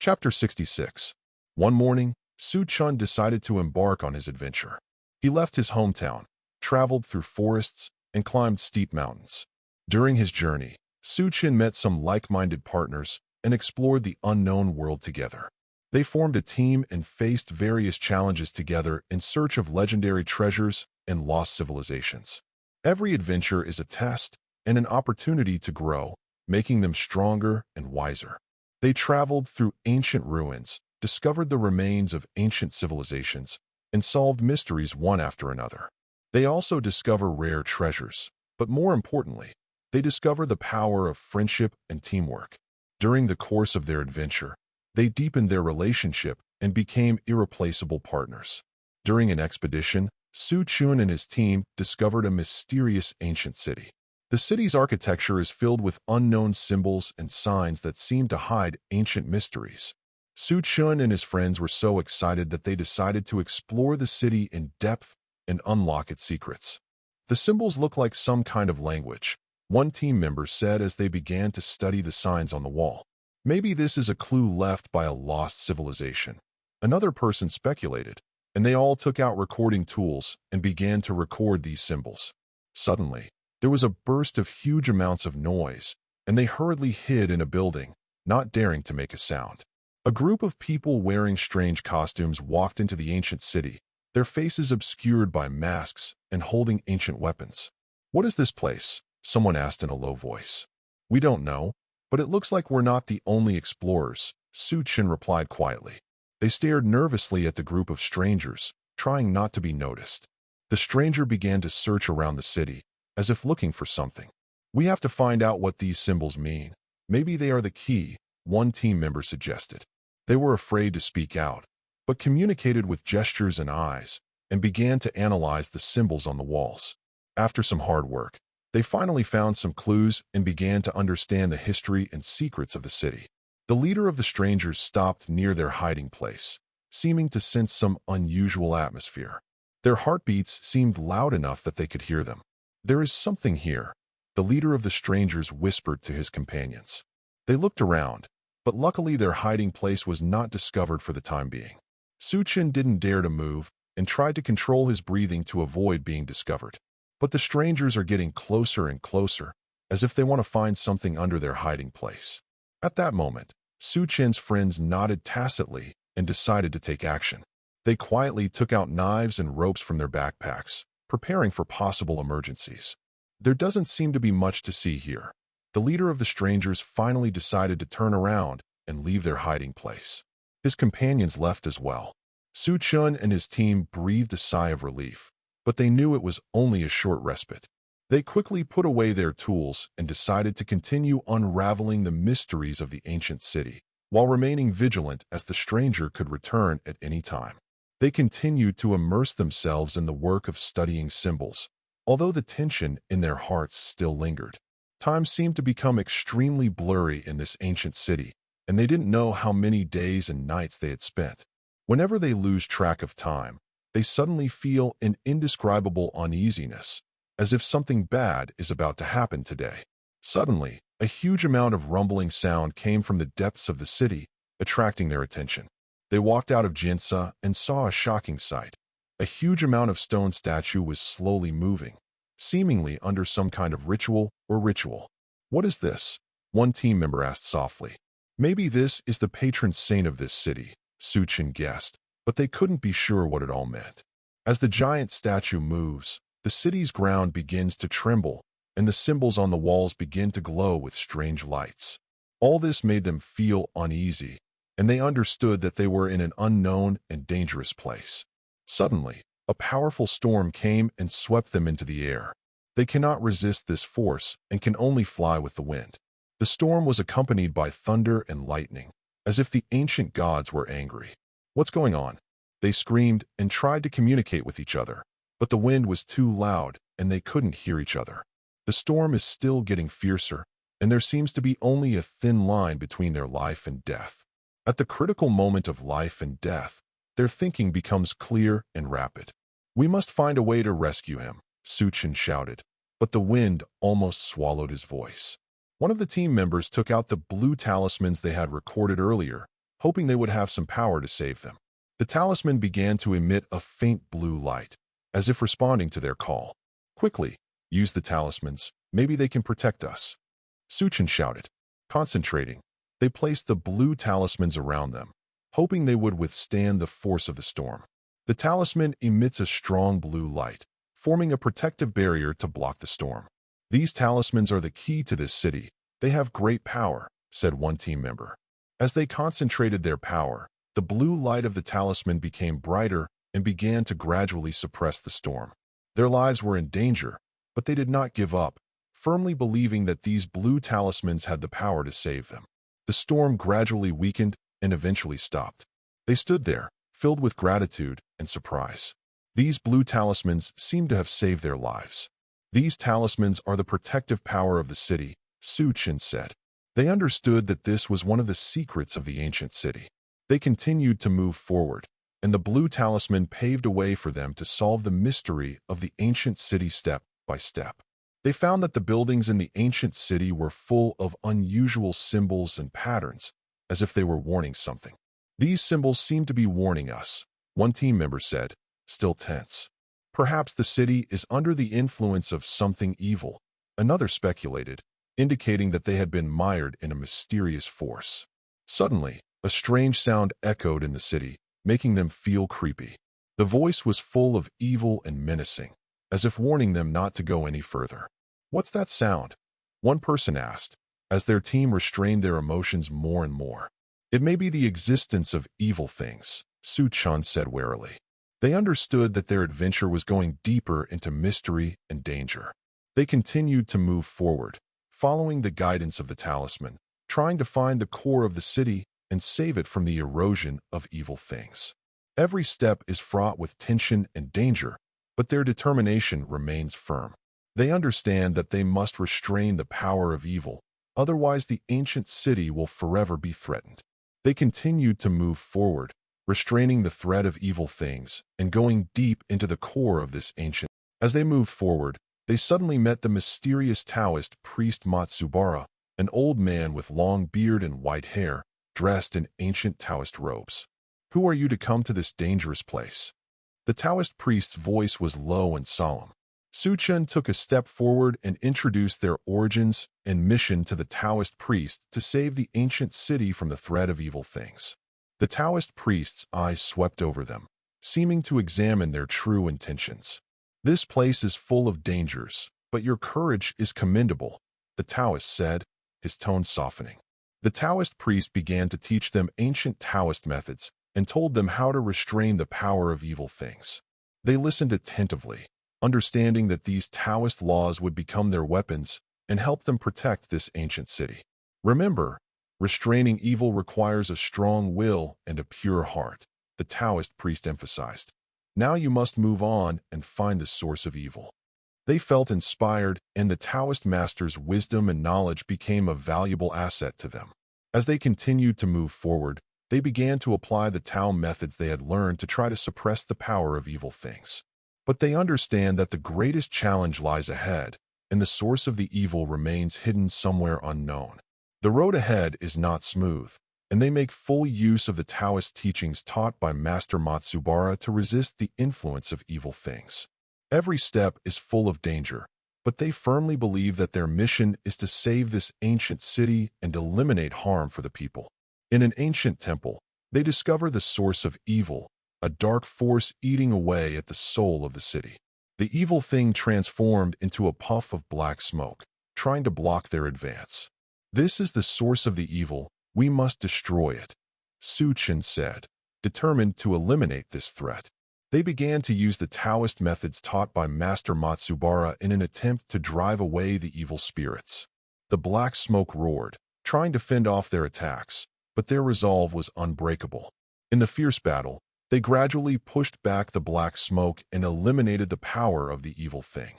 Chapter 66. One morning, Chen decided to embark on his adventure. He left his hometown, traveled through forests, and climbed steep mountains. During his journey, Chen met some like-minded partners and explored the unknown world together. They formed a team and faced various challenges together in search of legendary treasures and lost civilizations. Every adventure is a test and an opportunity to grow, making them stronger and wiser. They traveled through ancient ruins, discovered the remains of ancient civilizations, and solved mysteries one after another. They also discover rare treasures, but more importantly, they discover the power of friendship and teamwork. During the course of their adventure, they deepened their relationship and became irreplaceable partners. During an expedition, Chen and his team discovered a mysterious ancient city. The city's architecture is filled with unknown symbols and signs that seem to hide ancient mysteries. Chen and his friends were so excited that they decided to explore the city in depth and unlock its secrets. The symbols look like some kind of language, one team member said as they began to study the signs on the wall. Maybe this is a clue left by a lost civilization. Another person speculated, and they all took out recording tools and began to record these symbols. Suddenly, there was a burst of huge amounts of noise, and they hurriedly hid in a building, not daring to make a sound. A group of people wearing strange costumes walked into the ancient city, their faces obscured by masks and holding ancient weapons. What is this place? Someone asked in a low voice. We don't know, but it looks like we're not the only explorers, Chen replied quietly. They stared nervously at the group of strangers, trying not to be noticed. The stranger began to search around the city, as if looking for something. We have to find out what these symbols mean. Maybe they are the key, one team member suggested. They were afraid to speak out, but communicated with gestures and eyes, and began to analyze the symbols on the walls. After some hard work, they finally found some clues and began to understand the history and secrets of the city. The leader of the strangers stopped near their hiding place, seeming to sense some unusual atmosphere. Their heartbeats seemed loud enough that they could hear them. There is something here, the leader of the strangers whispered to his companions. They looked around, but luckily their hiding place was not discovered for the time being. Chen didn't dare to move and tried to control his breathing to avoid being discovered. But the strangers are getting closer and closer, as if they want to find something under their hiding place. At that moment, Chen's friends nodded tacitly and decided to take action. They quietly took out knives and ropes from their backpacks, preparing for possible emergencies. There doesn't seem to be much to see here. The leader of the strangers finally decided to turn around and leave their hiding place. His companions left as well. Chen and his team breathed a sigh of relief, but they knew it was only a short respite. They quickly put away their tools and decided to continue unraveling the mysteries of the ancient city. while remaining vigilant as the stranger could return at any time. They continued to immerse themselves in the work of studying symbols, although the tension in their hearts still lingered. Time seemed to become extremely blurry in this ancient city, and they didn't know how many days and nights they had spent. Whenever they lose track of time, they suddenly feel an indescribable uneasiness, as if something bad is about to happen today. Suddenly, a huge amount of rumbling sound came from the depths of the city, attracting their attention. They walked out of Jinsa and saw a shocking sight. A huge amount of stone statue was slowly moving, seemingly under some kind of ritual or ritual. "What is this?" one team member asked softly. "Maybe this is the patron saint of this city," Chen guessed, but they couldn't be sure what it all meant. As the giant statue moves, the city's ground begins to tremble, and the symbols on the walls begin to glow with strange lights. All this made them feel uneasy, and they understood that they were in an unknown and dangerous place. Suddenly, a powerful storm came and swept them into the air. They cannot resist this force and can only fly with the wind. The storm was accompanied by thunder and lightning, as if the ancient gods were angry. "What's going on?" They screamed and tried to communicate with each other, but the wind was too loud and they couldn't hear each other. The storm is still getting fiercer, and there seems to be only a thin line between their life and death. At the critical moment of life and death, their thinking becomes clear and rapid. "We must find a way to rescue him," Chen shouted, but the wind almost swallowed his voice. One of the team members took out the blue talismans they had recorded earlier, hoping they would have some power to save them. The talisman began to emit a faint blue light, as if responding to their call. "Quickly, use the talismans. Maybe they can protect us," Chen shouted. Concentrating, they placed the blue talismans around them, hoping they would withstand the force of the storm. The talisman emits a strong blue light, forming a protective barrier to block the storm. "These talismans are the key to this city. They have great power," said one team member. As they concentrated their power, the blue light of the talisman became brighter and began to gradually suppress the storm. Their lives were in danger, but they did not give up, firmly believing that these blue talismans had the power to save them. The storm gradually weakened and eventually stopped. They stood there, filled with gratitude and surprise. These blue talismans seemed to have saved their lives. "These talismans are the protective power of the city," Chen said. They understood that this was one of the secrets of the ancient city. They continued to move forward, and the blue talisman paved a way for them to solve the mystery of the ancient city step by step. They found that the buildings in the ancient city were full of unusual symbols and patterns, as if they were warning something. "These symbols seem to be warning us," one team member said, still tense. "Perhaps the city is under the influence of something evil," another speculated, indicating that they had been mired in a mysterious force. Suddenly, a strange sound echoed in the city, making them feel creepy. The voice was full of evil and menacing, as if warning them not to go any further. "What's that sound?" one person asked, as their team restrained their emotions more and more. "It may be the existence of evil things," Chen said warily. They understood that their adventure was going deeper into mystery and danger. They continued to move forward, following the guidance of the talisman, trying to find the core of the city and save it from the erosion of evil things. Every step is fraught with tension and danger, but their determination remains firm. They understand that they must restrain the power of evil, otherwise the ancient city will forever be threatened. They continued to move forward, restraining the threat of evil things and going deep into the core of this ancient. As they moved forward, they suddenly met the mysterious Taoist priest Matsubara, an old man with long beard and white hair, dressed in ancient Taoist robes. "Who are you to come to this dangerous place?" The Taoist priest's voice was low and solemn. Chen took a step forward and introduced their origins and mission to the Taoist priest to save the ancient city from the threat of evil things. The Taoist priest's eyes swept over them, seeming to examine their true intentions. "This place is full of dangers, but your courage is commendable," the Taoist said, his tone softening. The Taoist priest began to teach them ancient Taoist methods and told them how to restrain the power of evil things. They listened attentively, understanding that these Taoist laws would become their weapons and help them protect this ancient city. "Remember, Restraining evil requires a strong will and a pure heart, the Taoist priest emphasized. Now you must move on and find the source of evil. They felt inspired, and the Taoist master's wisdom and knowledge became a valuable asset to them. As they continued to move forward, they began to apply the Tao methods they had learned to try to suppress the power of evil things. But they understand that the greatest challenge lies ahead, and the source of the evil remains hidden somewhere unknown. The road ahead is not smooth, and they make full use of the Taoist teachings taught by Master Matsubara to resist the influence of evil things. Every step is full of danger, but they firmly believe that their mission is to save this ancient city and eliminate harm for the people. In an ancient temple, they discover the source of evil, a dark force eating away at the soul of the city. The evil thing transformed into a puff of black smoke, trying to block their advance. This is the source of the evil. We must destroy it, Chen said, determined to eliminate this threat. They began to use the Taoist methods taught by Master Matsubara in an attempt to drive away the evil spirits. The black smoke roared, trying to fend off their attacks, but their resolve was unbreakable. In the fierce battle, they gradually pushed back the black smoke and eliminated the power of the evil thing.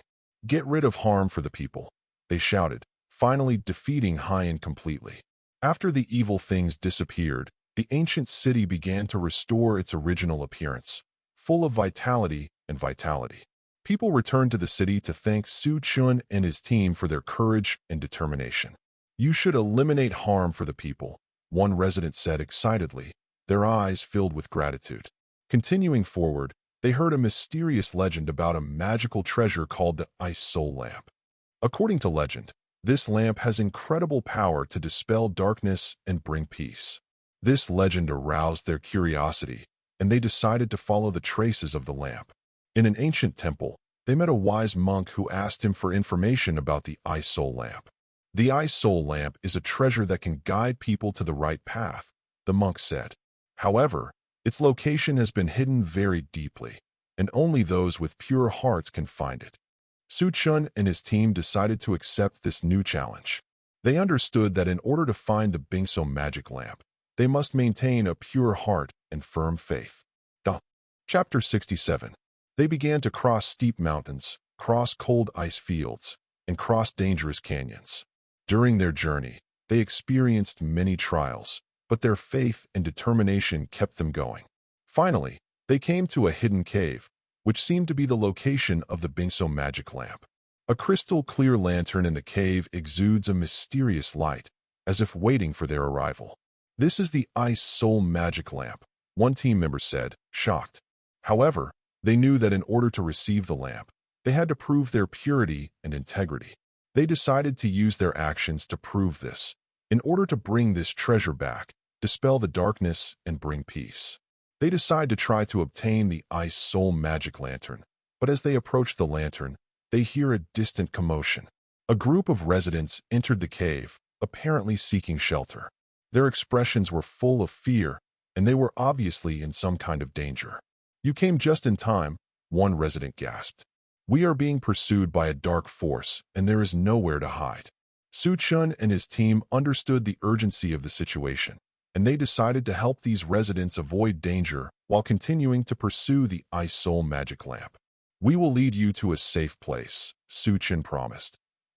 Get rid of harm for the people, they shouted, finally defeating Haiyan completely. After the evil things disappeared, the ancient city began to restore its original appearance, full of vitality and vitality. People returned to the city to thank Chen and his team for their courage and determination. You should eliminate harm for the people, one resident said excitedly, their eyes filled with gratitude. Continuing forward, they heard a mysterious legend about a magical treasure called the Ice Soul Lamp. According to legend, this lamp has incredible power to dispel darkness and bring peace. This legend aroused their curiosity, and they decided to follow the traces of the lamp. In an ancient temple, they met a wise monk who asked him for information about the Ice Soul Lamp. The Ice Soul Lamp is a treasure that can guide people to the right path, the monk said. However, its location has been hidden very deeply, and only those with pure hearts can find it. Chen and his team decided to accept this new challenge. They understood that in order to find the Bingso magic lamp, they must maintain a pure heart and firm faith. Chapter 67. They began to cross steep mountains, cross cold ice fields, and cross dangerous canyons. During their journey, they experienced many trials, but their faith and determination kept them going. Finally, they came to a hidden cave, which seemed to be the location of the Bingso magic lamp. A crystal-clear lantern in the cave exudes a mysterious light, as if waiting for their arrival. This is the Ice Soul magic lamp, one team member said, shocked. However, they knew that in order to receive the lamp, they had to prove their purity and integrity. They decided to use their actions to prove this, in order to bring this treasure back, dispel the darkness, and bring peace. They decide to try to obtain the Ice Soul magic lantern, but as they approach the lantern, they hear a distant commotion. A group of residents entered the cave, apparently seeking shelter. Their expressions were full of fear, and they were obviously in some kind of danger. You came just in time, one resident gasped. We are being pursued by a dark force, and there is nowhere to hide. Chen and his team understood the urgency of the situation, and they decided to help these residents avoid danger while continuing to pursue the Ice Soul magic lamp. We will lead you to a safe place, Chen promised.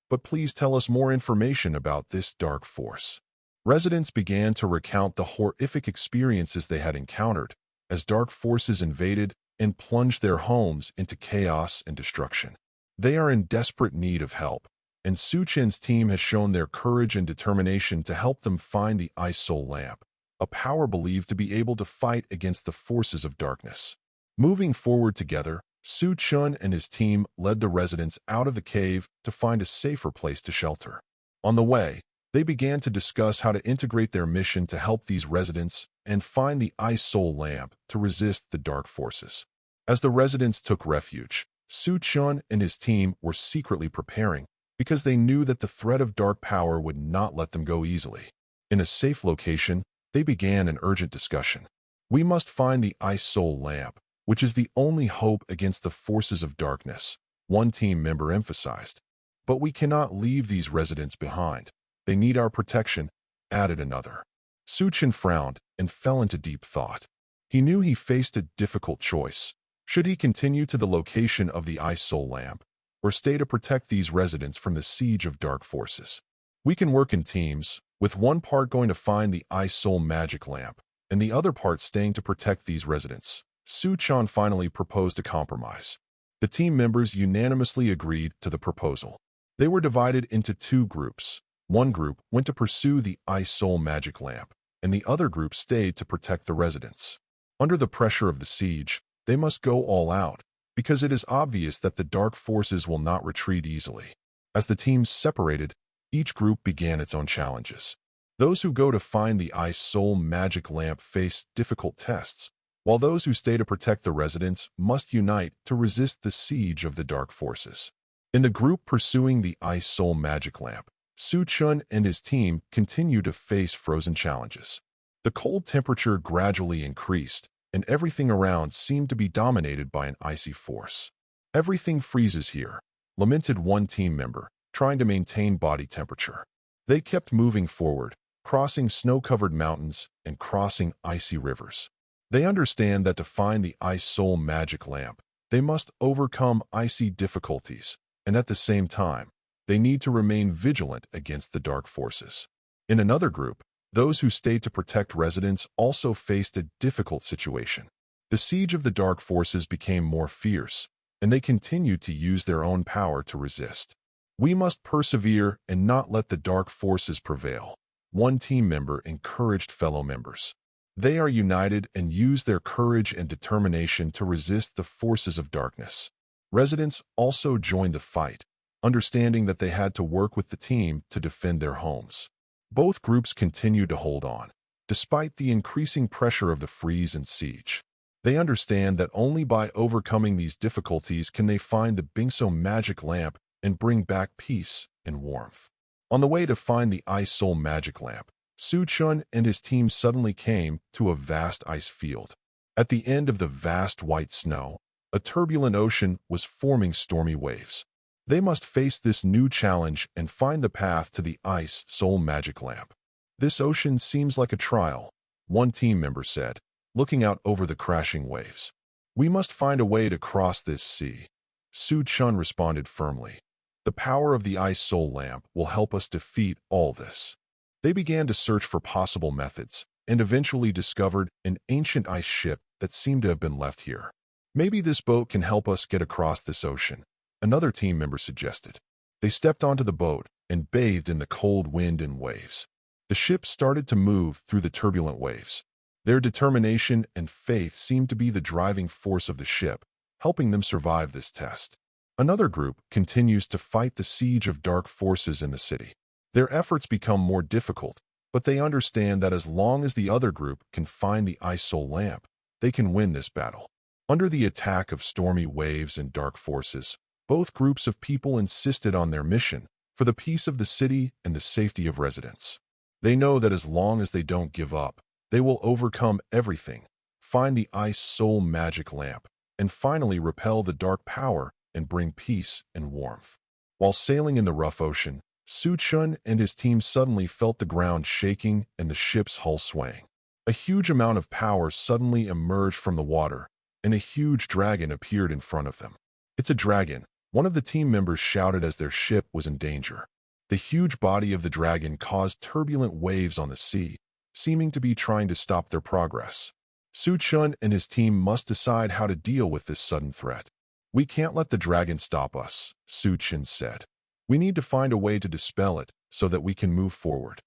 But please tell us more information about this dark force. Residents began to recount the horrific experiences they had encountered as dark forces invaded and plunged their homes into chaos and destruction. They are in desperate need of help, and Chen's team has shown their courage and determination to help them find the Ice Soul Lamp, a power believed to be able to fight against the forces of darkness. Moving forward together, Chen and his team led the residents out of the cave to find a safer place to shelter. On the way, they began to discuss how to integrate their mission to help these residents and find the Ice Soul Lamp to resist the dark forces. As the residents took refuge, Chen and his team were secretly preparing because they knew that the threat of dark power would not let them go easily. In a safe location, they began an urgent discussion. We must find the Ice Soul Lamp, which is the only hope against the forces of darkness, one team member emphasized. But we cannot leave these residents behind. They need our protection, added another. Chen frowned and fell into deep thought. He knew he faced a difficult choice. Should he continue to the location of the Ice Soul Lamp, or stay to protect these residents from the siege of dark forces? We can work in teams, with one part going to find the Ice Soul Magic Lamp, and the other part staying to protect these residents. Chen finally proposed a compromise. The team members unanimously agreed to the proposal. They were divided into two groups. One group went to pursue the Ice Soul Magic Lamp, and the other group stayed to protect the residents. Under the pressure of the siege, they must go all out, because it is obvious that the dark forces will not retreat easily. As the teams separated, each group began its own challenges. Those who go to find the Ice Soul Magic Lamp face difficult tests, while those who stay to protect the residents must unite to resist the siege of the dark forces. In the group pursuing the Ice Soul Magic Lamp, Chen and his team continued to face frozen challenges. The cold temperature gradually increased, and everything around seemed to be dominated by an icy force. "Everything freezes here," lamented one team member, trying to maintain body temperature. They kept moving forward, crossing snow-covered mountains and crossing icy rivers. They understand that to find the Ice Soul Magic Lamp, they must overcome icy difficulties, and at the same time, they need to remain vigilant against the dark forces. In another group, those who stayed to protect residents also faced a difficult situation. The siege of the dark forces became more fierce, and they continued to use their own power to resist. "We must persevere and not let the dark forces prevail," one team member encouraged fellow members. They are united and use their courage and determination to resist the forces of darkness. Residents also joined the fight, understanding that they had to work with the team to defend their homes. Both groups continued to hold on, despite the increasing pressure of the freeze and siege. They understand that only by overcoming these difficulties can they find the Bingso Magic Lamp and bring back peace and warmth. On the way to find the Ice Soul Magic Lamp, Chen and his team suddenly came to a vast ice field. At the end of the vast white snow, a turbulent ocean was forming stormy waves. They must face this new challenge and find the path to the Ice Soul Magic Lamp. "This ocean seems like a trial," one team member said, looking out over the crashing waves. "We must find a way to cross this sea." Chen responded firmly. "The power of the Ice Soul Lamp will help us defeat all this." They began to search for possible methods, and eventually discovered an ancient ice ship that seemed to have been left here. "Maybe this boat can help us get across this ocean," another team member suggested. They stepped onto the boat and bathed in the cold wind and waves. The ship started to move through the turbulent waves. Their determination and faith seemed to be the driving force of the ship, helping them survive this test. Another group continues to fight the siege of dark forces in the city. Their efforts become more difficult, but they understand that as long as the other group can find the Ice Soul Lamp, they can win this battle. Under the attack of stormy waves and dark forces, both groups of people insisted on their mission for the peace of the city and the safety of residents. They know that as long as they don't give up, they will overcome everything, find the Ice Soul Magic Lamp, and finally repel the dark power and bring peace and warmth. While sailing in the rough ocean, Chen and his team suddenly felt the ground shaking and the ship's hull swaying. A huge amount of power suddenly emerged from the water, and a huge dragon appeared in front of them. "It's a dragon," one of the team members shouted as their ship was in danger. The huge body of the dragon caused turbulent waves on the sea, seeming to be trying to stop their progress. Chen and his team must decide how to deal with this sudden threat. "We can't let the dragon stop us," Chen said. "We need to find a way to dispel it so that we can move forward."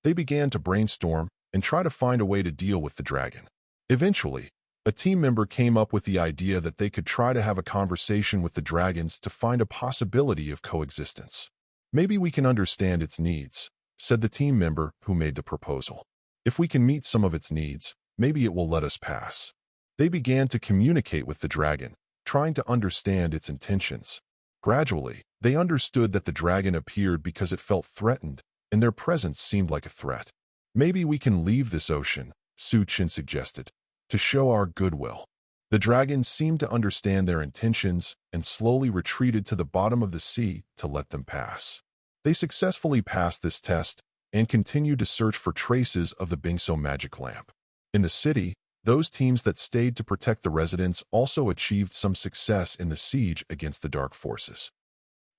They began to brainstorm and try to find a way to deal with the dragon. Eventually, a team member came up with the idea that they could try to have a conversation with the dragons to find a possibility of coexistence. "Maybe we can understand its needs," said the team member who made the proposal. "If we can meet some of its needs, maybe it will let us pass." They began to communicate with the dragon, trying to understand its intentions. Gradually, they understood that the dragon appeared because it felt threatened, and their presence seemed like a threat. "Maybe we can leave this ocean," Chen suggested, "to show our goodwill." The dragon seemed to understand their intentions and slowly retreated to the bottom of the sea to let them pass. They successfully passed this test and continued to search for traces of the Bingso magic lamp. In the city, those teams that stayed to protect the residents also achieved some success in the siege against the dark forces.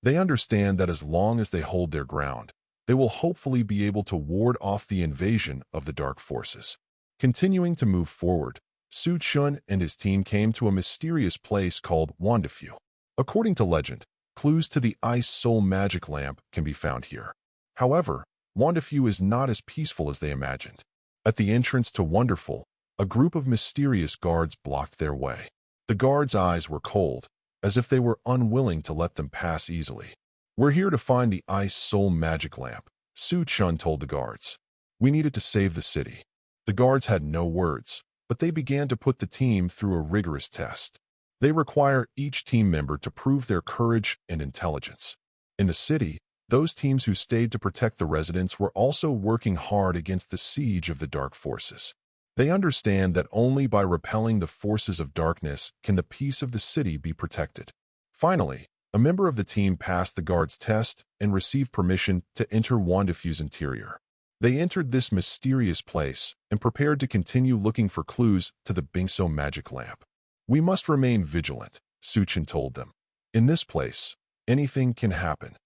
They understand that as long as they hold their ground, they will hopefully be able to ward off the invasion of the dark forces. Continuing to move forward, Su Chun and his team came to a mysterious place called Wandafu. According to legend, clues to the Ice Soul magic lamp can be found here. However, Wandafu is not as peaceful as they imagined. At the entrance to Wonderful, a group of mysterious guards blocked their way. The guards' eyes were cold, as if they were unwilling to let them pass easily. "We're here to find the Ice Soul magic lamp," Su Chun told the guards. "We needed to save the city." The guards had no words, but they began to put the team through a rigorous test. They require each team member to prove their courage and intelligence. In the city, those teams who stayed to protect the residents were also working hard against the siege of the dark forces. They understand that only by repelling the forces of darkness can the peace of the city be protected. Finally, a member of the team passed the guard's test and received permission to enter Wandafu's interior. They entered this mysterious place and prepared to continue looking for clues to the Bingso magic lamp. "We must remain vigilant," Su Chun told them. "In this place, anything can happen."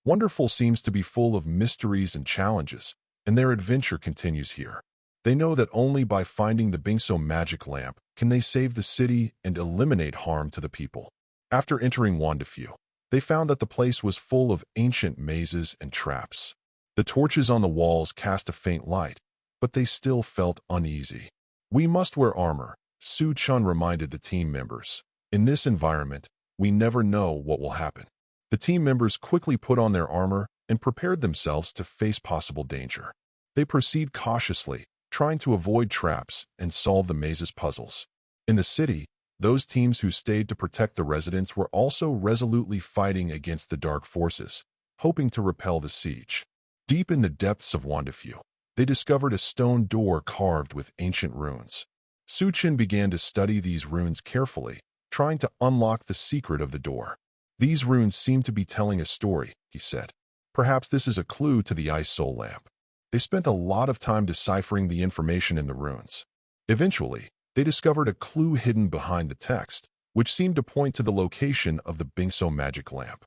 Wonderful seems to be full of mysteries and challenges, and their adventure continues here. They know that only by finding the Bingso magic lamp can they save the city and eliminate harm to the people. After entering Wandafu, they found that the place was full of ancient mazes and traps. The torches on the walls cast a faint light, but they still felt uneasy. "We must wear armor," Su Chun reminded the team members. "In this environment, we never know what will happen." The team members quickly put on their armor and prepared themselves to face possible danger. They proceed cautiously, trying to avoid traps and solve the maze's puzzles. In the city, those teams who stayed to protect the residents were also resolutely fighting against the dark forces, hoping to repel the siege. Deep in the depths of Wandafu, they discovered a stone door carved with ancient runes. Su Chun began to study these runes carefully, trying to unlock the secret of the door. "These runes seem to be telling a story," he said. "Perhaps this is a clue to the Ice Soul lamp." They spent a lot of time deciphering the information in the runes. Eventually, they discovered a clue hidden behind the text, which seemed to point to the location of the Bingso magic lamp.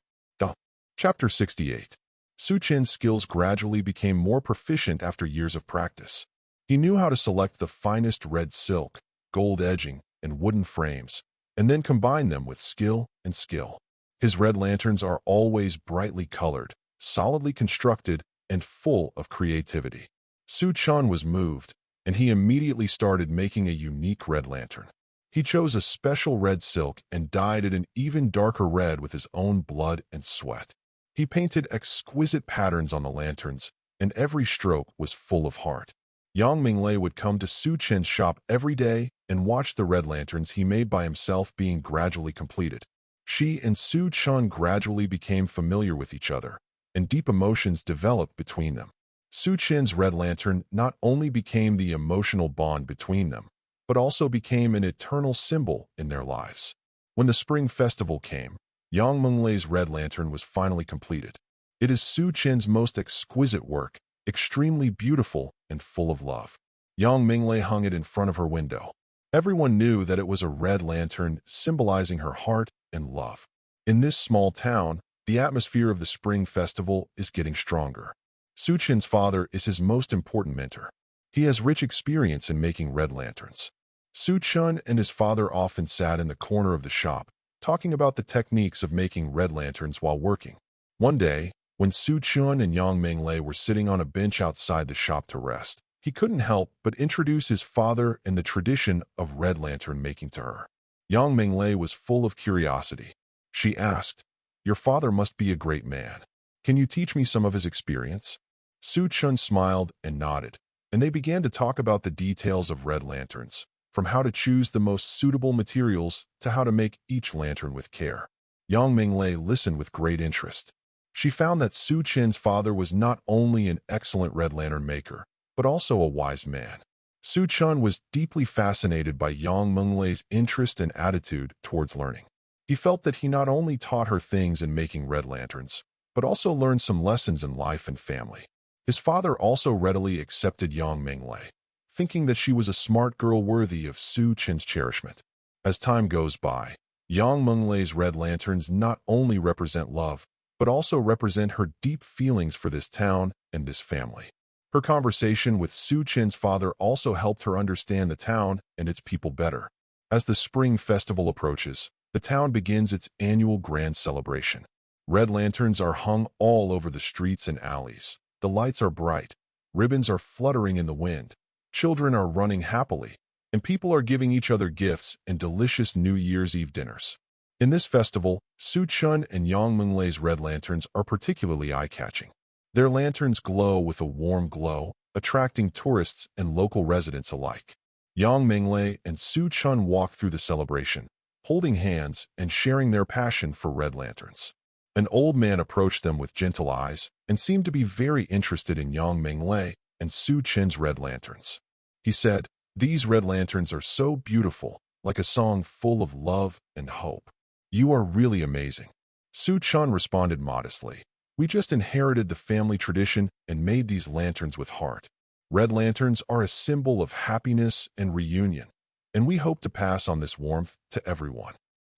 Chapter 68. Su Chen's skills gradually became more proficient after years of practice. He knew how to select the finest red silk, gold edging, and wooden frames, and then combine them with skill and skill. His red lanterns are always brightly colored, solidly constructed, and full of creativity. Su Chun was moved, and he immediately started making a unique red lantern. He chose a special red silk and dyed it an even darker red with his own blood and sweat. He painted exquisite patterns on the lanterns, and every stroke was full of heart. Yang Minglei would come to Su Chen's shop every day and watch the red lanterns he made by himself being gradually completed. She and Su Chun gradually became familiar with each other, and deep emotions developed between them. Su Chen's red lantern not only became the emotional bond between them, but also became an eternal symbol in their lives. When the spring festival came, Yang Menglei's red lantern was finally completed. It is Su Chen's most exquisite work, extremely beautiful and full of love. Yang Minglei hung it in front of her window. Everyone knew that it was a red lantern symbolizing her heart and love. In this small town, the atmosphere of the spring festival is getting stronger. Su Chen's father is his most important mentor. He has rich experience in making red lanterns. Su Chun and his father often sat in the corner of the shop, talking about the techniques of making red lanterns while working. One day, when Su Chun and Yang Minglei were sitting on a bench outside the shop to rest, he couldn't help but introduce his father and the tradition of red lantern making to her. Yang Minglei was full of curiosity. She asked, "Your father must be a great man. Can you teach me some of his experience?" Su Chun smiled and nodded, and they began to talk about the details of red lanterns, from how to choose the most suitable materials to how to make each lantern with care. Yang Minglei listened with great interest. She found that Su Chen's father was not only an excellent red lantern maker, but also a wise man. Su Chun was deeply fascinated by Yang Menglei's interest and attitude towards learning. He felt that he not only taught her things in making red lanterns, but also learned some lessons in life and family. His father also readily accepted Yang Minglei, thinking that she was a smart girl worthy of Su Chen's cherishment. As time goes by, Yang Menglei's red lanterns not only represent love, but also represent her deep feelings for this town and this family. Her conversation with Su Chen's father also helped her understand the town and its people better. As the spring festival approaches, the town begins its annual grand celebration. Red lanterns are hung all over the streets and alleys. The lights are bright, ribbons are fluttering in the wind, children are running happily, and people are giving each other gifts and delicious New Year's Eve dinners. In this festival, Su Chen and Yang Menglei's red lanterns are particularly eye-catching. Their lanterns glow with a warm glow, attracting tourists and local residents alike. Yang Menglei and Su Chen walk through the celebration, holding hands and sharing their passion for red lanterns. An old man approached them with gentle eyes and seemed to be very interested in Yang Menglei and Su Chen's red lanterns. He said, "These red lanterns are so beautiful, like a song full of love and hope. You are really amazing." Su Chen responded modestly, "We just inherited the family tradition and made these lanterns with heart. Red lanterns are a symbol of happiness and reunion, and we hope to pass on this warmth to everyone."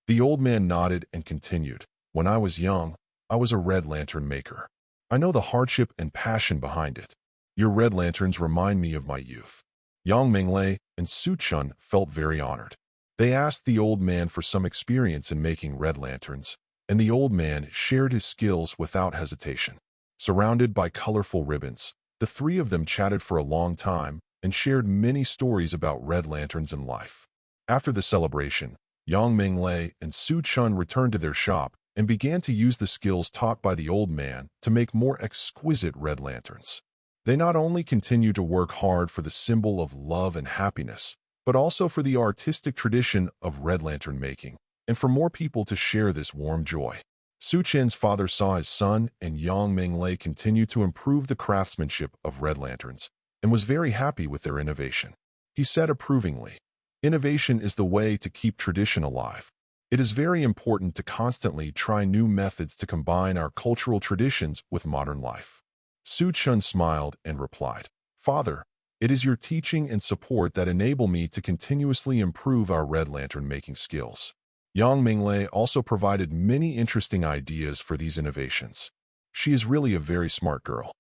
The old man nodded and continued, "When I was young, I was a red lantern maker. I know the hardship and passion behind it. Your red lanterns remind me of my youth." Yang Menglei and Su Chen felt very honored. They asked the old man for some experience in making red lanterns, and the old man shared his skills without hesitation. Surrounded by colorful ribbons, the three of them chatted for a long time and shared many stories about red lanterns and life. After the celebration, Yang Menglei and Su Chen returned to their shop and began to use the skills taught by the old man to make more exquisite red lanterns. They not only continue to work hard for the symbol of love and happiness, but also for the artistic tradition of red lantern making, and for more people to share this warm joy. Su Chen's father saw his son and Yang Menglei continue to improve the craftsmanship of red lanterns and was very happy with their innovation. He said approvingly, "Innovation is the way to keep tradition alive. It is very important to constantly try new methods to combine our cultural traditions with modern life." Su Chen smiled and replied, "Father, it is your teaching and support that enable me to continuously improve our red lantern making skills." Yang Menglei also provided many interesting ideas for these innovations. She is really a very smart girl.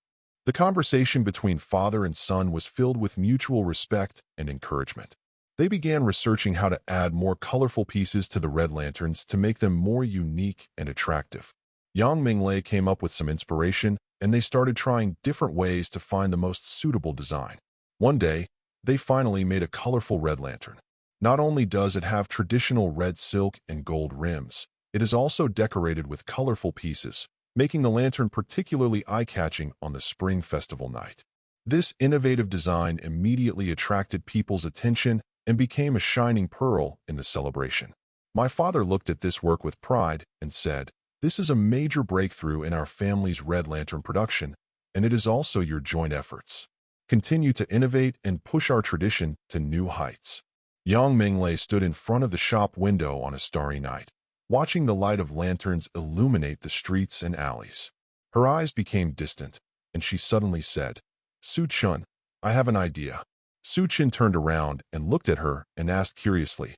The conversation between father and son was filled with mutual respect and encouragement. They began researching how to add more colorful pieces to the red lanterns to make them more unique and attractive. Yang Menglei came up with some inspiration, and they started trying different ways to find the most suitable design. One day, they finally made a colorful red lantern. Not only does it have traditional red silk and gold rims, it is also decorated with colorful pieces, making the lantern particularly eye-catching on the spring festival night. This innovative design immediately attracted people's attention and became a shining pearl in the celebration. My father looked at this work with pride and said, "This is a major breakthrough in our family's red lantern production, and it is also your joint efforts. Continue to innovate and push our tradition to new heights." Yang Menglei stood in front of the shop window on a starry night, watching the light of lanterns illuminate the streets and alleys. Her eyes became distant, and she suddenly said, "Su Chen, I have an idea." Su Chen turned around and looked at her and asked curiously,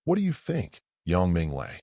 "What do you think, Yang Menglei?"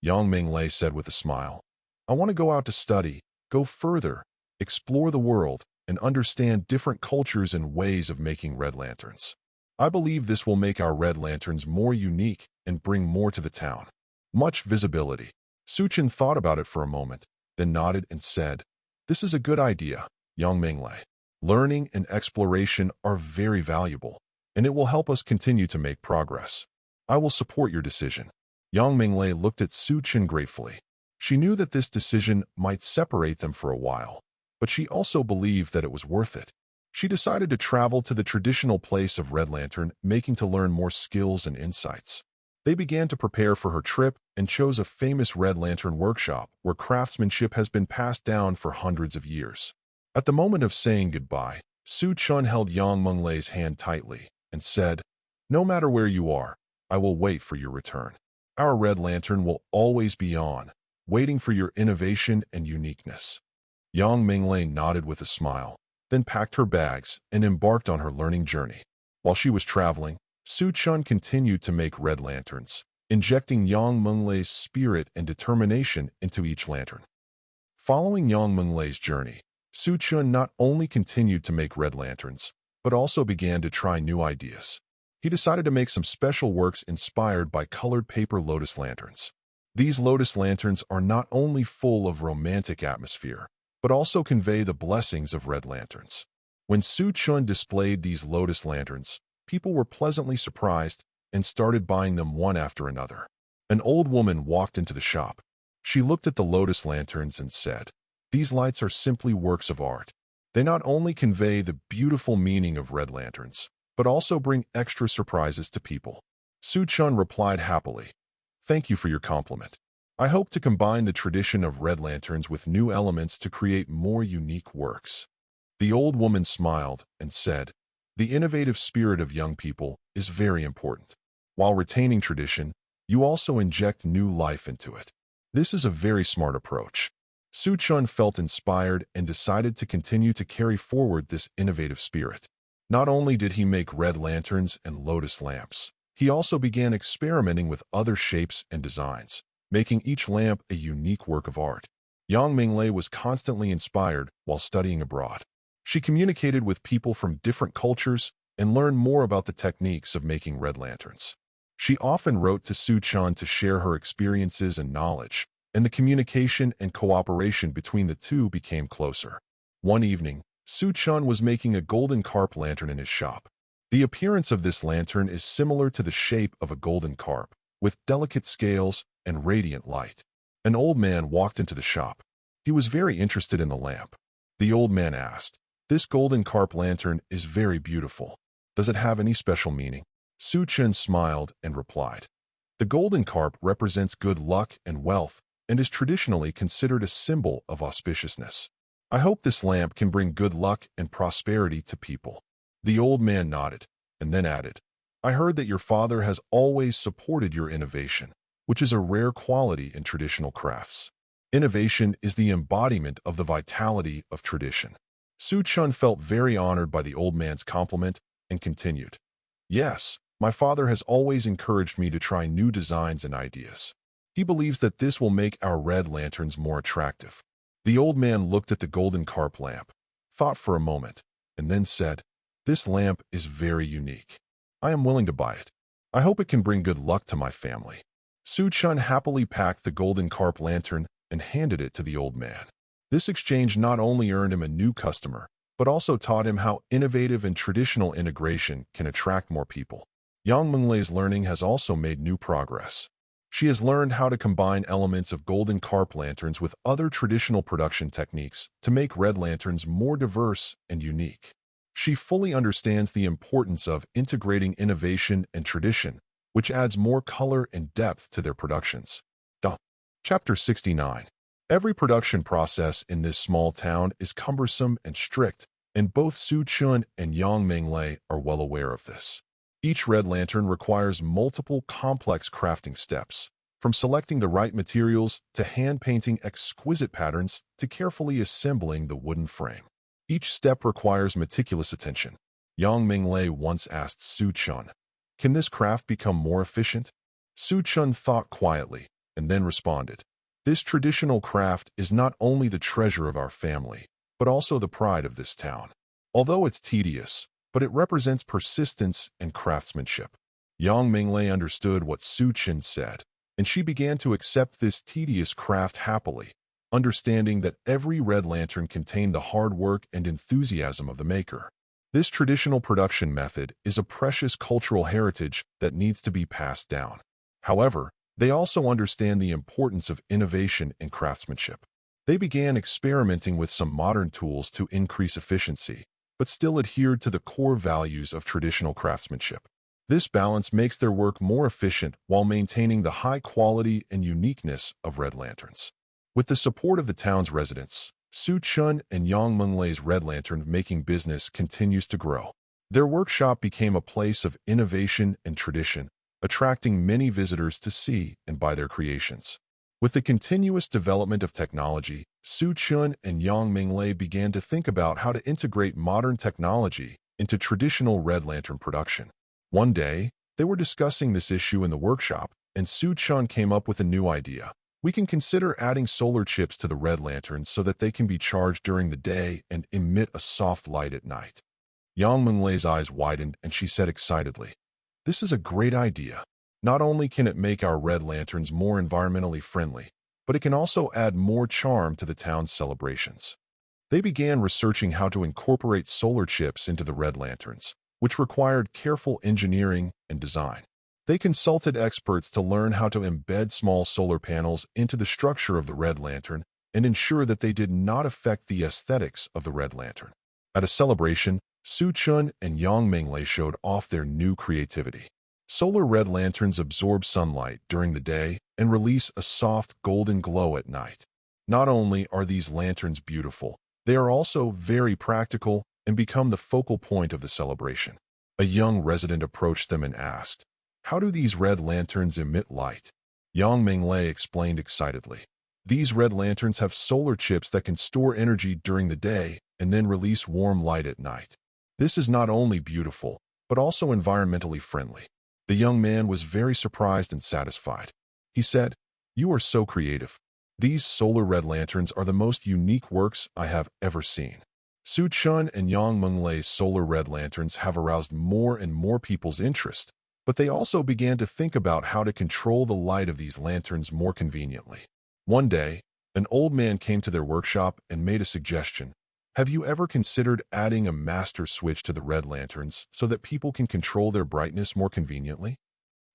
Yang Menglei said with a smile, "I want to go out to study, go further, explore the world, and understand different cultures and ways of making red lanterns. I believe this will make our red lanterns more unique and bring more to the town. Much visibility." Su Chen thought about it for a moment, then nodded and said, "This is a good idea, Yang Menglei. Learning and exploration are very valuable, and it will help us continue to make progress. I will support your decision." Yang Menglei looked at Su Chen gratefully. She knew that this decision might separate them for a while, but she also believed that it was worth it. She decided to travel to the traditional place of red lantern making to learn more skills and insights. They began to prepare for her trip and chose a famous red lantern workshop where craftsmanship has been passed down for hundreds of years. At the moment of saying goodbye, Su Chen held Yang Menglei's hand tightly and said, "No matter where you are, I will wait for your return. Our red lantern will always be on, waiting for your innovation and uniqueness." Yang Menglei nodded with a smile. then packed her bags and embarked on her learning journey. While she was traveling, Su-Chun continued to make red lanterns, injecting Yang Menglei's spirit and determination into each lantern. Following Yang Menglei's journey, Su-Chun not only continued to make red lanterns, but also began to try new ideas. He decided to make some special works inspired by colored paper lotus lanterns. These lotus lanterns are not only full of romantic atmosphere, but also convey the blessings of red lanterns. When Su-Chun displayed these lotus lanterns, people were pleasantly surprised and started buying them one after another. An old woman walked into the shop. She looked at the lotus lanterns and said, "These lights are simply works of art. They not only convey the beautiful meaning of red lanterns, but also bring extra surprises to people." Su-Chun replied happily, "Thank you for your compliment. I hope to combine the tradition of red lanterns with new elements to create more unique works." The old woman smiled and said, "The innovative spirit of young people is very important. While retaining tradition, you also inject new life into it. This is a very smart approach." Su-Chun felt inspired and decided to continue to carry forward this innovative spirit. Not only did he make red lanterns and lotus lamps, he also began experimenting with other shapes and designs, making each lamp a unique work of art. Yang Minglei was constantly inspired while studying abroad. She communicated with people from different cultures and learned more about the techniques of making red lanterns. She often wrote to Su-Chun to share her experiences and knowledge, and the communication and cooperation between the two became closer. One evening, Su-Chun was making a golden carp lantern in his shop. The appearance of this lantern is similar to the shape of a golden carp, with delicate scales and radiant light. An old man walked into the shop. He was very interested in the lamp. The old man asked, "This golden carp lantern is very beautiful. Does it have any special meaning?" Su-Chun smiled and replied, "The golden carp represents good luck and wealth and is traditionally considered a symbol of auspiciousness. I hope this lamp can bring good luck and prosperity to people." The old man nodded and then added, "I heard that your father has always supported your innovation, which is a rare quality in traditional crafts. Innovation is the embodiment of the vitality of tradition." Su-Chun felt very honored by the old man's compliment and continued, "Yes, my father has always encouraged me to try new designs and ideas. He believes that this will make our red lanterns more attractive." The old man looked at the golden carp lamp, thought for a moment, and then said, "This lamp is very unique. I am willing to buy it. I hope it can bring good luck to my family." Su-Chun happily packed the golden carp lantern and handed it to the old man. This exchange not only earned him a new customer, but also taught him how innovative and traditional integration can attract more people. Yang Menglei's learning has also made new progress. She has learned how to combine elements of golden carp lanterns with other traditional production techniques to make red lanterns more diverse and unique. She fully understands the importance of integrating innovation and tradition, which adds more color and depth to their productions. Chapter 69. Every production process in this small town is cumbersome and strict, and both Su-Chun and Yang Menglei are well aware of this. Each red lantern requires multiple complex crafting steps, from selecting the right materials to hand-painting exquisite patterns to carefully assembling the wooden frame. Each step requires meticulous attention. Yang Menglei once asked Su-Chun, "Can this craft become more efficient?" Su-Chun thought quietly and then responded, "This traditional craft is not only the treasure of our family, but also the pride of this town. Although it's tedious, but it represents persistence and craftsmanship." Yang Menglei understood what Su-Chun said, and she began to accept this tedious craft happily, understanding that every red lantern contained the hard work and enthusiasm of the maker. This traditional production method is a precious cultural heritage that needs to be passed down. However, they also understand the importance of innovation and craftsmanship. They began experimenting with some modern tools to increase efficiency, but still adhered to the core values of traditional craftsmanship. This balance makes their work more efficient while maintaining the high quality and uniqueness of red lanterns. With the support of the town's residents, Su-Chun and Yang Menglei's red lantern making business continues to grow. Their workshop became a place of innovation and tradition, attracting many visitors to see and buy their creations. With the continuous development of technology, Su Chun and Yang Minglei began to think about how to integrate modern technology into traditional Red Lantern production. One day, they were discussing this issue in the workshop, and Su Chun came up with a new idea. We can consider adding solar chips to the Red Lanterns so that they can be charged during the day and emit a soft light at night. Yang Menglei's eyes widened and she said excitedly, "This is a great idea. Not only can it make our Red Lanterns more environmentally friendly, but it can also add more charm to the town's celebrations." They began researching how to incorporate solar chips into the Red Lanterns, which required careful engineering and design. They consulted experts to learn how to embed small solar panels into the structure of the Red Lantern and ensure that they did not affect the aesthetics of the Red Lantern. At a celebration, Su Chun and Yang Minglei showed off their new creativity. Solar Red Lanterns absorb sunlight during the day and release a soft golden glow at night. Not only are these lanterns beautiful, they are also very practical and become the focal point of the celebration. A young resident approached them and asked, "How do these red lanterns emit light?" Yang Minglei explained excitedly, "These red lanterns have solar chips that can store energy during the day and then release warm light at night. This is not only beautiful, but also environmentally friendly." The young man was very surprised and satisfied. He said, "You are so creative. These solar red lanterns are the most unique works I have ever seen." Su Chun and Yang Menglei's solar red lanterns have aroused more and more people's interest, but they also began to think about how to control the light of these lanterns more conveniently. One day, an old man came to their workshop and made a suggestion. "Have you ever considered adding a master switch to the red lanterns so that people can control their brightness more conveniently?"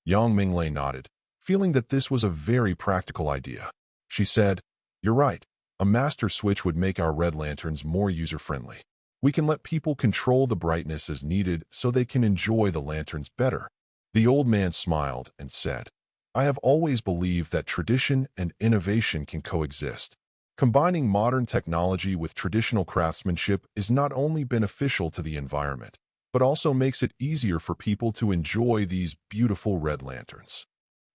Yang Minglei nodded, feeling that this was a very practical idea. She said, "You're right. A master switch would make our red lanterns more user-friendly. We can let people control the brightness as needed so they can enjoy the lanterns better." The old man smiled and said, "I have always believed that tradition and innovation can coexist. Combining modern technology with traditional craftsmanship is not only beneficial to the environment, but also makes it easier for people to enjoy these beautiful red lanterns."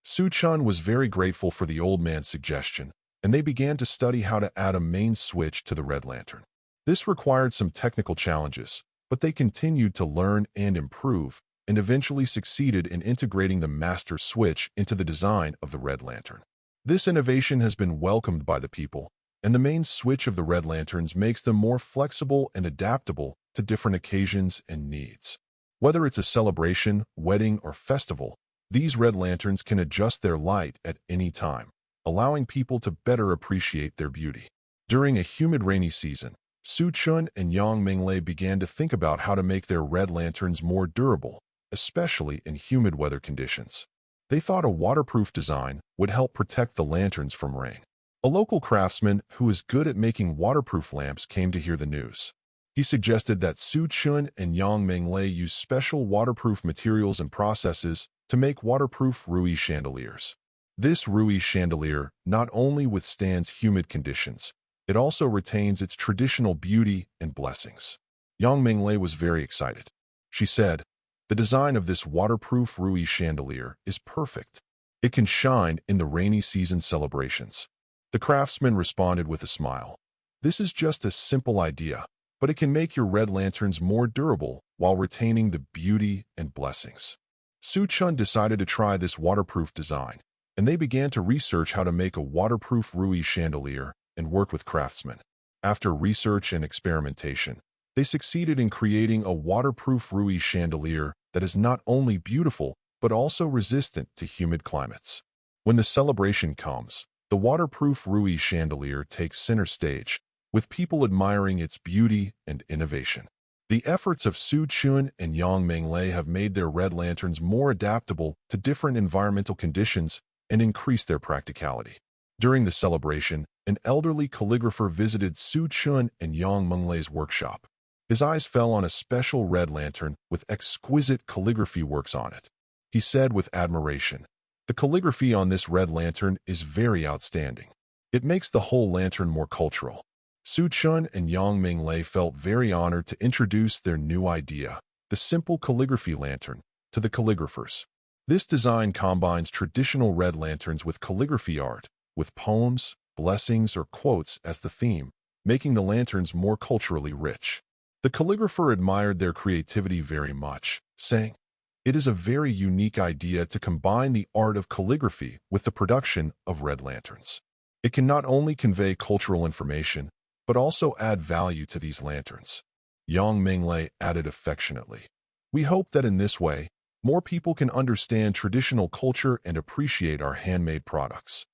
Su Chun was very grateful for the old man's suggestion, and they began to study how to add a main switch to the red lantern. This required some technical challenges, but they continued to learn and improve, and eventually succeeded in integrating the master switch into the design of the red lantern. This innovation has been welcomed by the people, and the main switch of the red lanterns makes them more flexible and adaptable to different occasions and needs. Whether it's a celebration, wedding, or festival, these red lanterns can adjust their light at any time, allowing people to better appreciate their beauty. During a humid rainy season, Su Chun and Yang Minglei began to think about how to make their red lanterns more durable, especially in humid weather conditions. They thought a waterproof design would help protect the lanterns from rain. A local craftsman who is good at making waterproof lamps came to hear the news. He suggested that Su Chun and Yang Minglei use special waterproof materials and processes to make waterproof Rui chandeliers. This Rui chandelier not only withstands humid conditions, it also retains its traditional beauty and blessings. Yang Minglei was very excited. She said, "The design of this waterproof Rui chandelier is perfect. It can shine in the rainy season celebrations." The craftsman responded with a smile. "This is just a simple idea, but it can make your red lanterns more durable while retaining the beauty and blessings." Su Chun decided to try this waterproof design, and they began to research how to make a waterproof Rui chandelier and work with craftsmen. After research and experimentation, they succeeded in creating a waterproof Rui chandelier that is not only beautiful, but also resistant to humid climates. When the celebration comes, the waterproof Rui chandelier takes center stage, with people admiring its beauty and innovation. The efforts of Su Chun and Yang Minglei have made their red lanterns more adaptable to different environmental conditions and increased their practicality. During the celebration, an elderly calligrapher visited Su Chun and Yang Menglei's workshop. His eyes fell on a special red lantern with exquisite calligraphy works on it. He said with admiration, "The calligraphy on this red lantern is very outstanding. It makes the whole lantern more cultural." Su Chun and Yang Minglei felt very honored to introduce their new idea, the simple calligraphy lantern, to the calligraphers. This design combines traditional red lanterns with calligraphy art, with poems, blessings, or quotes as the theme, making the lanterns more culturally rich. The calligrapher admired their creativity very much, saying, "It is a very unique idea to combine the art of calligraphy with the production of red lanterns. It can not only convey cultural information, but also add value to these lanterns." Yang Minglei added affectionately, "We hope that in this way, more people can understand traditional culture and appreciate our handmade products."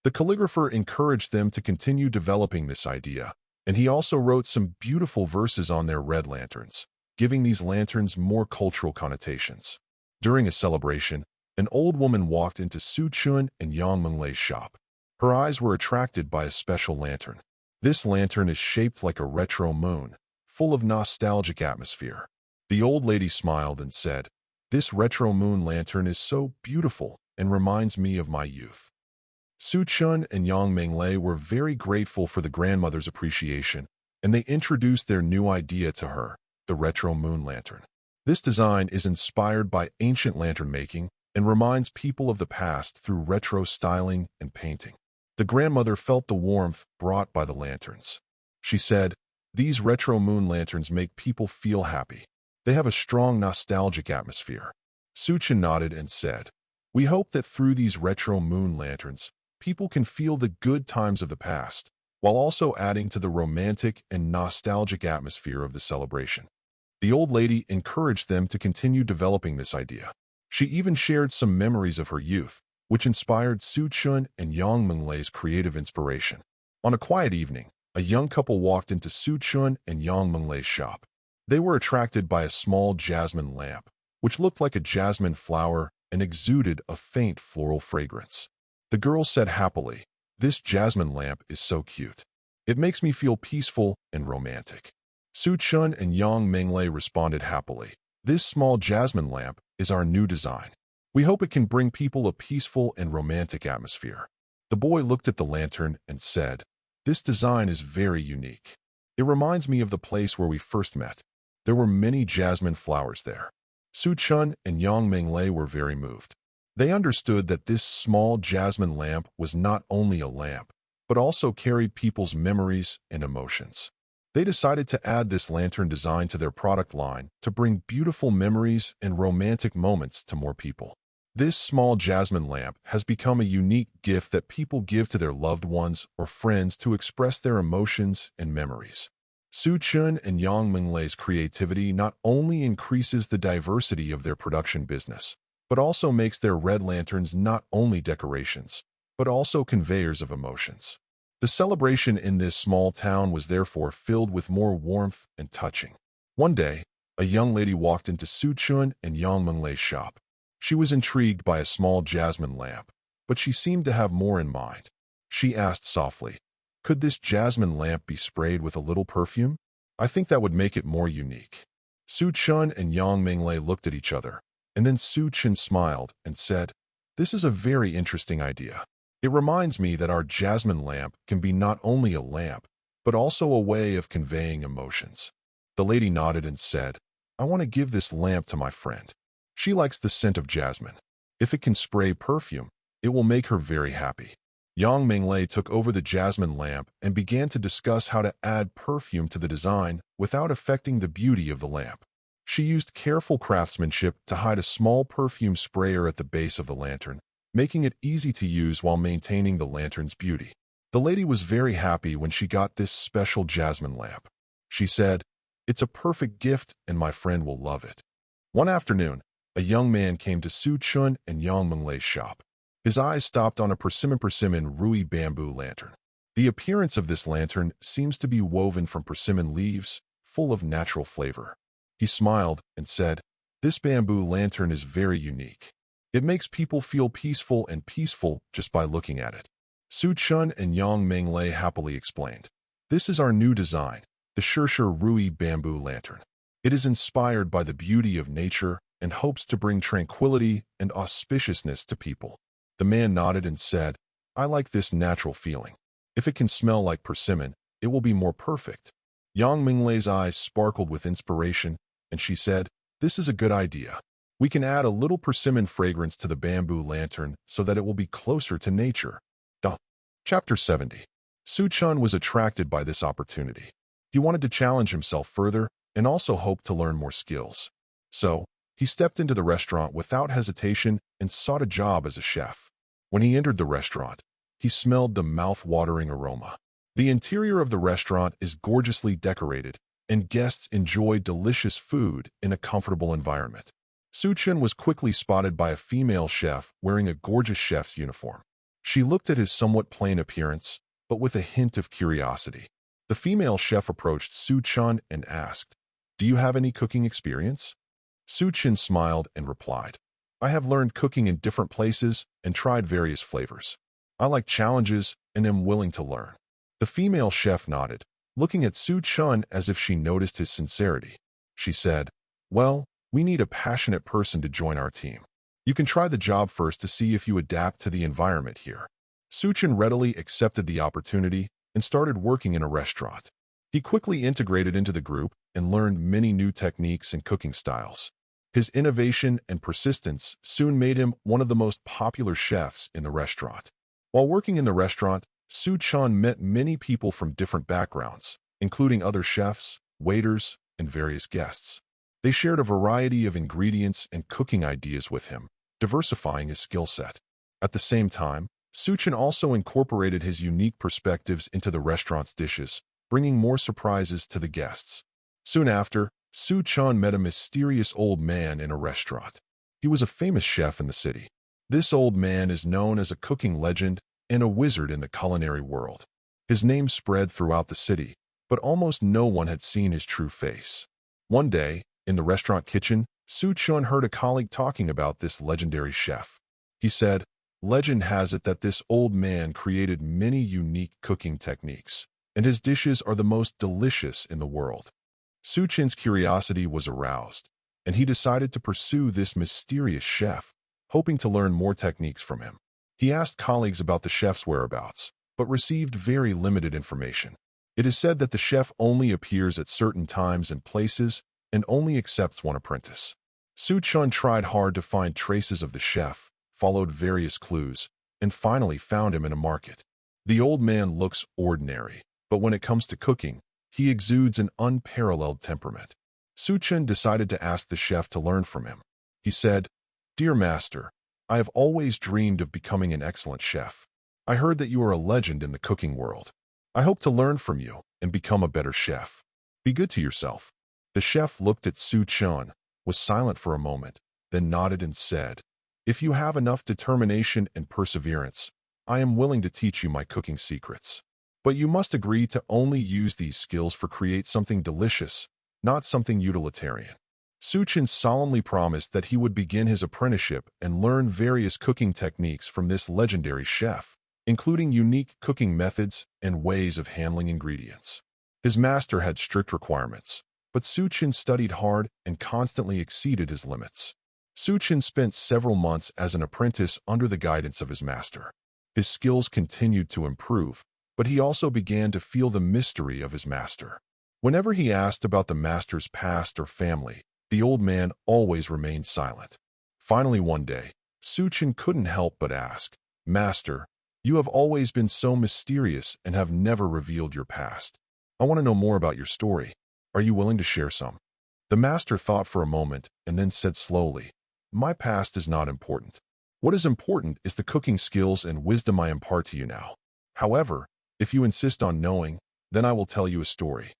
The calligrapher encouraged them to continue developing this idea, and he also wrote some beautiful verses on their red lanterns, giving these lanterns more cultural connotations. During a celebration, an old woman walked into Su Chun and Yang Menglei's shop. Her eyes were attracted by a special lantern. This lantern is shaped like a retro moon, full of nostalgic atmosphere. The old lady smiled and said, "This retro moon lantern is so beautiful and reminds me of my youth." Su Chun and Yang Minglei were very grateful for the grandmother's appreciation, and they introduced their new idea to her, the retro moon lantern. This design is inspired by ancient lantern making and reminds people of the past through retro styling and painting. The grandmother felt the warmth brought by the lanterns. She said, "These retro moon lanterns make people feel happy. They have a strong nostalgic atmosphere." Su Chun nodded and said, "We hope that through these retro moon lanterns, people can feel the good times of the past, while also adding to the romantic and nostalgic atmosphere of the celebration." The old lady encouraged them to continue developing this idea. She even shared some memories of her youth, which inspired Su Chun and Yang Menglei's creative inspiration. On a quiet evening, a young couple walked into Su Chun and Yang Menglei's shop. They were attracted by a small jasmine lamp, which looked like a jasmine flower and exuded a faint floral fragrance. The girl said happily, "This jasmine lamp is so cute. It makes me feel peaceful and romantic." Su Chun and Yang Minglei responded happily, "This small jasmine lamp is our new design. We hope it can bring people a peaceful and romantic atmosphere." The boy looked at the lantern and said, "This design is very unique. It reminds me of the place where we first met. There were many jasmine flowers there." Su Chun and Yang Minglei were very moved. They understood that this small jasmine lamp was not only a lamp, but also carried people's memories and emotions. They decided to add this lantern design to their product line to bring beautiful memories and romantic moments to more people. This small jasmine lamp has become a unique gift that people give to their loved ones or friends to express their emotions and memories. Su Chun and Yang Minglei's creativity not only increases the diversity of their production business, but also makes their red lanterns not only decorations, but also conveyors of emotions. The celebration in this small town was therefore filled with more warmth and touching. One day, a young lady walked into Su Chun and Yang Menglei's shop. She was intrigued by a small jasmine lamp, but she seemed to have more in mind. She asked softly, "Could this jasmine lamp be sprayed with a little perfume? I think that would make it more unique." Su Chun and Yang Minglei looked at each other, and then Su Chun smiled and said, "This is a very interesting idea. It reminds me that our jasmine lamp can be not only a lamp, but also a way of conveying emotions." The lady nodded and said, "I want to give this lamp to my friend. She likes the scent of jasmine. If it can spray perfume, it will make her very happy." Yang Minglei took over the jasmine lamp and began to discuss how to add perfume to the design without affecting the beauty of the lamp. She used careful craftsmanship to hide a small perfume sprayer at the base of the lantern, making it easy to use while maintaining the lantern's beauty. The lady was very happy when she got this special jasmine lamp. She said, "It's a perfect gift and my friend will love it." One afternoon, a young man came to Su Chun and Yang Menglei's shop. His eyes stopped on a persimmon Rui bamboo lantern. The appearance of this lantern seems to be woven from persimmon leaves, full of natural flavor. He smiled and said, "This bamboo lantern is very unique. It makes people feel peaceful just by looking at it." Su Chun and Yang Minglei happily explained, "This is our new design, the Rui bamboo lantern. It is inspired by the beauty of nature and hopes to bring tranquility and auspiciousness to people." The man nodded and said, "I like this natural feeling. If it can smell like persimmon, it will be more perfect." Yang Minglei's eyes sparkled with inspiration, and she said, "This is a good idea. We can add a little persimmon fragrance to the bamboo lantern so that it will be closer to nature." Duh. Chapter 70. Chen was attracted by this opportunity. He wanted to challenge himself further and also hoped to learn more skills. So, he stepped into the restaurant without hesitation and sought a job as a chef. When he entered the restaurant, he smelled the mouth-watering aroma. The interior of the restaurant is gorgeously decorated, and guests enjoy delicious food in a comfortable environment. Chen was quickly spotted by a female chef wearing a gorgeous chef's uniform. She looked at his somewhat plain appearance, but with a hint of curiosity. The female chef approached Chen and asked, "Do you have any cooking experience?" Chen smiled and replied, "I have learned cooking in different places and tried various flavors. I like challenges and am willing to learn." The female chef nodded, looking at Chen as if she noticed his sincerity. She said, "Well, we need a passionate person to join our team. You can try the job first to see if you adapt to the environment here." Chen readily accepted the opportunity and started working in a restaurant. He quickly integrated into the group and learned many new techniques and cooking styles. His innovation and persistence soon made him one of the most popular chefs in the restaurant. While working in the restaurant, Chen met many people from different backgrounds, including other chefs, waiters, and various guests. They shared a variety of ingredients and cooking ideas with him, diversifying his skill set. At the same time, Chen also incorporated his unique perspectives into the restaurant's dishes, bringing more surprises to the guests. Soon after, Chen met a mysterious old man in a restaurant. He was a famous chef in the city. This old man is known as a cooking legend and a wizard in the culinary world. His name spread throughout the city, but almost no one had seen his true face. One day, in the restaurant kitchen, Chen heard a colleague talking about this legendary chef. He said, "Legend has it that this old man created many unique cooking techniques, and his dishes are the most delicious in the world." Chen's curiosity was aroused, and he decided to pursue this mysterious chef, hoping to learn more techniques from him. He asked colleagues about the chef's whereabouts, but received very limited information. It is said that the chef only appears at certain times and places and only accepts one apprentice. Chen tried hard to find traces of the chef, followed various clues, and finally found him in a market. The old man looks ordinary, but when it comes to cooking, he exudes an unparalleled temperament. Chen decided to ask the chef to learn from him. He said, "Dear master, I have always dreamed of becoming an excellent chef. I heard that you are a legend in the cooking world. I hope to learn from you and become a better chef. Be good to yourself." The chef looked at Chen, was silent for a moment, then nodded and said, "If you have enough determination and perseverance, I am willing to teach you my cooking secrets. But you must agree to only use these skills for create something delicious, not something utilitarian." Chen solemnly promised that he would begin his apprenticeship and learn various cooking techniques from this legendary chef, including unique cooking methods and ways of handling ingredients. His master had strict requirements, but Chen studied hard and constantly exceeded his limits. Chen spent several months as an apprentice under the guidance of his master. His skills continued to improve, but he also began to feel the mystery of his master. Whenever he asked about the master's past or family, the old man always remained silent. Finally one day, Chen couldn't help but ask, "Master, you have always been so mysterious and have never revealed your past. I want to know more about your story. Are you willing to share some?" The master thought for a moment and then said slowly, "My past is not important. What is important is the cooking skills and wisdom I impart to you now. However, if you insist on knowing, then I will tell you a story."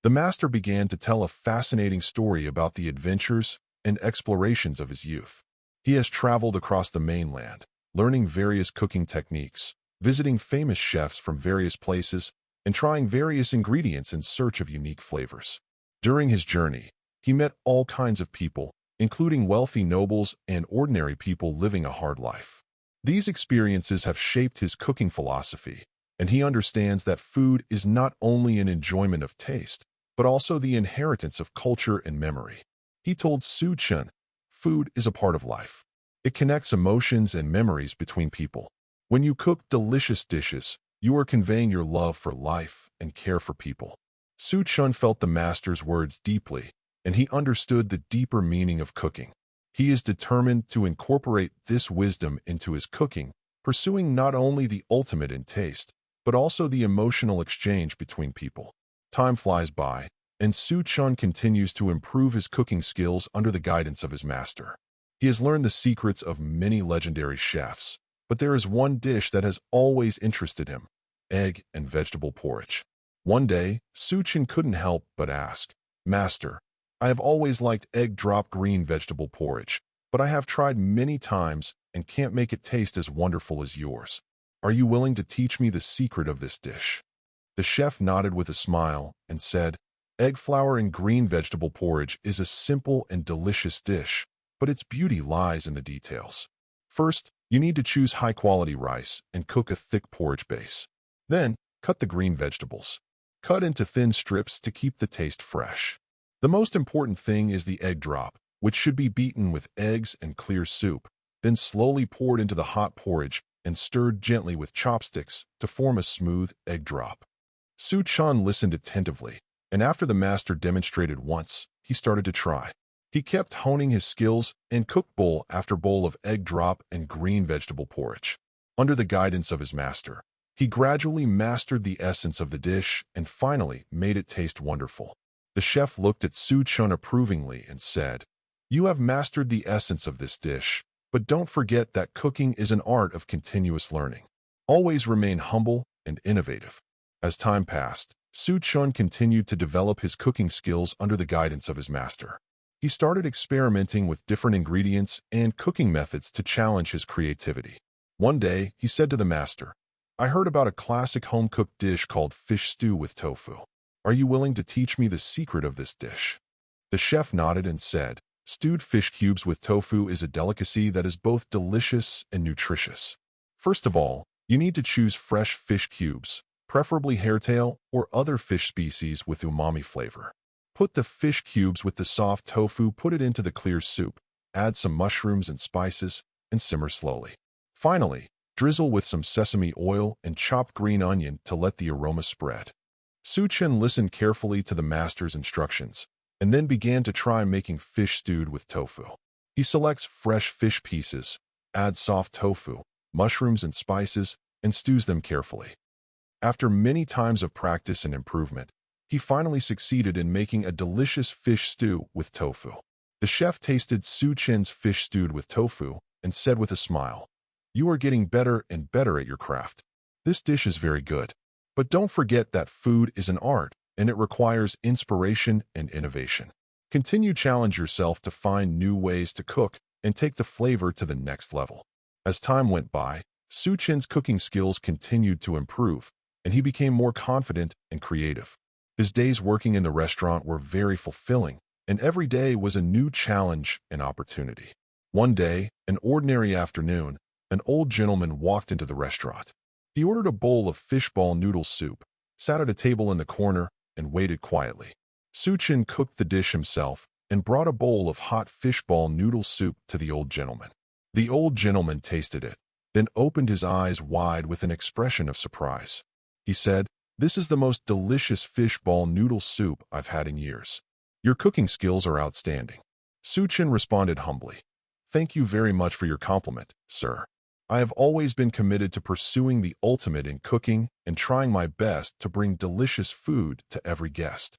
The master began to tell a fascinating story about the adventures and explorations of his youth. He has traveled across the mainland, learning various cooking techniques, visiting famous chefs from various places, and trying various ingredients in search of unique flavors. During his journey, he met all kinds of people, including wealthy nobles and ordinary people living a hard life. These experiences have shaped his cooking philosophy, and he understands that food is not only an enjoyment of taste, but also the inheritance of culture and memory. He told Chen, "Food is a part of life. It connects emotions and memories between people. When you cook delicious dishes, you are conveying your love for life and care for people." Chen felt the master's words deeply, and he understood the deeper meaning of cooking. He is determined to incorporate this wisdom into his cooking, pursuing not only the ultimate in taste, but also the emotional exchange between people. Time flies by, and Chun continues to improve his cooking skills under the guidance of his master. He has learned the secrets of many legendary chefs, but there is one dish that has always interested him: egg and vegetable porridge. One day, Chun couldn't help but ask, "Master, I have always liked egg-drop green vegetable porridge, but I have tried many times and can't make it taste as wonderful as yours. Are you willing to teach me the secret of this dish?" The chef nodded with a smile and said, "Egg flour and green vegetable porridge is a simple and delicious dish, but its beauty lies in the details. First, you need to choose high-quality rice and cook a thick porridge base. Then, cut the green vegetables. Cut into thin strips to keep the taste fresh. The most important thing is the egg drop, which should be beaten with eggs and clear soup, then slowly poured into the hot porridge and stirred gently with chopsticks to form a smooth egg drop." Chun listened attentively, and after the master demonstrated once, he started to try. He kept honing his skills and cooked bowl after bowl of egg drop and green vegetable porridge. Under the guidance of his master, he gradually mastered the essence of the dish and finally made it taste wonderful. The chef looked at Chun approvingly and said, "You have mastered the essence of this dish, but don't forget that cooking is an art of continuous learning. Always remain humble and innovative." As time passed, Chun continued to develop his cooking skills under the guidance of his master. He started experimenting with different ingredients and cooking methods to challenge his creativity. One day, he said to the master, "I heard about a classic home-cooked dish called fish stew with tofu. Are you willing to teach me the secret of this dish?" The chef nodded and said, "Stewed fish cubes with tofu is a delicacy that is both delicious and nutritious. First of all, you need to choose fresh fish cubes, preferably hairtail or other fish species with umami flavor. Put the fish cubes with the soft tofu, put it into the clear soup, add some mushrooms and spices, and simmer slowly. Finally, drizzle with some sesame oil and chopped green onion to let the aroma spread." Chun listened carefully to the master's instructions, and then began to try making fish stewed with tofu. He selects fresh fish pieces, adds soft tofu, mushrooms and spices, and stews them carefully. After many times of practice and improvement, he finally succeeded in making a delicious fish stew with tofu. The chef tasted Chun's fish stewed with tofu and said with a smile, "You are getting better and better at your craft. This dish is very good. But don't forget that food is an art, and it requires inspiration and innovation. Continue to challenge yourself to find new ways to cook and take the flavor to the next level." As time went by, Chun's cooking skills continued to improve, and he became more confident and creative. His days working in the restaurant were very fulfilling, and every day was a new challenge and opportunity. One day, an ordinary afternoon, an old gentleman walked into the restaurant. He ordered a bowl of fishball noodle soup, sat at a table in the corner, and waited quietly. Chun cooked the dish himself and brought a bowl of hot fishball noodle soup to the old gentleman. The old gentleman tasted it, then opened his eyes wide with an expression of surprise. He said, "This is the most delicious fishball noodle soup I've had in years. Your cooking skills are outstanding." Chun responded humbly, "Thank you very much for your compliment, sir. I have always been committed to pursuing the ultimate in cooking and trying my best to bring delicious food to every guest."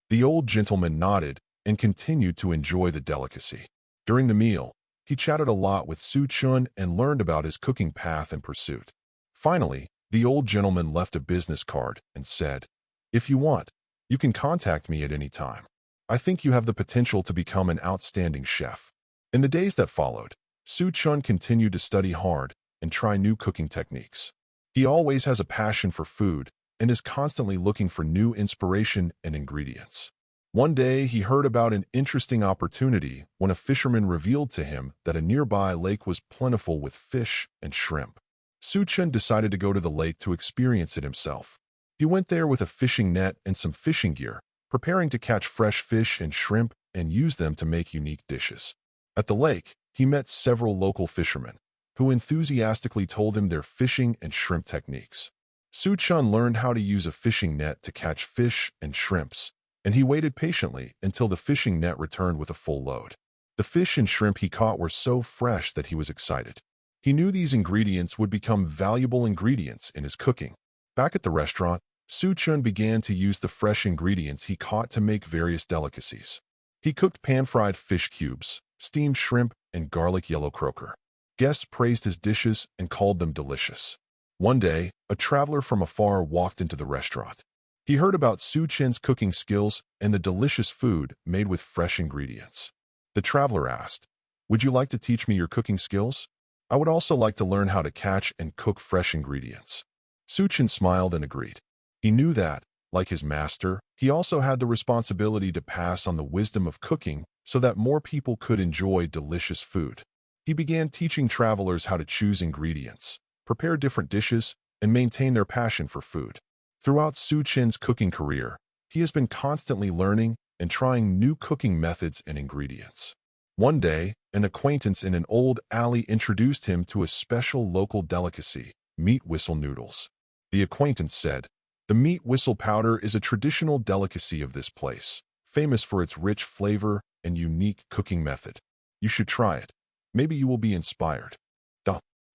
The old gentleman nodded and continued to enjoy the delicacy. During the meal, he chatted a lot with Chun and learned about his cooking path and pursuit. Finally, the old gentleman left a business card and said, "If you want, you can contact me at any time. I think you have the potential to become an outstanding chef." In the days that followed, Chun continued to study hard and try new cooking techniques. He always has a passion for food and is constantly looking for new inspiration and ingredients. One day, he heard about an interesting opportunity when a fisherman revealed to him that a nearby lake was plentiful with fish and shrimp. Chun decided to go to the lake to experience it himself. He went there with a fishing net and some fishing gear, preparing to catch fresh fish and shrimp and use them to make unique dishes. At the lake, he met several local fishermen, who enthusiastically told him their fishing and shrimp techniques. Chun learned how to use a fishing net to catch fish and shrimps, and he waited patiently until the fishing net returned with a full load. The fish and shrimp he caught were so fresh that he was excited. He knew these ingredients would become valuable ingredients in his cooking. Back at the restaurant, Chen began to use the fresh ingredients he caught to make various delicacies. He cooked pan-fried fish cubes, steamed shrimp, and garlic yellow croaker. Guests praised his dishes and called them delicious. One day, a traveler from afar walked into the restaurant. He heard about Chen's cooking skills and the delicious food made with fresh ingredients. The traveler asked, "Would you like to teach me your cooking skills? I would also like to learn how to catch and cook fresh ingredients." Chen smiled and agreed. He knew that, like his master, he also had the responsibility to pass on the wisdom of cooking so that more people could enjoy delicious food. He began teaching travelers how to choose ingredients, prepare different dishes, and maintain their passion for food. Throughout Chen's cooking career, he has been constantly learning and trying new cooking methods and ingredients. One day, an acquaintance in an old alley introduced him to a special local delicacy, meat whistle noodles. The acquaintance said, "The meat whistle powder is a traditional delicacy of this place, famous for its rich flavor and unique cooking method. You should try it. Maybe you will be inspired."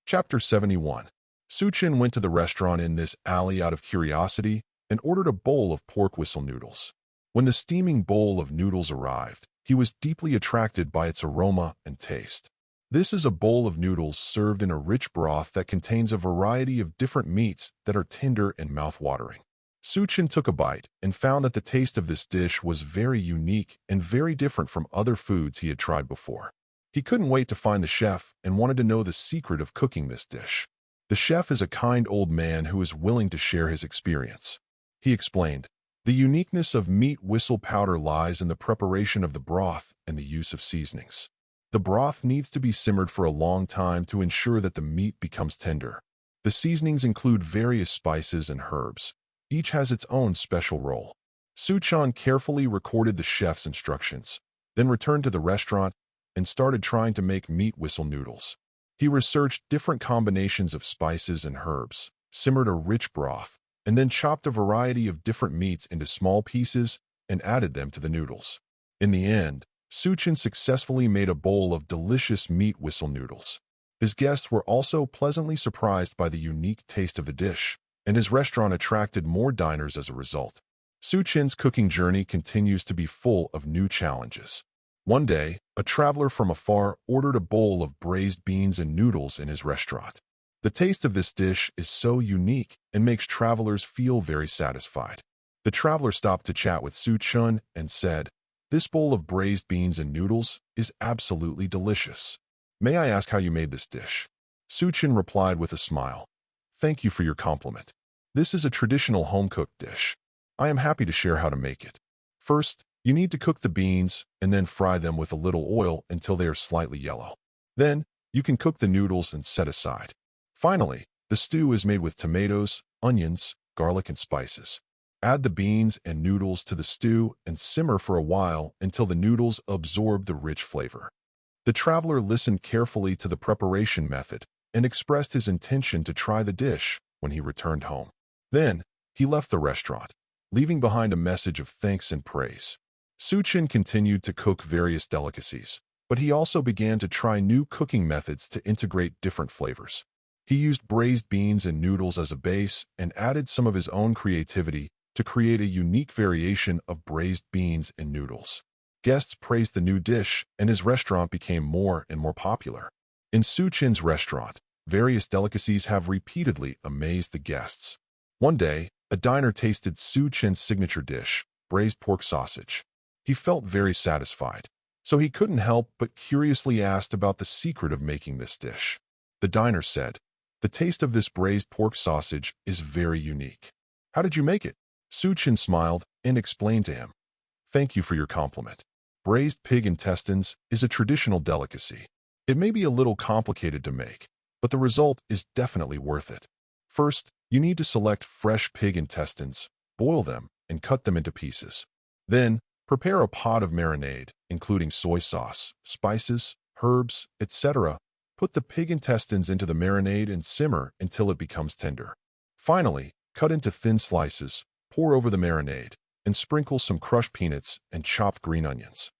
Chapter 71. Chen went to the restaurant in this alley out of curiosity and ordered a bowl of pork whistle noodles. When the steaming bowl of noodles arrived, he was deeply attracted by its aroma and taste. This is a bowl of noodles served in a rich broth that contains a variety of different meats that are tender and mouth-watering. Chen took a bite and found that the taste of this dish was very unique and very different from other foods he had tried before. He couldn't wait to find the chef and wanted to know the secret of cooking this dish. The chef is a kind old man who is willing to share his experience. He explained, "The uniqueness of meat whistle powder lies in the preparation of the broth and the use of seasonings. The broth needs to be simmered for a long time to ensure that the meat becomes tender. The seasonings include various spices and herbs. Each has its own special role." Chen carefully recorded the chef's instructions, then returned to the restaurant and started trying to make meat whistle noodles. He researched different combinations of spices and herbs, simmered a rich broth, and then chopped a variety of different meats into small pieces and added them to the noodles. In the end, Chen successfully made a bowl of delicious meat whistle noodles. His guests were also pleasantly surprised by the unique taste of the dish, and his restaurant attracted more diners as a result. Chen's cooking journey continues to be full of new challenges. One day, a traveler from afar ordered a bowl of braised beans and noodles in his restaurant. The taste of this dish is so unique and makes travelers feel very satisfied. The traveler stopped to chat with Chen and said, "This bowl of braised beans and noodles is absolutely delicious. May I ask how you made this dish?" Chen replied with a smile, "Thank you for your compliment. This is a traditional home-cooked dish. I am happy to share how to make it. First, you need to cook the beans and then fry them with a little oil until they are slightly yellow. Then, you can cook the noodles and set aside. Finally, the stew is made with tomatoes, onions, garlic, and spices. Add the beans and noodles to the stew and simmer for a while until the noodles absorb the rich flavor." The traveler listened carefully to the preparation method and expressed his intention to try the dish when he returned home. Then, he left the restaurant, leaving behind a message of thanks and praise. Chen continued to cook various delicacies, but he also began to try new cooking methods to integrate different flavors. He used braised beans and noodles as a base and added some of his own creativity to create a unique variation of braised beans and noodles. Guests praised the new dish, and his restaurant became more and more popular. In Chen's restaurant, various delicacies have repeatedly amazed the guests. One day, a diner tasted Chen's signature dish, braised pork sausage. He felt very satisfied, so he couldn't help but curiously asked about the secret of making this dish. The diner said, "The taste of this braised pork sausage is very unique. How did you make it?" Chen smiled and explained to him, "Thank you for your compliment. Braised pig intestines is a traditional delicacy. It may be a little complicated to make, but the result is definitely worth it. First, you need to select fresh pig intestines, boil them, and cut them into pieces. Then, prepare a pot of marinade, including soy sauce, spices, herbs, etc. Put the pig intestines into the marinade and simmer until it becomes tender. Finally, cut into thin slices, pour over the marinade, and sprinkle some crushed peanuts and chopped green onions."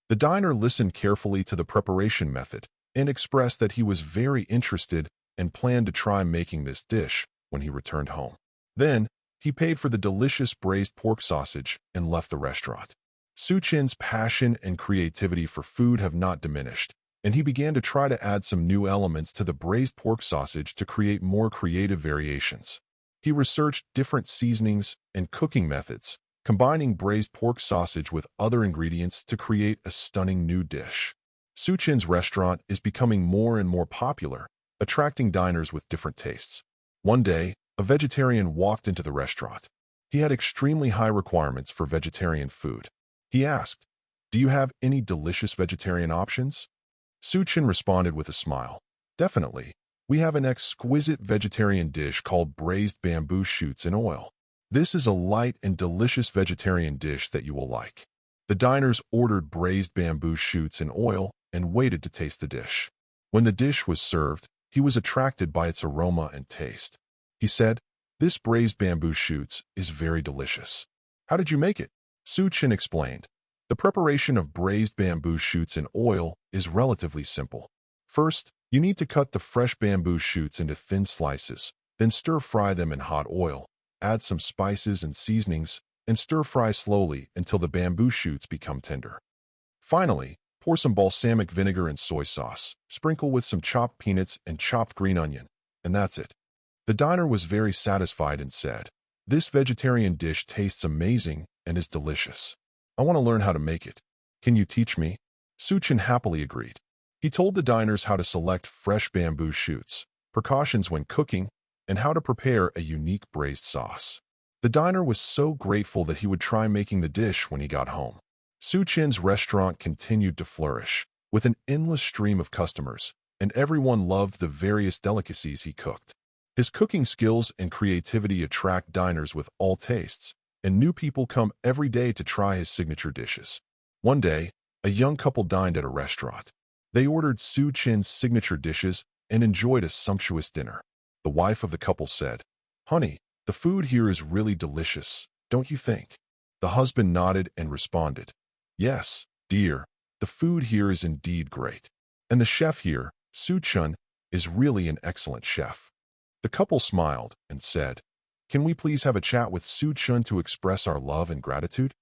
The diner listened carefully to the preparation method and expressed that he was very interested and planned to try making this dish when he returned home. Then, he paid for the delicious braised pork sausage and left the restaurant. Chen's passion and creativity for food have not diminished, and he began to try to add some new elements to the braised pork sausage to create more creative variations. He researched different seasonings and cooking methods, combining braised pork sausage with other ingredients to create a stunning new dish. Chen's restaurant is becoming more and more popular, attracting diners with different tastes. One day, a vegetarian walked into the restaurant. He had extremely high requirements for vegetarian food. He asked, "Do you have any delicious vegetarian options?" Chen responded with a smile. "Definitely. We have an exquisite vegetarian dish called braised bamboo shoots in oil. This is a light and delicious vegetarian dish that you will like." The diners ordered braised bamboo shoots in oil and waited to taste the dish. When the dish was served, he was attracted by its aroma and taste. He said, "This braised bamboo shoots is very delicious. How did you make it?" Chen explained. The preparation of braised bamboo shoots in oil is relatively simple. First, you need to cut the fresh bamboo shoots into thin slices, then stir-fry them in hot oil, add some spices and seasonings, and stir-fry slowly until the bamboo shoots become tender. Finally, pour some balsamic vinegar and soy sauce, sprinkle with some chopped peanuts and chopped green onion, and that's it. The diner was very satisfied and said, "This vegetarian dish tastes amazing and is delicious. I want to learn how to make it. Can you teach me?" Chen happily agreed. He told the diners how to select fresh bamboo shoots, precautions when cooking, and how to prepare a unique braised sauce. The diner was so grateful that he would try making the dish when he got home. Chen's restaurant continued to flourish, with an endless stream of customers, and everyone loved the various delicacies he cooked. His cooking skills and creativity attract diners with all tastes, and new people come every day to try his signature dishes. One day, a young couple dined at a restaurant. They ordered Chen's signature dishes and enjoyed a sumptuous dinner. The wife of the couple said, "Honey, the food here is really delicious, don't you think?" The husband nodded and responded, "Yes, dear, the food here is indeed great. And the chef here, Chen, is really an excellent chef." The couple smiled and said, "Can we please have a chat with Chen to express our love and gratitude?"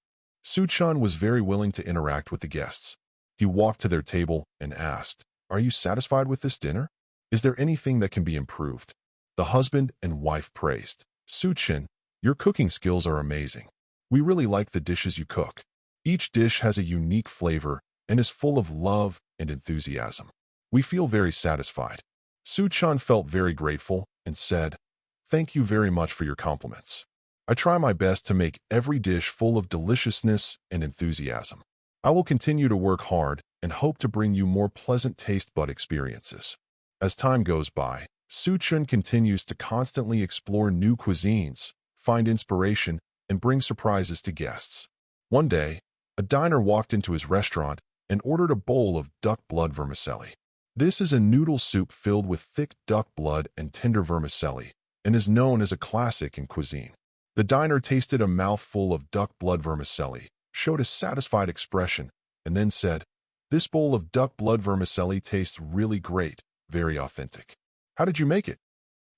Chen was very willing to interact with the guests. He walked to their table and asked, "Are you satisfied with this dinner? Is there anything that can be improved?" The husband and wife praised, "Chen, your cooking skills are amazing. We really like the dishes you cook. Each dish has a unique flavor and is full of love and enthusiasm. We feel very satisfied." Chen felt very grateful and said, "Thank you very much for your compliments. I try my best to make every dish full of deliciousness and enthusiasm. I will continue to work hard and hope to bring you more pleasant taste bud experiences." As time goes by, Chen continues to constantly explore new cuisines, find inspiration, and bring surprises to guests. One day, a diner walked into his restaurant and ordered a bowl of duck blood vermicelli. This is a noodle soup filled with thick duck blood and tender vermicelli, and is known as a classic in cuisine. The diner tasted a mouthful of duck blood vermicelli, showed a satisfied expression, and then said, "This bowl of duck blood vermicelli tastes really great, very authentic. How did you make it?"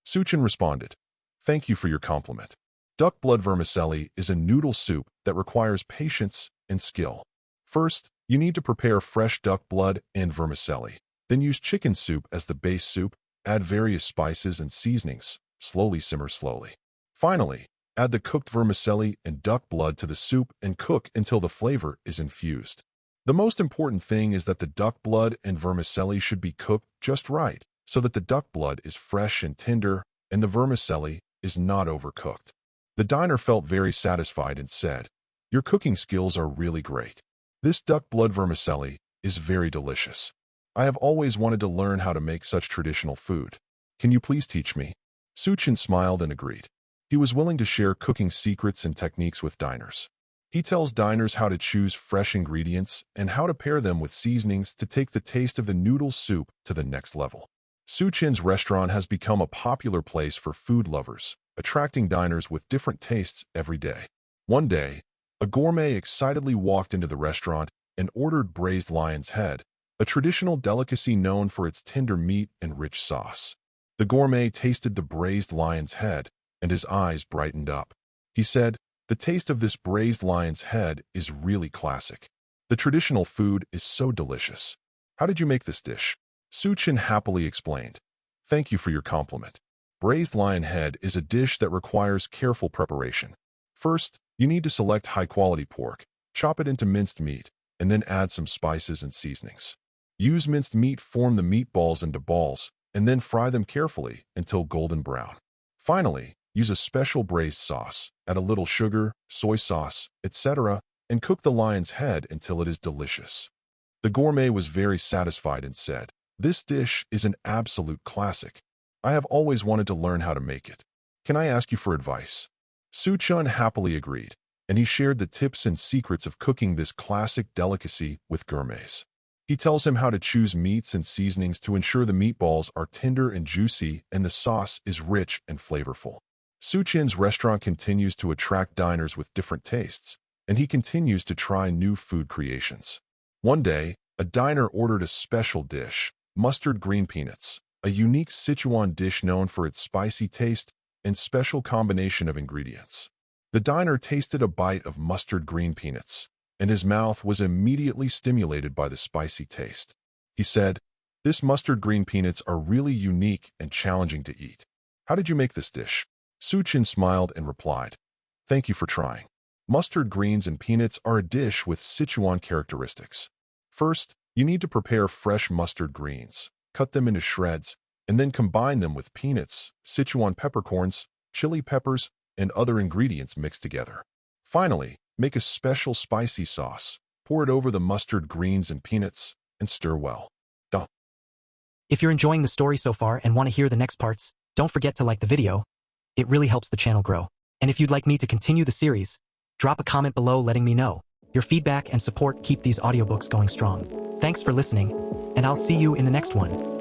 Chen responded, "Thank you for your compliment. Duck blood vermicelli is a noodle soup that requires patience and skill. First, you need to prepare fresh duck blood and vermicelli. Then use chicken soup as the base soup, add various spices and seasonings, slowly simmer slowly. Finally, add the cooked vermicelli and duck blood to the soup and cook until the flavor is infused. The most important thing is that the duck blood and vermicelli should be cooked just right, so that the duck blood is fresh and tender and the vermicelli is not overcooked." The diner felt very satisfied and said, "Your cooking skills are really great. This duck blood vermicelli is very delicious. I have always wanted to learn how to make such traditional food. Can you please teach me?" Chen smiled and agreed. He was willing to share cooking secrets and techniques with diners. He tells diners how to choose fresh ingredients and how to pair them with seasonings to take the taste of the noodle soup to the next level. Chen's restaurant has become a popular place for food lovers, attracting diners with different tastes every day. One day, a gourmet excitedly walked into the restaurant and ordered braised lion's head, a traditional delicacy known for its tender meat and rich sauce. The gourmet tasted the braised lion's head, and his eyes brightened up. He said, "The taste of this braised lion's head is really classic. The traditional food is so delicious. How did you make this dish?" Chen happily explained. "Thank you for your compliment. Braised lion head is a dish that requires careful preparation. First, you need to select high-quality pork, chop it into minced meat, and then add some spices and seasonings. Use minced meat, form the meatballs into balls, and then fry them carefully until golden brown. Finally, use a special braised sauce, add a little sugar, soy sauce, etc., and cook the lion's head until it is delicious." The gourmet was very satisfied and said, "This dish is an absolute classic. I have always wanted to learn how to make it. Can I ask you for advice?" Chen happily agreed, and he shared the tips and secrets of cooking this classic delicacy with gourmets. He tells him how to choose meats and seasonings to ensure the meatballs are tender and juicy and the sauce is rich and flavorful. Chen's restaurant continues to attract diners with different tastes, and he continues to try new food creations. One day, a diner ordered a special dish, mustard green peanuts, a unique Sichuan dish known for its spicy taste and special combination of ingredients. The diner tasted a bite of mustard green peanuts, and his mouth was immediately stimulated by the spicy taste. He said, "This mustard green peanuts are really unique and challenging to eat. How did you make this dish?" Chen smiled and replied, "Thank you for trying. Mustard greens and peanuts are a dish with Sichuan characteristics. First, you need to prepare fresh mustard greens, cut them into shreds, and then combine them with peanuts, Sichuan peppercorns, chili peppers, and other ingredients mixed together. Finally, make a special spicy sauce, pour it over the mustard greens and peanuts, and stir well." If you're enjoying the story so far and want to hear the next parts, don't forget to like the video. It really helps the channel grow. And if you'd like me to continue the series, drop a comment below letting me know. Your feedback and support keep these audiobooks going strong. Thanks for listening, and I'll see you in the next one.